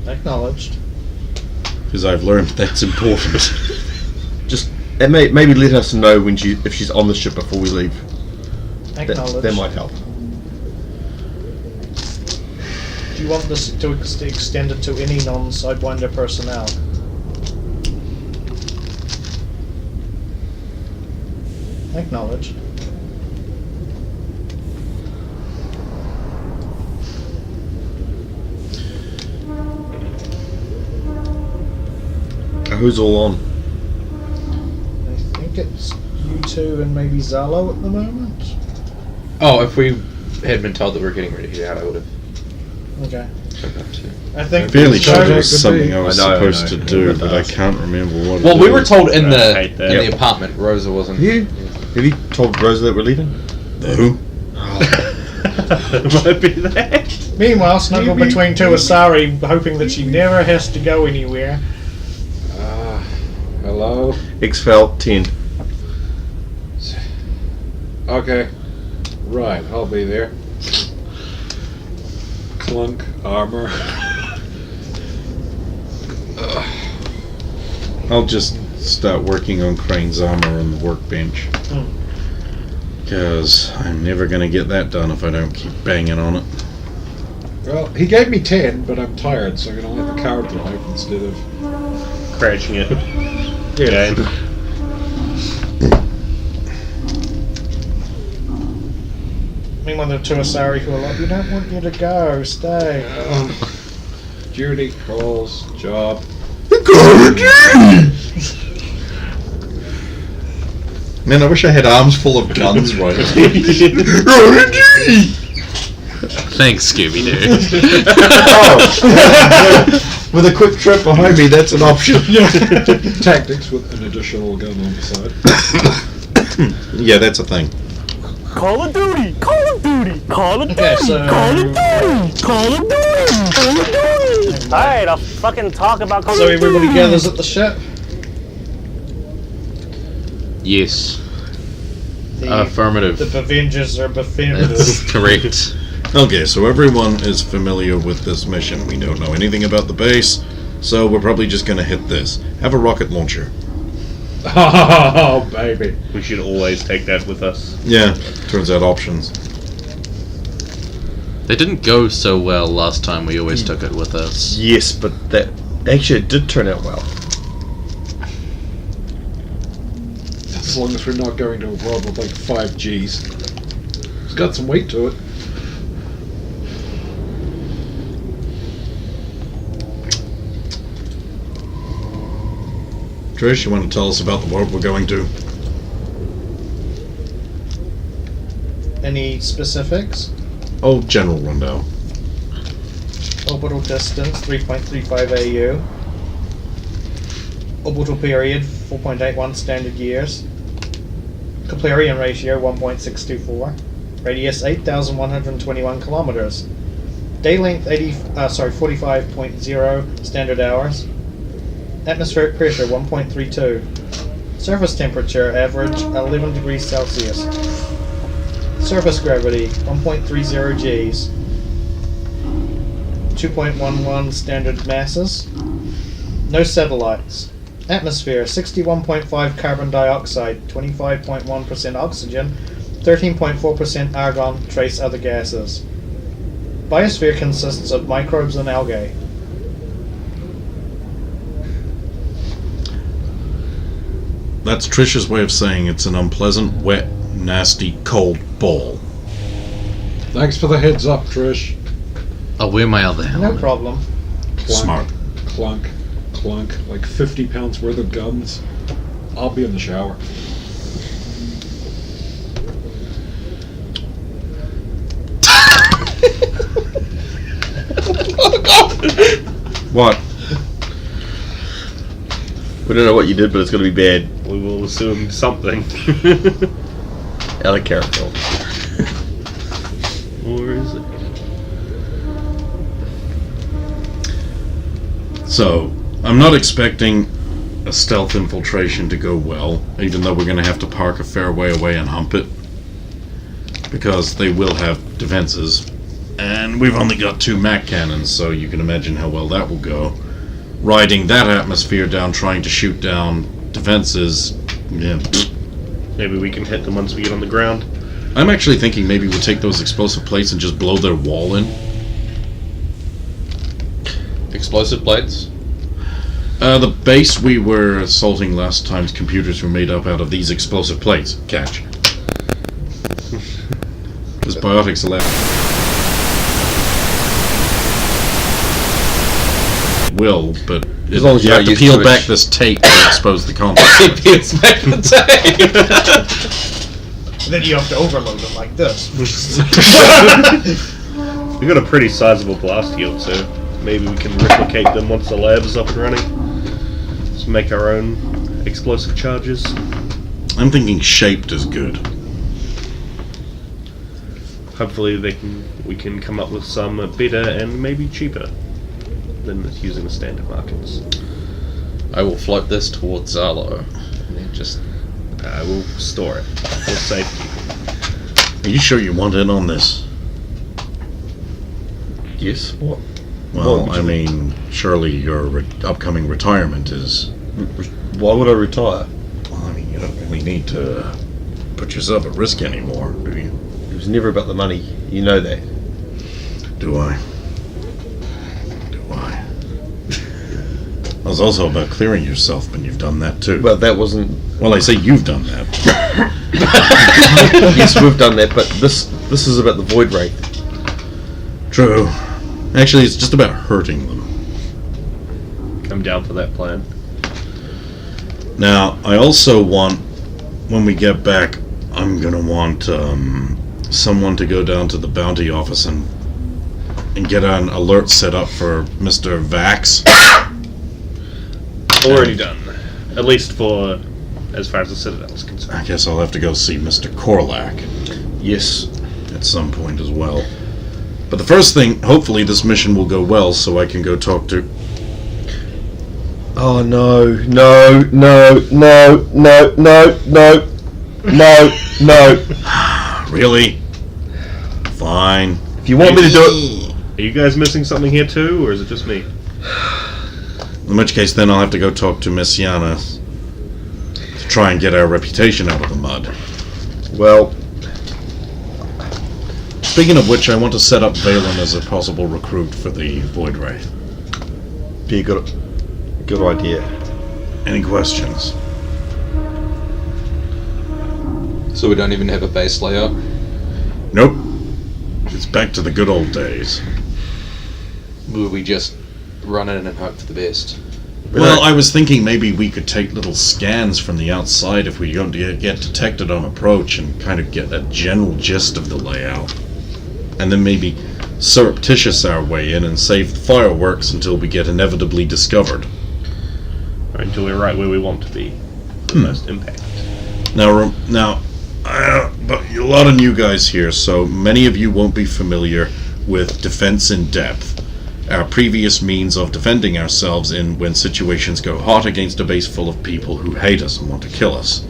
Speaker 3: Acknowledged.
Speaker 2: Because I've learned that's important.
Speaker 1: Just maybe let us know when if she's on the ship before we leave.
Speaker 3: Acknowledged.
Speaker 1: That might help.
Speaker 3: Do you want this to extend it to any non-Sidewinder personnel? Acknowledged.
Speaker 1: Who's all on?
Speaker 3: I think it's you two and maybe Zalo at the moment.
Speaker 4: Oh, if we had been told that we were getting ready to get out, I would have
Speaker 3: Okay.
Speaker 4: took that too.
Speaker 3: I think
Speaker 2: Fairly
Speaker 3: Zalo
Speaker 2: sure there
Speaker 3: could
Speaker 2: was something
Speaker 3: be-
Speaker 2: I was
Speaker 1: I know,
Speaker 2: supposed
Speaker 1: I know.
Speaker 2: to do,
Speaker 1: But
Speaker 2: but I can't remember what.
Speaker 4: Well,
Speaker 2: it
Speaker 4: we were
Speaker 2: is.
Speaker 4: told in
Speaker 5: I
Speaker 4: the
Speaker 5: hate that.
Speaker 4: in the apartment. Rosa wasn't.
Speaker 1: You? Have you told Rosa that we're leaving?
Speaker 2: No.
Speaker 5: Might be that.
Speaker 3: Meanwhile, snuggled between two Asari, hoping that she never has to go anywhere.
Speaker 9: Hello?
Speaker 1: Exfel 10.
Speaker 9: Okay. Right, I'll be there. Clunk, armor.
Speaker 2: I'll just start working on Crane's armor on the workbench. Because I'm never going to get that done if I don't keep banging on it.
Speaker 9: Well, he gave me 10, but I'm tired, so I'm going to let the car drive instead of...
Speaker 5: Crashing it.
Speaker 9: Yeah.
Speaker 5: Game.
Speaker 3: Meanwhile, the two Asari who are like, we don't want you to go, stay.
Speaker 9: Duty, calls, job.
Speaker 2: Man, I wish I had arms full of guns right now.
Speaker 4: Thanks, Scooby-Doo.
Speaker 1: With a quick trip behind me, that's an option.
Speaker 9: Tactics with an additional gun on the side.
Speaker 2: Yeah, that's a thing.
Speaker 10: Call of Duty! Call of Duty! Call of Duty!
Speaker 3: Okay, so-
Speaker 10: Call of Duty! Call of Duty! Call of Duty! Alright, I'll fucking talk about Call
Speaker 3: So
Speaker 10: of Duty!
Speaker 3: everybody gathers at the ship.
Speaker 4: Yes.
Speaker 3: The
Speaker 4: Affirmative.
Speaker 3: Avengers are definitive.
Speaker 4: That's correct.
Speaker 2: Okay, so everyone is familiar with this mission. We don't know anything about the base, so we're probably just going to hit this. Have a rocket launcher.
Speaker 9: Oh, baby.
Speaker 5: We should always take that with us.
Speaker 2: Yeah, turns out options.
Speaker 4: They didn't go so well last time. We always took it with us.
Speaker 1: Yes, but that actually did turn out well.
Speaker 9: As long as we're not going to a world with like 5 Gs. It's got some weight to it.
Speaker 2: Trish, you want to tell us about the world we're going to?
Speaker 3: Any specifics?
Speaker 2: Oh, general rundown.
Speaker 3: Orbital distance 3.35 AU. Orbital period 4.81 standard years. Keplerian ratio 1.624. Radius 8,121 kilometers. Day length 45.0 standard hours. Atmospheric pressure 1.32. Surface temperature average 11 degrees Celsius. Surface gravity 1.30 Gs. 2.11 standard masses. No satellites. Atmosphere 61.5 carbon dioxide, 25.1% oxygen, 13.4% argon, trace other gases. Biosphere consists of microbes and algae.
Speaker 2: That's Trish's way of saying it's an unpleasant, wet, nasty, cold ball.
Speaker 9: Thanks for the heads up, Trish.
Speaker 4: I'll wear my other
Speaker 3: No
Speaker 4: helmet.
Speaker 3: problem.
Speaker 9: Clunk,
Speaker 2: Smart.
Speaker 9: Clunk, clunk. Like 50 pounds worth of guns. I'll be in the shower.
Speaker 2: What?
Speaker 1: We don't know what you did, but it's going to be bad.
Speaker 5: We will assume something.
Speaker 1: Out of character.
Speaker 5: Or is it?
Speaker 2: So, I'm not expecting a stealth infiltration to go well, even though we're going to have to park a fair way away and hump it. Because they will have defenses. And we've only got 2 Mac cannons, so you can imagine how well that will go. Riding that atmosphere down, trying to shoot down defenses, yeah.
Speaker 5: Maybe we can hit them once we get on the ground.
Speaker 2: I'm actually thinking maybe we'll take those explosive plates and just blow their wall in.
Speaker 4: Explosive plates?
Speaker 2: The base we were assaulting last time's computers were made up out of these explosive plates. Catch. Because biotics allow... will, but
Speaker 1: As long as
Speaker 2: you
Speaker 1: you're
Speaker 2: have to
Speaker 1: used
Speaker 2: peel
Speaker 1: to it.
Speaker 2: back this tape to expose the contents.
Speaker 4: It peels back the tape.
Speaker 3: Then you have to overload them like this.
Speaker 5: We've got a pretty sizable blast field, so maybe we can replicate them once the lab is up and running. Just make our own explosive charges.
Speaker 2: I'm thinking shaped is good.
Speaker 5: Hopefully we can come up with some better and maybe cheaper than using the standard markets.
Speaker 4: I will float this towards Zalo. And then just...
Speaker 5: We'll store it for safekeeping.
Speaker 2: Are you sure you want in on this?
Speaker 1: Yes. What?
Speaker 2: Well,
Speaker 1: What
Speaker 2: I mean, surely your upcoming retirement is...
Speaker 1: Why would I retire?
Speaker 2: Well, I mean, you don't really need to put yourself at risk anymore, do you?
Speaker 1: It was never about the money. You know that.
Speaker 2: Do I? It was also about clearing yourself, but you've done that too.
Speaker 1: Well, that wasn't.
Speaker 2: Well, I say you've done that.
Speaker 1: Yes, we've done that, but this is about the Void Wraith.
Speaker 2: True. Actually, it's just about hurting them.
Speaker 5: I'm down for that plan.
Speaker 2: Now, I also want, when we get back, I'm gonna want someone to go down to the bounty office and get an alert set up for Mr. Vax.
Speaker 5: Already done. At least for as far as the Citadel is concerned.
Speaker 2: I guess I'll have to go see Mr. Korlak.
Speaker 1: Yes.
Speaker 2: At some point as well. But the first thing, hopefully this mission will go well so I can go talk to...
Speaker 1: Oh no.
Speaker 2: Really? Fine.
Speaker 1: If you want me to do it...
Speaker 5: Are you guys missing something here too, or is it just me?
Speaker 2: In which case, then I'll have to go talk to Miss Yana to try and get our reputation out of the mud.
Speaker 1: Well...
Speaker 2: Speaking of which, I want to set up Valen as a possible recruit for the Void Wraith.
Speaker 1: Be a good idea.
Speaker 2: Any questions?
Speaker 4: So we don't even have a base layout?
Speaker 2: Nope. It's back to the good old days.
Speaker 4: Will we just run in and hope for the best?
Speaker 2: Well, I was thinking maybe we could take little scans from the outside if we don't get detected on approach and kind of get a general gist of the layout. And then maybe surreptitious our way in and save the fireworks until we get inevitably discovered.
Speaker 5: Or until we're right where we want to be. For the most impact.
Speaker 2: Now, but a lot of new guys here, so many of you won't be familiar with defense in depth. Our previous means of defending ourselves in when situations go hot against a base full of people who hate us and want to kill us.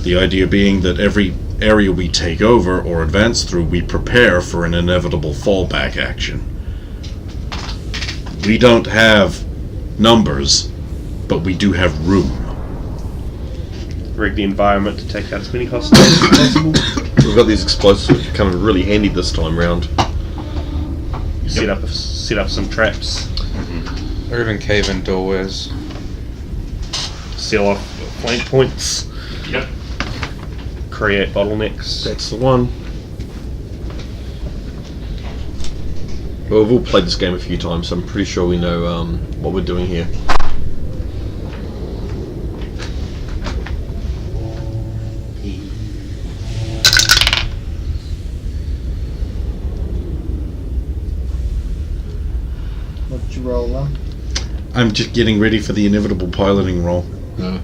Speaker 2: The idea being that every area we take over or advance through, we prepare for an inevitable fallback action. We don't have numbers, but we do have room.
Speaker 5: Rig the environment to take out as many hostiles as possible.
Speaker 1: We've got these explosives which are coming really handy this time round.
Speaker 5: Set up some traps.
Speaker 4: Or even cave-in doorways.
Speaker 5: Seal off flank points.
Speaker 8: Yep.
Speaker 5: Create bottlenecks.
Speaker 1: That's the one. Well, we've all played this game a few times, so I'm pretty sure we know what we're doing here.
Speaker 3: What'd you roll now?
Speaker 2: I'm just getting ready for the inevitable piloting roll.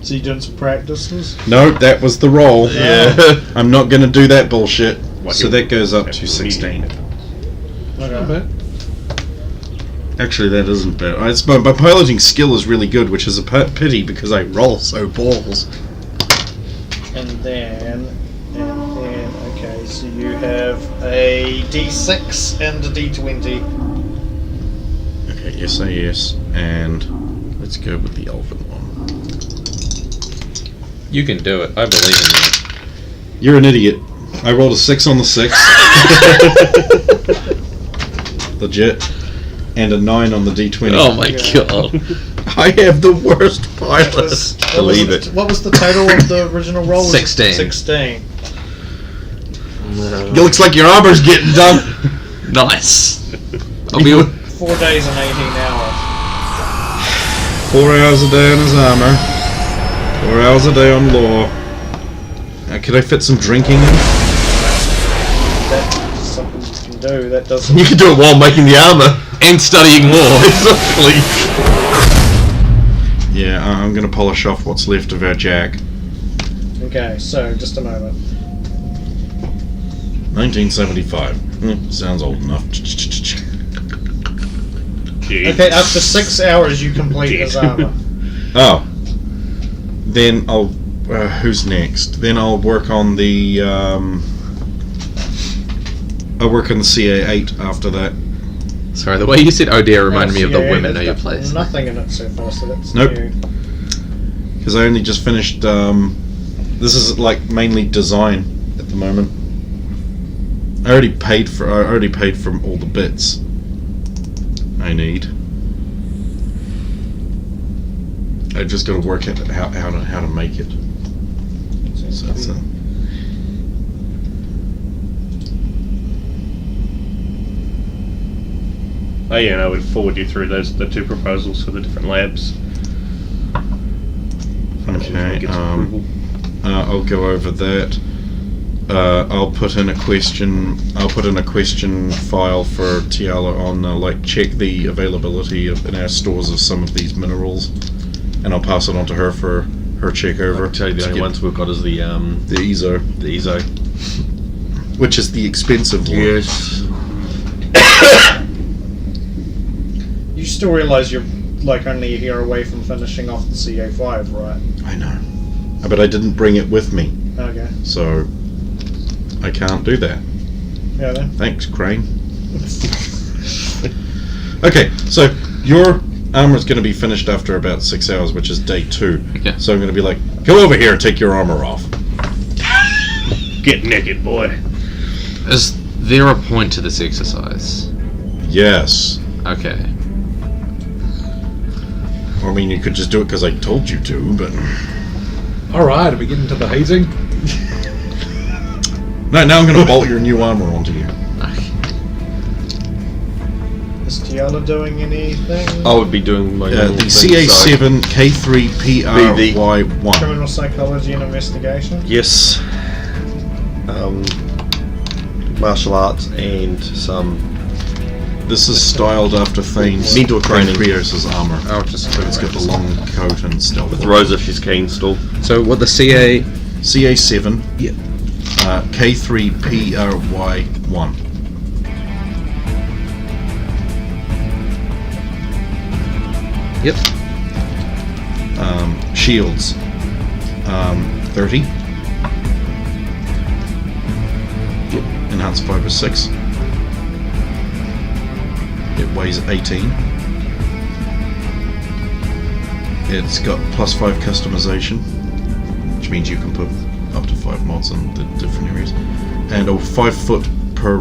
Speaker 3: So you doing some practices?
Speaker 2: No, that was the roll.
Speaker 1: Yeah.
Speaker 2: I'm not going to do that bullshit.
Speaker 5: What,
Speaker 2: So
Speaker 5: you-
Speaker 2: that goes up
Speaker 5: have
Speaker 2: to
Speaker 5: to
Speaker 2: 16.
Speaker 3: Okay.
Speaker 2: Actually, that isn't bad. My piloting skill is really good, which is a pity because I roll so balls.
Speaker 3: And then, okay, so you have a D6 and a D20.
Speaker 2: Okay, yes, and let's go with the elven one.
Speaker 4: You can do it. I believe in you.
Speaker 2: You're an idiot. I rolled a 6 on the 6. Legit. And a 9 on the D20.
Speaker 4: Oh my god.
Speaker 2: I have the worst pilot.
Speaker 1: Believe it.
Speaker 3: What was the total of the original roll?
Speaker 4: 16.
Speaker 3: 16.
Speaker 2: It looks like your armor's getting done.
Speaker 4: Nice. I'll be
Speaker 3: 4 days and 18 hours.
Speaker 2: 4 hours a day on his armor. 4 hours a day on lore. Could I fit some drinking in?
Speaker 3: That's something you can do. That doesn't.
Speaker 1: You can do it while making the armor.
Speaker 4: and studying law.
Speaker 1: Exactly.
Speaker 2: Yeah, I'm gonna polish off what's left of our jack.
Speaker 3: Okay, so just a moment.
Speaker 2: 1975. Sounds old enough.
Speaker 3: Okay, after 6 hours you complete his armor.
Speaker 2: Oh. Then I'll... who's next? Then I'll work on the... I'll work on the CA8 after that.
Speaker 4: Sorry, the way you said "oh dear" reminded me of the women know your
Speaker 3: There's
Speaker 4: place.
Speaker 3: nothing in it so far, so that's
Speaker 2: Nope.
Speaker 3: new.
Speaker 2: Because I only just finished... this is like mainly design at the moment. I already paid for all the bits I need. I've just got to work out how to make it. So it's
Speaker 5: Oh yeah, and I would forward you through the 2 proposals for the different labs.
Speaker 2: okay.
Speaker 5: Get some approval.
Speaker 2: I'll go over that. I'll put in a question file for Tiala on like check the availability in our stores of some of these minerals, and I'll pass it on to her for her check over.
Speaker 1: I'll tell you the only ones we've got is the
Speaker 2: ESO, which is the expensive one.
Speaker 1: Yes.
Speaker 3: You still realise you're like only a year away from finishing off the CA5, right?
Speaker 2: I know, but I didn't bring it with me,
Speaker 3: Okay.
Speaker 2: so I can't do that.
Speaker 3: Yeah then.
Speaker 2: Thanks, Crane. Okay, so your armor's going to be finished after about 6 hours, which is day 2.
Speaker 4: Yeah.
Speaker 2: So I'm going to be like, go over here and take your armor off.
Speaker 5: Get naked, boy.
Speaker 4: Is there a point to this exercise?
Speaker 2: Yes.
Speaker 4: Okay.
Speaker 2: I mean, you could just do it because I told you to, but...
Speaker 9: Alright, are we getting to the hazing?
Speaker 2: No, now I'm going to bolt your new armor onto you.
Speaker 3: Is Tiala doing anything?
Speaker 1: I would be doing my
Speaker 2: The
Speaker 1: normal thing,
Speaker 2: CA7 K3PRY1.
Speaker 3: Criminal psychology and investigation?
Speaker 1: Yes. Martial arts and some
Speaker 2: This is styled after Thane's
Speaker 1: Mental training.
Speaker 2: Krios' armor.
Speaker 4: I'll just
Speaker 2: It's got the long coat and stealth.
Speaker 1: with Rose if she's keen still.
Speaker 4: So what the CA?
Speaker 2: CA7
Speaker 4: Yep.
Speaker 2: K3PRY1.
Speaker 4: Yep.
Speaker 2: Shields 30. Yep. Enhanced fiber 6. It weighs 18. It's got +5 customization, which means you can put up to 5 mods in the different areas, and a 5 foot per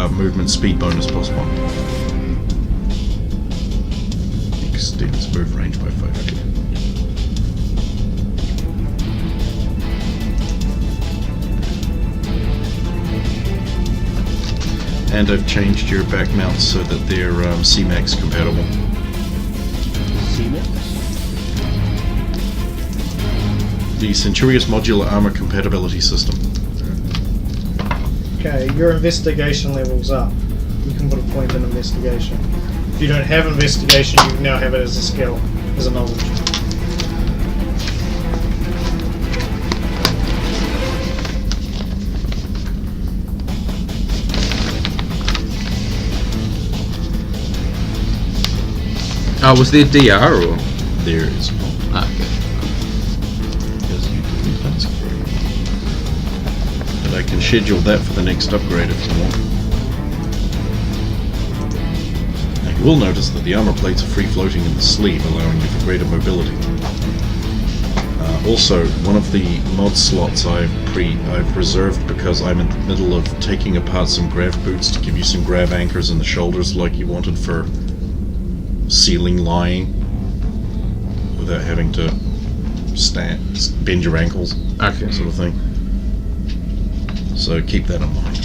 Speaker 2: movement speed bonus +1. Extends move range by 5 feet. And I've changed your back mounts so that they're C-Max compatible. The Centurious Modular Armor Compatibility System.
Speaker 3: Okay, your investigation level's up. You can put a point in investigation. If you don't have investigation, you now have it as a skill, as a knowledge.
Speaker 4: Oh, was there DR or?
Speaker 2: There is.
Speaker 4: Ah, okay.
Speaker 2: Because you didn't ask for it. But I can schedule that for the next upgrade if you want. Now you will notice that the armor plates are free floating in the sleeve, allowing you for greater mobility. Also, one of the mod slots I've reserved because I'm in the middle of taking apart some grav boots to give you some grav anchors in the shoulders like you wanted for ceiling lying without having to bend your ankles,
Speaker 4: Okay.
Speaker 2: sort of thing. So keep that in mind.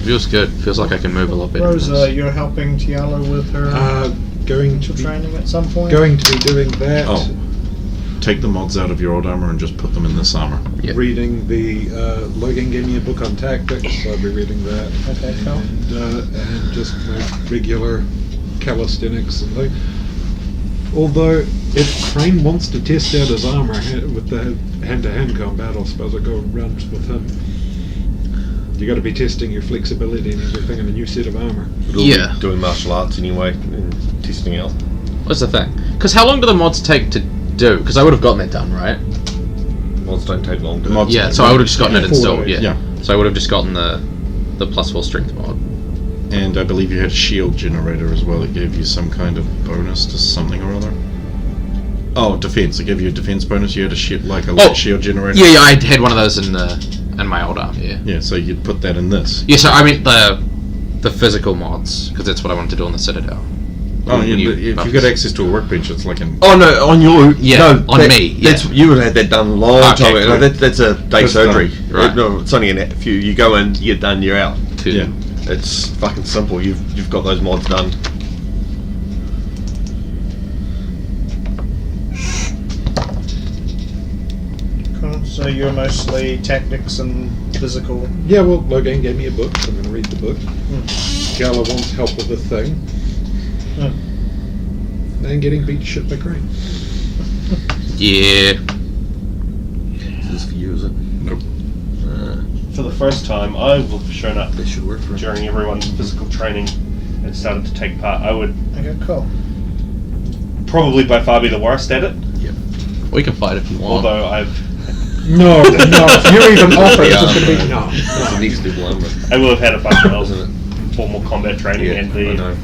Speaker 4: Feels good. Feels like I can move a lot better.
Speaker 3: Rosa, you're helping Tiala with her
Speaker 9: Going to be
Speaker 3: training at some point?
Speaker 9: going to be doing that.
Speaker 2: Oh, take the mods out of your old armor and just put them in this armor.
Speaker 4: Yep.
Speaker 9: Reading the Logan gave me a book on tactics, so I'll be reading that.
Speaker 3: Okay, cool.
Speaker 9: And just my regular calisthenics and things. Although, if Crane wants to test out his armour with the hand-to-hand combat, I suppose I'll go around with him. You got to be testing your flexibility and everything in a new set of armour.
Speaker 1: We'll be doing martial arts anyway and testing out.
Speaker 4: What's the thing? Because how long do the mods take to do? Because I would have gotten it done, right?
Speaker 1: Mods don't take long to
Speaker 4: Yeah, so I would have just gotten it
Speaker 9: 4
Speaker 4: installed.
Speaker 9: days.
Speaker 4: Yeah. So I would have just gotten the +4 strength mod.
Speaker 2: And I believe you had a shield generator as well. It gave you some kind of bonus to something or other. Oh, defense. It gave you a defense bonus. You had a shield, like a light shield generator.
Speaker 4: Yeah, I had one of those in my old arm. Yeah.
Speaker 2: Yeah, so you'd put that in this.
Speaker 4: Yeah, so I mean the physical mods, because that's what I wanted to do on the Citadel.
Speaker 2: Oh, yeah, but if you've got access to a workbase, it's like an...
Speaker 1: Oh no, on your
Speaker 4: me.
Speaker 1: That's you would have had that done a long time ago.
Speaker 4: cool.
Speaker 1: That's a day
Speaker 2: That's
Speaker 1: surgery.
Speaker 4: Right.
Speaker 1: No, it's only a few. You go in, you're done, you're out.
Speaker 2: Yeah.
Speaker 1: It's fucking simple. You've got those mods done.
Speaker 3: Cool. So you're mostly tactics and physical.
Speaker 9: Yeah, well, Logan gave me a book, so I'm going to read the book. Gala wants help with the thing. And getting beat to shit by Crane.
Speaker 4: Yeah.
Speaker 1: Is this for you, is it?
Speaker 2: Nope.
Speaker 5: For the first time, I will have shown up
Speaker 1: That should work for
Speaker 5: during everyone's physical training and started to take part. I would
Speaker 3: Okay, cool.
Speaker 5: probably by far be the worst at it,
Speaker 4: We can fight if you want.
Speaker 5: although I've
Speaker 9: No, if you even offer, it's just going to be no.
Speaker 1: That's the next level armor.
Speaker 5: I will have had a bunch of
Speaker 1: Isn't it?
Speaker 5: formal combat training,
Speaker 1: Yeah,
Speaker 5: and
Speaker 1: I know.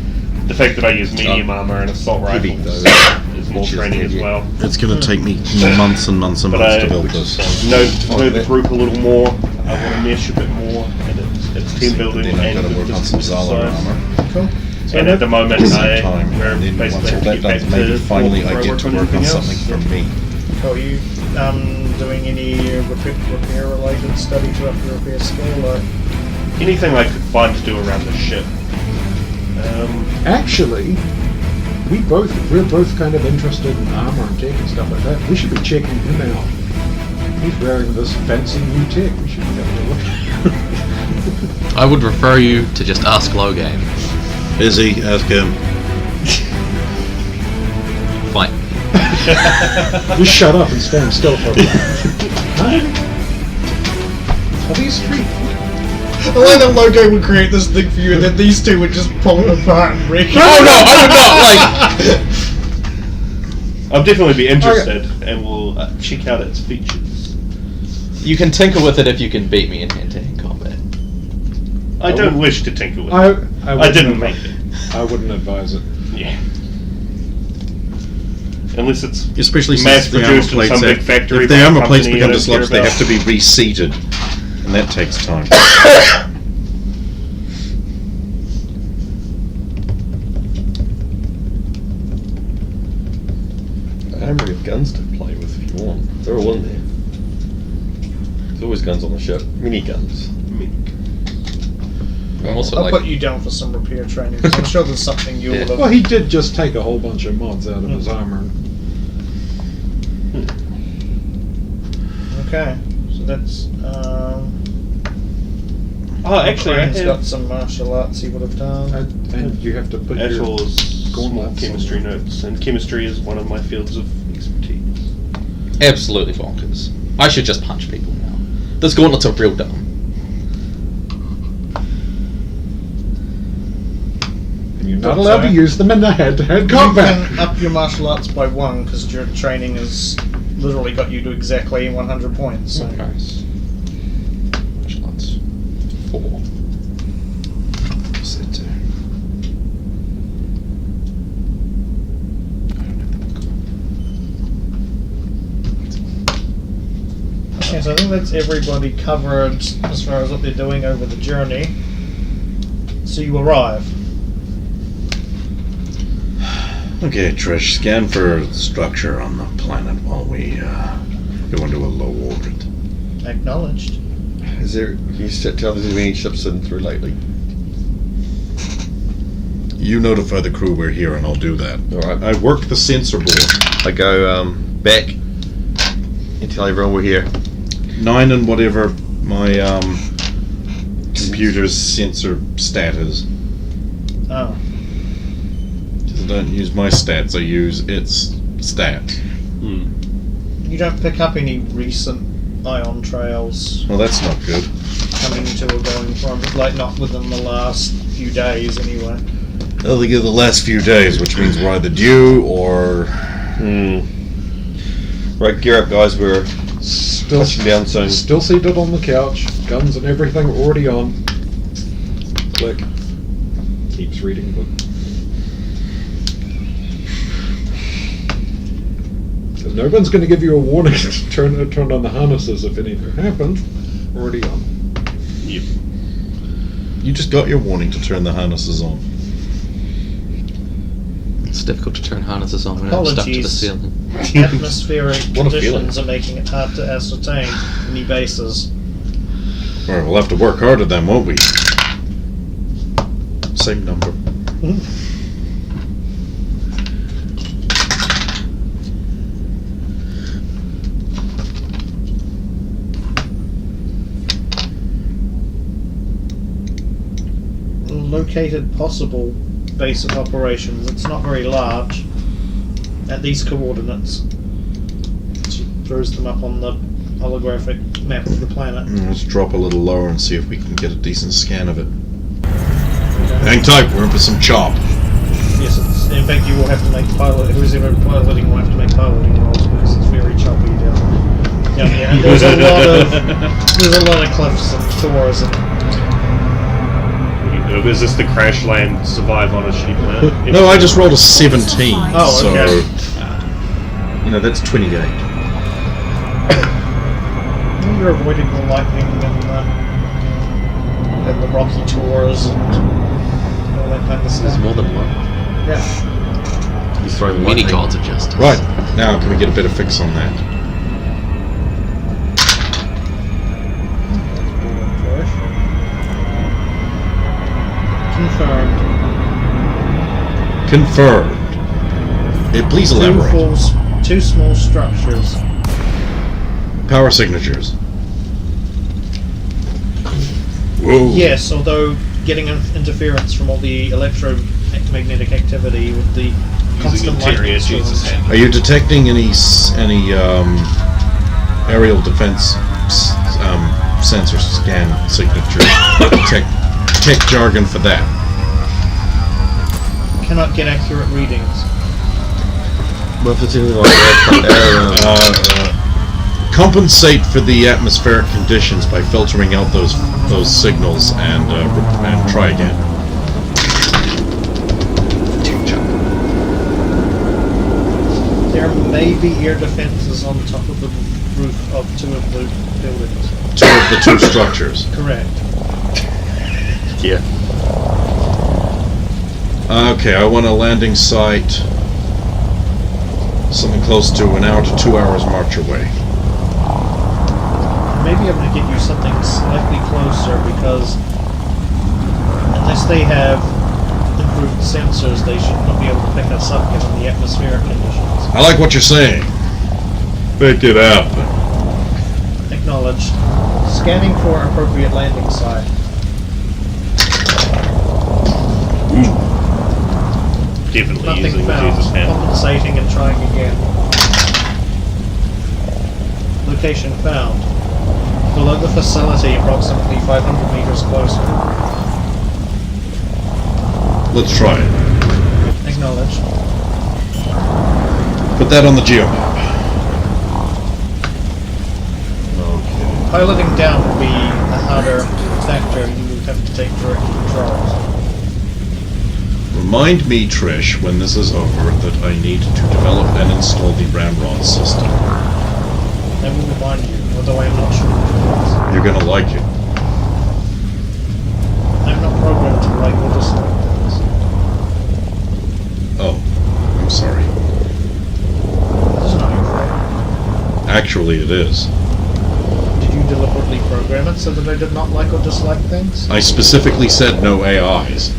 Speaker 5: the fact that I use medium armor and assault
Speaker 1: Heavy,
Speaker 5: rifles
Speaker 1: though.
Speaker 5: is more
Speaker 1: Which is
Speaker 5: training as
Speaker 1: heavy.
Speaker 5: well.
Speaker 2: It's going to take me months and months and
Speaker 5: But
Speaker 2: months
Speaker 5: I
Speaker 2: to build this.
Speaker 5: know the group a little more. I want to mesh a bit more, and it's team building
Speaker 2: Then I've
Speaker 5: and
Speaker 2: got to work on some solid armor.
Speaker 3: Cool.
Speaker 5: And at the moment,
Speaker 2: Some
Speaker 5: we're
Speaker 2: time. And then once
Speaker 5: basically
Speaker 2: all that
Speaker 5: back
Speaker 2: done, maybe
Speaker 5: to
Speaker 2: finally I
Speaker 5: before
Speaker 2: get to work on
Speaker 5: anything else.
Speaker 2: something for me.
Speaker 3: Cool. Are you doing any repair related study to up your repair skill? Or?
Speaker 5: Anything I could find to do around the ship.
Speaker 9: Actually, we're both kind of interested in armor and tech and stuff like that. We should be checking him out. He's wearing this fancy new tech. We should be having a look.
Speaker 4: I would refer you to just ask Logan.
Speaker 2: Izzy, ask him.
Speaker 4: Fine.
Speaker 9: Just shut up and stand still for a minute. Are these street?
Speaker 3: I like that Logo would create this thing for you, and then these two would just pull it apart and wreck it.
Speaker 4: Oh no, I would not like.
Speaker 5: I'll definitely be interested, and we'll check out its features.
Speaker 4: You can tinker with it if you can beat me in hand-to-hand combat.
Speaker 5: I don't wish to tinker with it.
Speaker 9: I
Speaker 5: I didn't make it.
Speaker 9: I wouldn't advise it.
Speaker 5: Yeah. Unless it's
Speaker 2: Especially
Speaker 5: mass
Speaker 2: since the armor
Speaker 5: produced in
Speaker 2: plates,
Speaker 5: some big factory.
Speaker 2: if the
Speaker 5: by a
Speaker 2: armor plates
Speaker 5: company
Speaker 2: become
Speaker 5: I don't care
Speaker 2: dislodged, they
Speaker 5: about.
Speaker 2: have to be reseated, and that takes time.
Speaker 1: Armory of guns to play with if you want. They're all in there. There's always guns on the ship. Mini guns.
Speaker 4: I'm also
Speaker 3: I'll
Speaker 4: like.
Speaker 3: put you down for some repair training, 'cause I'm sure there's something you'll have.
Speaker 9: Well, he did just take a whole bunch of mods out of his armor.
Speaker 3: Okay, so that's.
Speaker 5: Oh, actually, I
Speaker 3: Crane's got
Speaker 5: have
Speaker 3: some martial arts he would have done.
Speaker 9: And you have to put
Speaker 5: as
Speaker 9: your
Speaker 5: well as small
Speaker 9: gauntlets
Speaker 5: chemistry
Speaker 9: on.
Speaker 5: notes, and chemistry is one of my fields of expertise.
Speaker 4: Absolutely bonkers. I should just punch people now. Those gauntlets are real dumb.
Speaker 9: And you're not allowed to use them in the head-to-head
Speaker 3: You
Speaker 9: combat.
Speaker 3: can up your martial arts by 1 because your training has literally got you to exactly 100 points. So.
Speaker 4: Nice. Martial arts. 4.
Speaker 2: What's that do?
Speaker 3: Okay, so I think that's everybody covered as far as what they're doing over the journey. So you arrive.
Speaker 2: Okay, Trish, scan for structure on the planet while we go into a low orbit.
Speaker 3: Acknowledged.
Speaker 1: Is there? Can you tell there's any ships in through lately?
Speaker 2: You notify the crew we're here, and I'll do that.
Speaker 1: All right.
Speaker 2: I work the sensor board.
Speaker 1: I go back and tell everyone we're here.
Speaker 2: 9 and whatever my computer's sensor stat is.
Speaker 3: Oh.
Speaker 2: don't use my stats, I use its stats.
Speaker 3: You don't pick up any recent ion trails
Speaker 2: Well, that's not good.
Speaker 3: coming to or going from, like not within the last few days anyway.
Speaker 2: Well, they get the last few days, which means we're either due or...
Speaker 1: Right, gear up, guys. We're
Speaker 9: Still,
Speaker 1: touching down soon.
Speaker 9: still seated on the couch, guns and everything already on. Click. Keeps reading book. Because no one's going to give you a warning to turn on the harnesses if anything happens. Already on.
Speaker 5: Yep.
Speaker 2: You just got your warning to turn the harnesses on.
Speaker 4: It's difficult to turn harnesses on when I'm stuck to the
Speaker 3: Apologies.
Speaker 4: ceiling.
Speaker 3: Atmospheric
Speaker 2: What a
Speaker 3: conditions are making it hard to ascertain any bases.
Speaker 2: Well, we'll have to work harder then, won't we? Same number.
Speaker 3: Located possible base of operations. It's not very large at these coordinates. She throws them up on the holographic map of the planet.
Speaker 2: Let's drop a little lower and see if we can get a decent scan of it. Hang tight, we're in for some chop.
Speaker 3: Yes, in fact you will have to make who's ever piloting will have to make piloting rolls because it's very choppy down here. And there's a lot of cliffs and shores and
Speaker 5: Is this the crash land survive on a shitty planet?
Speaker 2: No, I just rolled a 17.
Speaker 3: Oh,
Speaker 2: so,
Speaker 3: okay.
Speaker 2: that's 28.
Speaker 3: you're avoiding the lightning and the rocky tours and all that kind of stuff.
Speaker 4: There's more than one.
Speaker 3: Yeah.
Speaker 4: You throw many gods of justice.
Speaker 2: Right, now can we get a better fix on that?
Speaker 3: Confirmed.
Speaker 2: Confirmed. Please elaborate.
Speaker 3: Two small structures.
Speaker 2: Power signatures. Whoa.
Speaker 3: Yes, although getting interference from all the electromagnetic activity with the constant lightning storms.
Speaker 2: Are you detecting any aerial defense sensor scan signature? Tech jargon for that.
Speaker 3: Cannot get accurate readings.
Speaker 1: Well, if it's anything like that,
Speaker 2: Compensate for the atmospheric conditions by filtering out those signals and try again.
Speaker 3: There may be air defenses on top of the roof of two of the buildings.
Speaker 2: Two of the two structures.
Speaker 3: Correct.
Speaker 5: Yeah.
Speaker 2: Okay, I want a landing site. Something close to an hour to 2 hours march away.
Speaker 3: Maybe I'm going to get you something slightly closer because unless they have improved sensors, they should not be able to pick us up given the atmospheric conditions.
Speaker 2: I like what you're saying. Pick it up.
Speaker 3: Acknowledged. Scanning for appropriate landing site.
Speaker 5: Definitely
Speaker 3: Nothing
Speaker 5: using the
Speaker 3: found.
Speaker 5: Jesus hand.
Speaker 3: Compensating and trying again. Location found. Below the facility, approximately 500 meters closer.
Speaker 2: Let's try it.
Speaker 3: Acknowledged.
Speaker 2: Put that on the geomap. Okay.
Speaker 3: Piloting down will be a harder factor. You will have to take direct controls.
Speaker 2: Remind me, Trish, when this is over, that I need to develop and install the ramrod system.
Speaker 3: I will remind you, although I am not sure what it is.
Speaker 2: You're gonna like it.
Speaker 3: I'm not programmed to like or dislike things.
Speaker 2: Oh, I'm sorry.
Speaker 3: This is not your fault.
Speaker 2: Actually, it is.
Speaker 3: Did you deliberately program it so that I did not like or dislike things?
Speaker 2: I specifically said no AIs.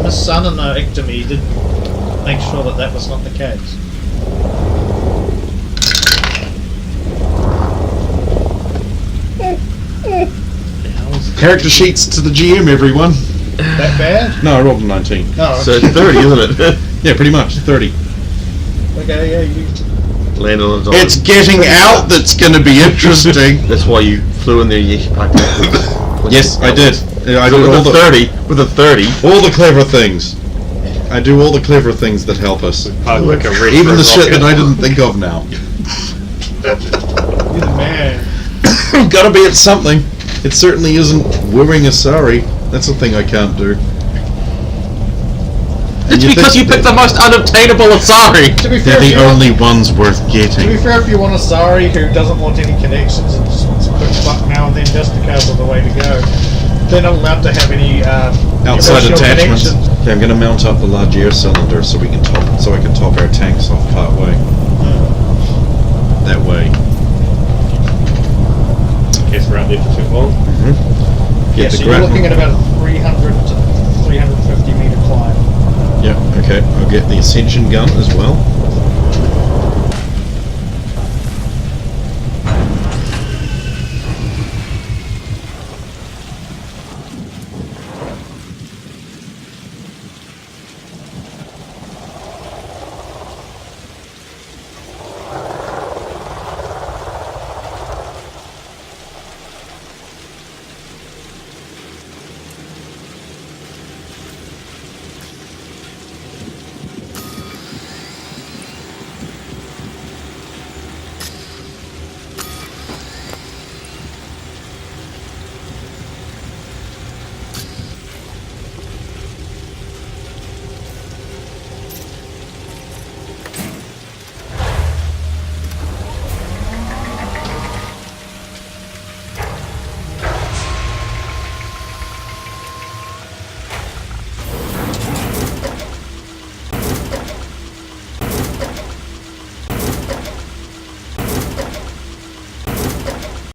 Speaker 3: Miss Sananectomy did make sure that that was not the case.
Speaker 2: Character sheets to the GM, everyone.
Speaker 3: That bad?
Speaker 2: No, I rolled a 19.
Speaker 3: Oh,
Speaker 1: So it's 30, isn't it?
Speaker 2: Yeah, pretty much 30.
Speaker 3: okay, yeah, you.
Speaker 1: Land on a dime.
Speaker 2: It's getting out that's going to be interesting.
Speaker 1: That's why you flew in there. You packed
Speaker 2: Yes, I did. I did all
Speaker 1: with a
Speaker 2: the
Speaker 1: 30. With a 30.
Speaker 2: all the clever things. I do all the clever things that help us.
Speaker 5: Probably like a red
Speaker 2: Even the
Speaker 5: rocket.
Speaker 2: shit that I didn't think of now.
Speaker 3: You're the man.
Speaker 2: Gotta be at something. It certainly isn't wooing a sari. That's a thing I can't do.
Speaker 4: It's because you picked the most unobtainable Asari!
Speaker 3: To be
Speaker 2: They're
Speaker 3: fair, if
Speaker 2: the
Speaker 3: you want-
Speaker 2: only ones worth
Speaker 3: To be
Speaker 2: getting.
Speaker 3: fair, if you want a Sari who doesn't want any connections and just wants a quick fuck now and then just because of the way to go, they're not allowed to have any
Speaker 2: Outside
Speaker 3: emotional
Speaker 2: attachments.
Speaker 3: connections.
Speaker 2: Okay, I'm going to mount up the large air cylinder so we can top, so I can top our tanks off part way. That way.
Speaker 5: In case we're out there for too long.
Speaker 3: Yeah,
Speaker 2: Get
Speaker 3: so
Speaker 2: the
Speaker 3: you're looking at
Speaker 2: grapple.
Speaker 3: about a 300 to 350 meter climb.
Speaker 2: Yeah. Okay. I'll get the ascension gun as well.